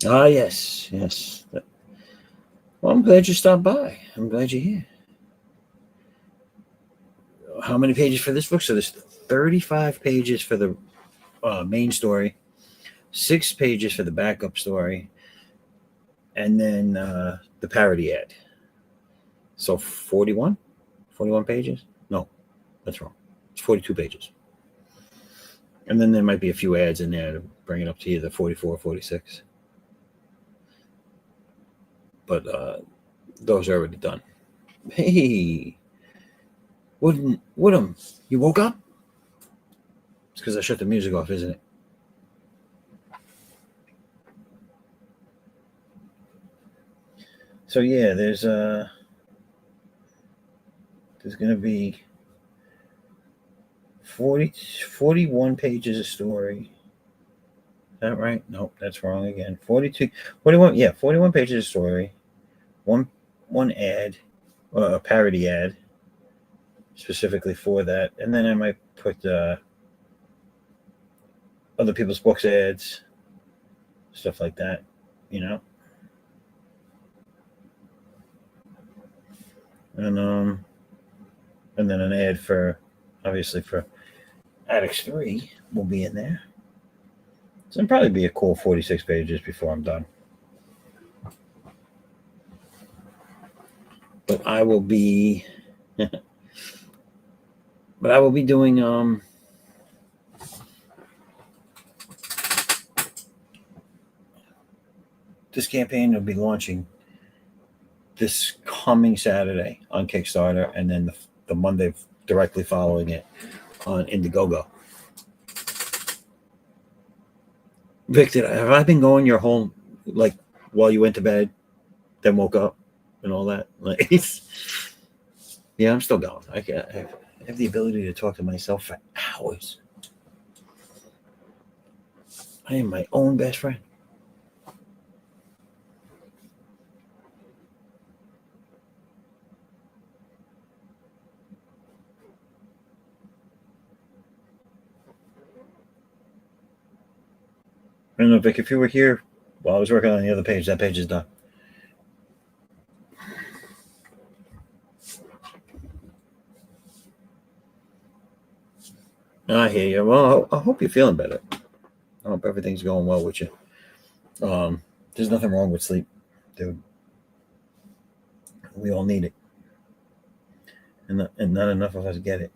Ah, yes. Well, I'm glad you stopped by. I'm glad you're here. How many pages for this book? So there's 35 pages for the main story, 6 pages for the backup story, and then the parody ad. So 41 pages? No, that's wrong. It's 42 pages. And then there might be a few ads in there to bring it up to either 44 or 46. But those are already done. Hey, Woodham, you woke up? It's because I shut the music off, isn't it? So yeah, there's going to be 41 pages of story. Is that right? Nope, that's wrong again. 41. Yeah, 41 pages of story. One ad, a parody ad, specifically for that, and then I might put other people's books ads, stuff like that. You know, and then an ad for, obviously, for Addicts 3 will be in there. So it'll probably be a cool 46 pages before I'm done. But I will be doing this campaign will be launching this coming Saturday on Kickstarter, and then the Monday directly following it on Indiegogo. Vic, have I been going your whole, like, while you went to bed, then woke up, and all that? Like, yeah, I'm still going. I have the ability to talk to myself for hours. I am my own best friend. I don't know, Vic, if you were here while I was working on the other page, that page is done. I hear you. Well, I hope you're feeling better. I hope everything's going well with you. There's nothing wrong with sleep, dude. We all need it, and not enough of us get it.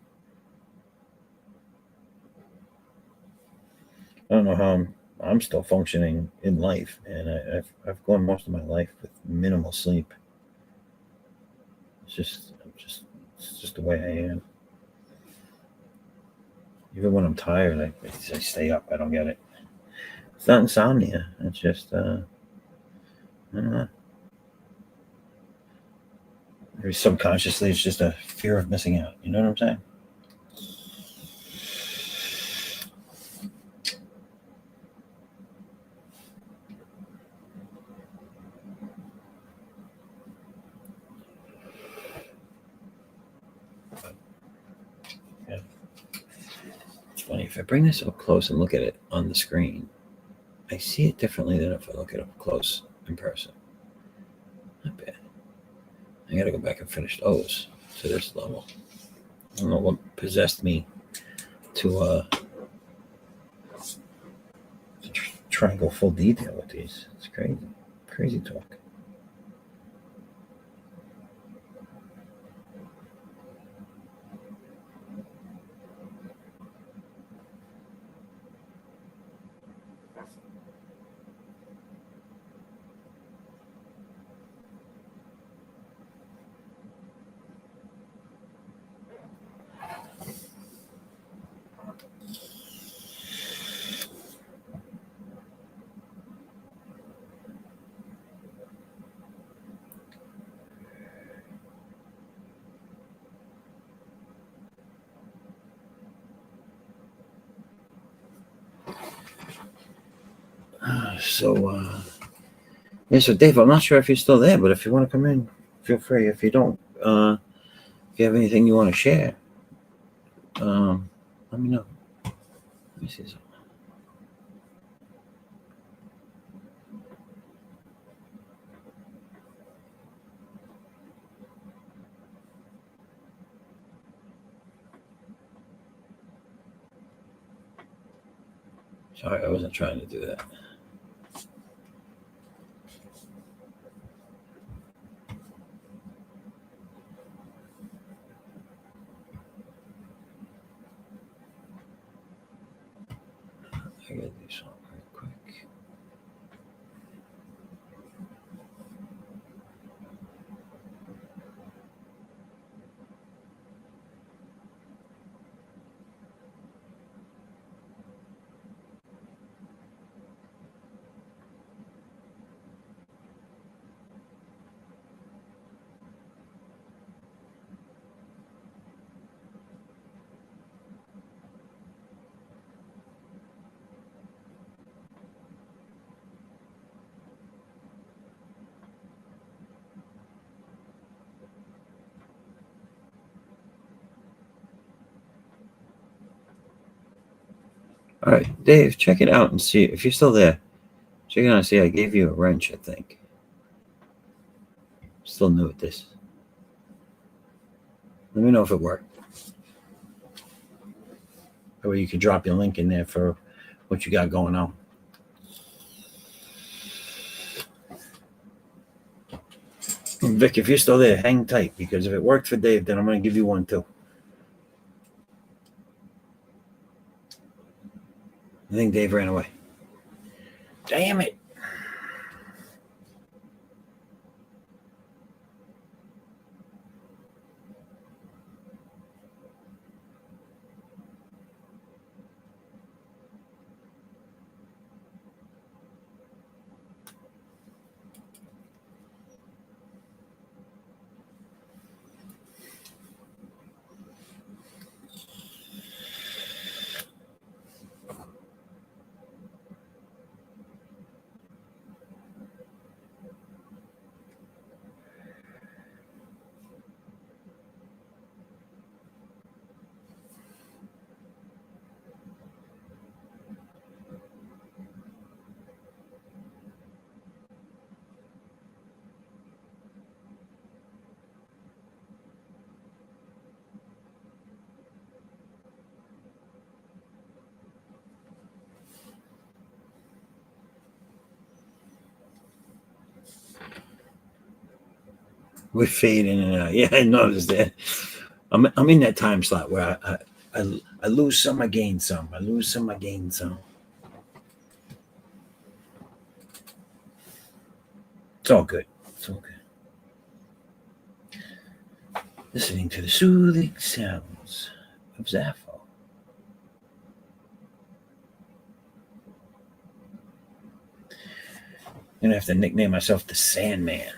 I don't know how I'm still functioning in life, and I've gone most of my life with minimal sleep. It's just the way I am. Even when I'm tired, I stay up. I don't get it. It's not insomnia. It's just I don't know. Maybe subconsciously, it's just a fear of missing out. You know what I'm saying? Yeah. It's funny, if I bring this up close and look at it on the screen, I see it differently than if I look at it up close in person. Not bad. I gotta go back and finish those to this level. I don't know what possessed me to try and go full detail with these. It's crazy talk. So Dave, I'm not sure if you're still there, but if you want to come in, feel free. If you don't, if you have anything you want to share, let me know. Let me see something. Sorry, I wasn't trying to do that. I gotta do something real quick. All right, Dave, check it out and see if you're still there. Check it out and see. I gave you a wrench, I think. Still new at this. Let me know if it worked. Or you could drop your link in there for what you got going on. Vic, if you're still there, hang tight, because if it worked for Dave, then I'm going to give you one too. I think Dave ran away. Damn it. We fade in and out. Yeah, I noticed that. I'm in that time slot where I lose some, I gain some. I lose some, I gain some. It's all good. It's all good. Listening to the soothing sounds of Zaffo. I'm gonna have to nickname myself the Sandman.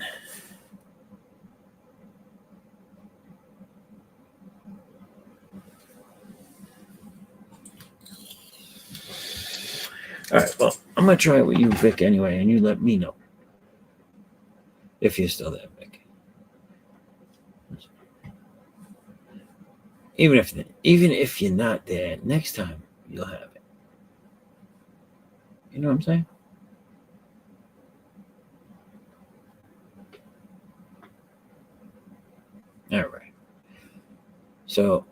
All right, well, I'm going to try it with you, Vic, anyway, and you let me know if you're still there, Vic. Even if you're not there, next time you'll have it. You know what I'm saying? All right. So,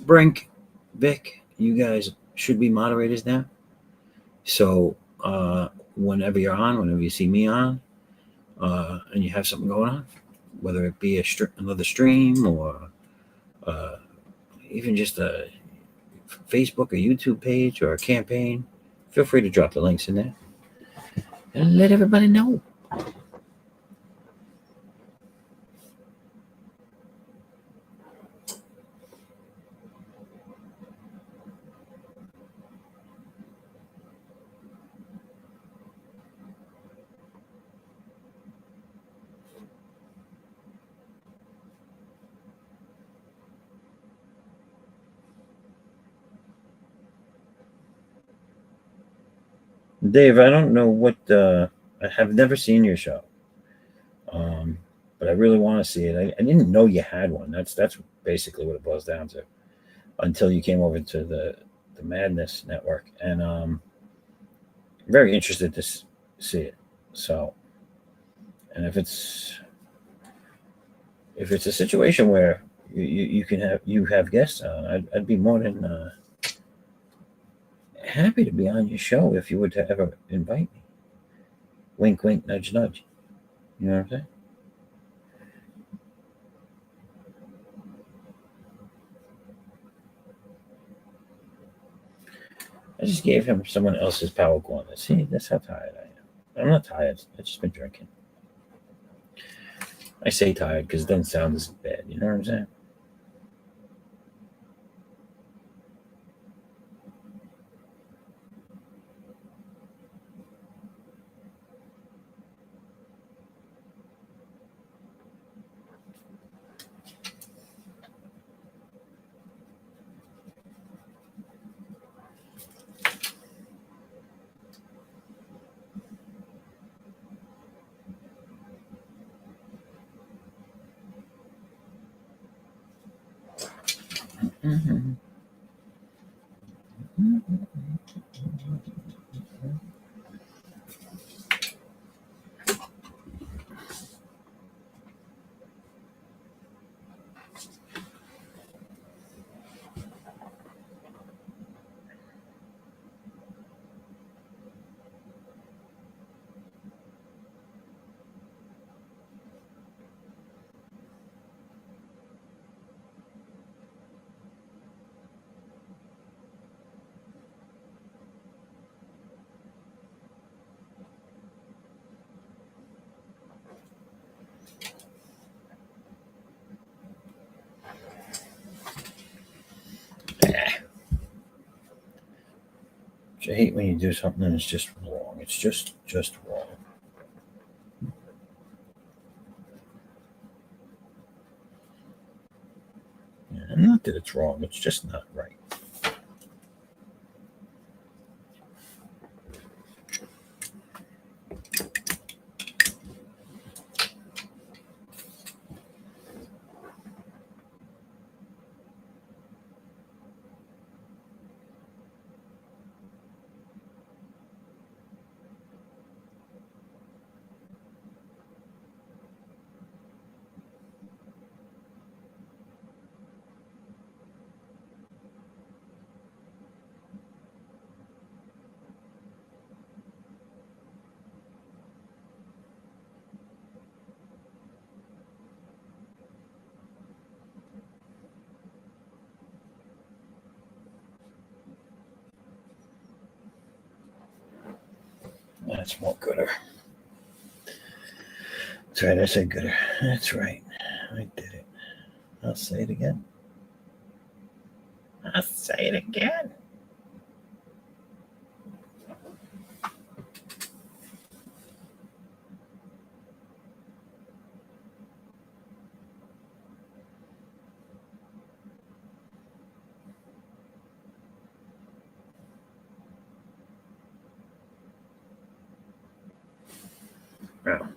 Brink, Vic, you guys should be moderators now. So, whenever you're on, whenever you see me on, and you have something going on, whether it be another stream or even just a Facebook or YouTube page or a campaign, feel free to drop the links in there and let everybody know. Dave, I don't know what I have never seen your show, but I really want to see it. I didn't know you had one. That's basically what it boils down to. Until you came over to the Madness Network, and I'm very interested to see it. So, and if it's a situation where you can have guests on, I'd be more than happy to be on your show if you were to ever invite me. Wink, wink, nudge, nudge. You know what I'm saying? I just gave him someone else's power corner. See, that's how tired I am. I'm not tired. I've just been drinking. I say tired because it doesn't sound as bad. You know what I'm saying? Mhm. I hate when you do something and it's just wrong. It's just wrong. Yeah, not that it's wrong. It's just not right. That's more gooder. That's right. I said gooder. That's right. I did it. I'll say it again. I'll say it again. Now,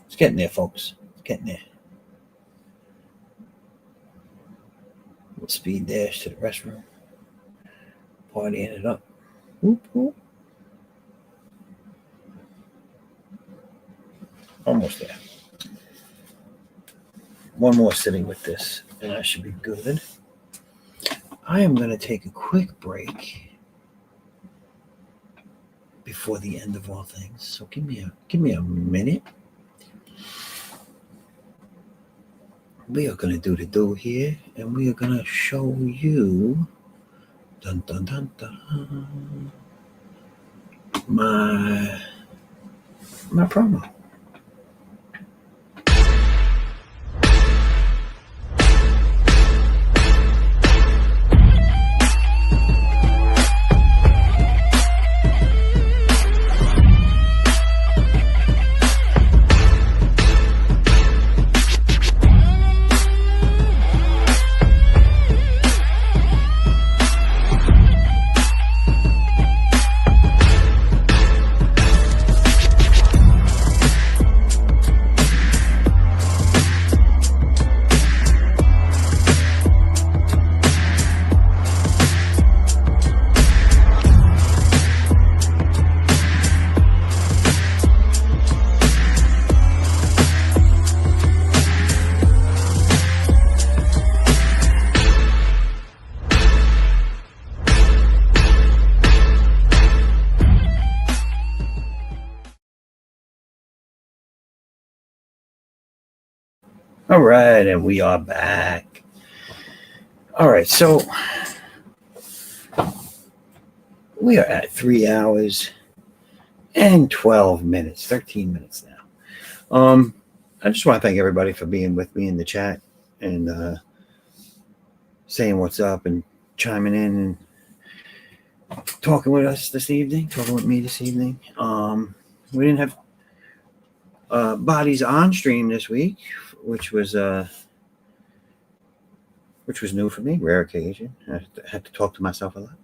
it's getting there, folks. It's getting there. Speed dash to the restroom. Party ended up. Whoop, whoop. Almost there. One more sitting with this, and I should be good. I am going to take a quick break before the end of all things. So give me a minute. We are going to do the do here, and we are going to show you. Dun dun dun dun. my promo. All right, and we are back. All right, so we are at 3 hours and 12 minutes, 13 minutes now. I just want to thank everybody for being with me in the chat and saying what's up and chiming in and talking with us this evening, talking with me this evening. We didn't have bodies on stream this week, which was new for me, rare occasion. I had to talk to myself a lot,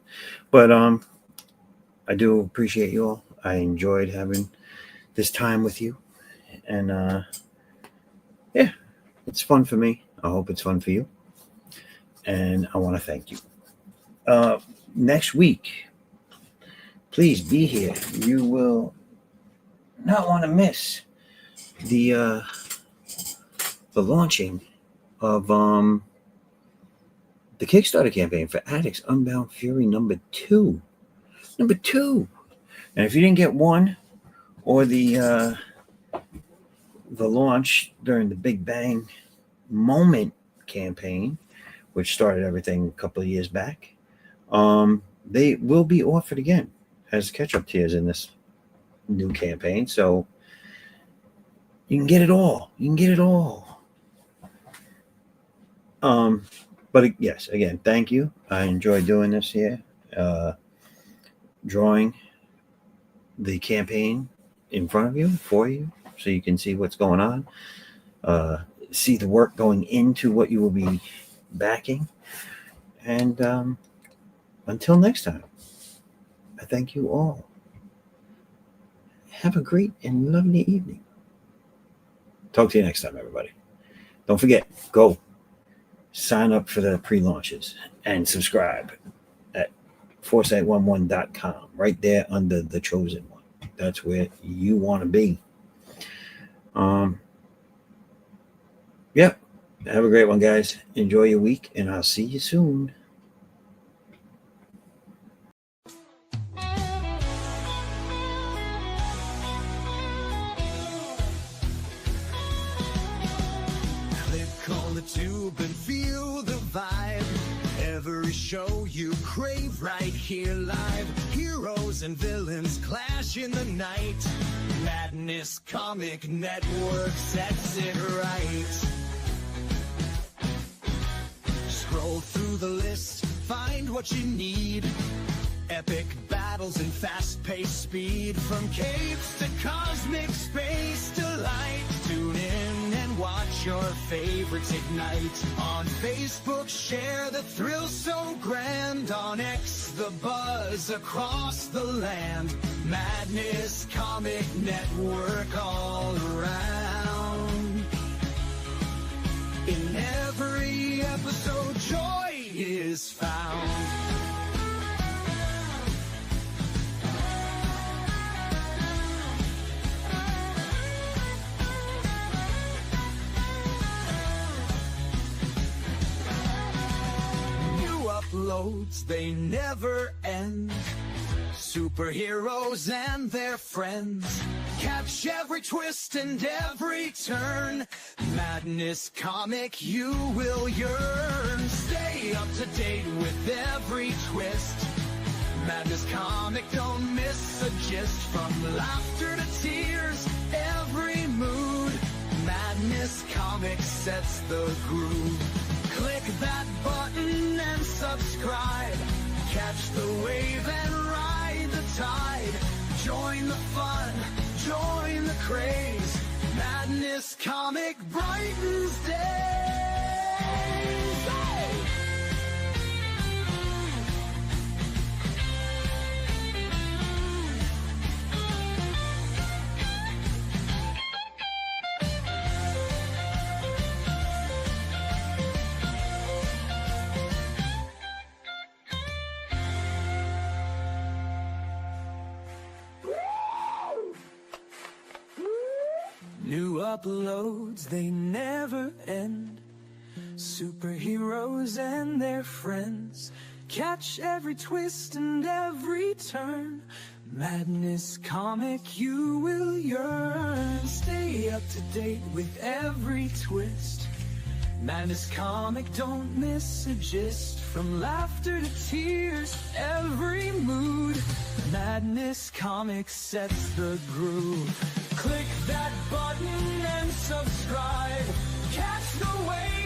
but I do appreciate you all. I enjoyed having this time with you, and yeah, it's fun for me. I hope it's fun for you, and I want to thank you. Next week, please be here. You will not want to miss the launching of the Kickstarter campaign for Addicts Unbound Fury number 2. And if you didn't get 1 or the launch during the Big Bang Moment campaign, which started everything a couple of years back, they will be offered again as catch-up tiers in this new campaign. So you can get it all. But yes, again, thank you. I enjoy doing this here, drawing the campaign in front of you, for you, so you can see what's going on, see the work going into what you will be backing. And until next time, I thank you all. Have a great and lovely evening. Talk to you next time, everybody. Don't forget, go sign up for the pre-launches and subscribe at foresight11.com, right there under the chosen one. That's where you want to be. Yep. Have a great one, guys. Enjoy your week, and I'll see you soon. Tube and feel the vibe. Every show you crave right here live. Heroes and villains clash in the night. Madness Comic Network sets it right. Scroll through the list, find what you need. Epic battles and fast-paced speed. From capes to cosmic space delight. Tune in and watch your favorites ignite. On Facebook, share the thrill so grand. On X, the buzz across the land. Madness Comic Network all around. In every episode, joy is found. Uploads, they never end. Superheroes and their friends. Catch every twist and every turn. Madness Comic you will yearn. Stay up to date with every twist. Madness Comic, don't miss a gist. From laughter to tears, every mood. Madness Comic sets the groove. Click that button and subscribe. Catch the wave and ride the tide. Join the fun, join the craze. Madness Comic brightens days. Hey! New uploads, they never end. Superheroes and their friends. Catch every twist and every turn. Madness Comic, you will yearn. Stay up to date with every twist. Madness Comic, don't miss a gist. From laughter to tears, every mood. Madness Comic sets the groove. Click that button and subscribe. Catch the wave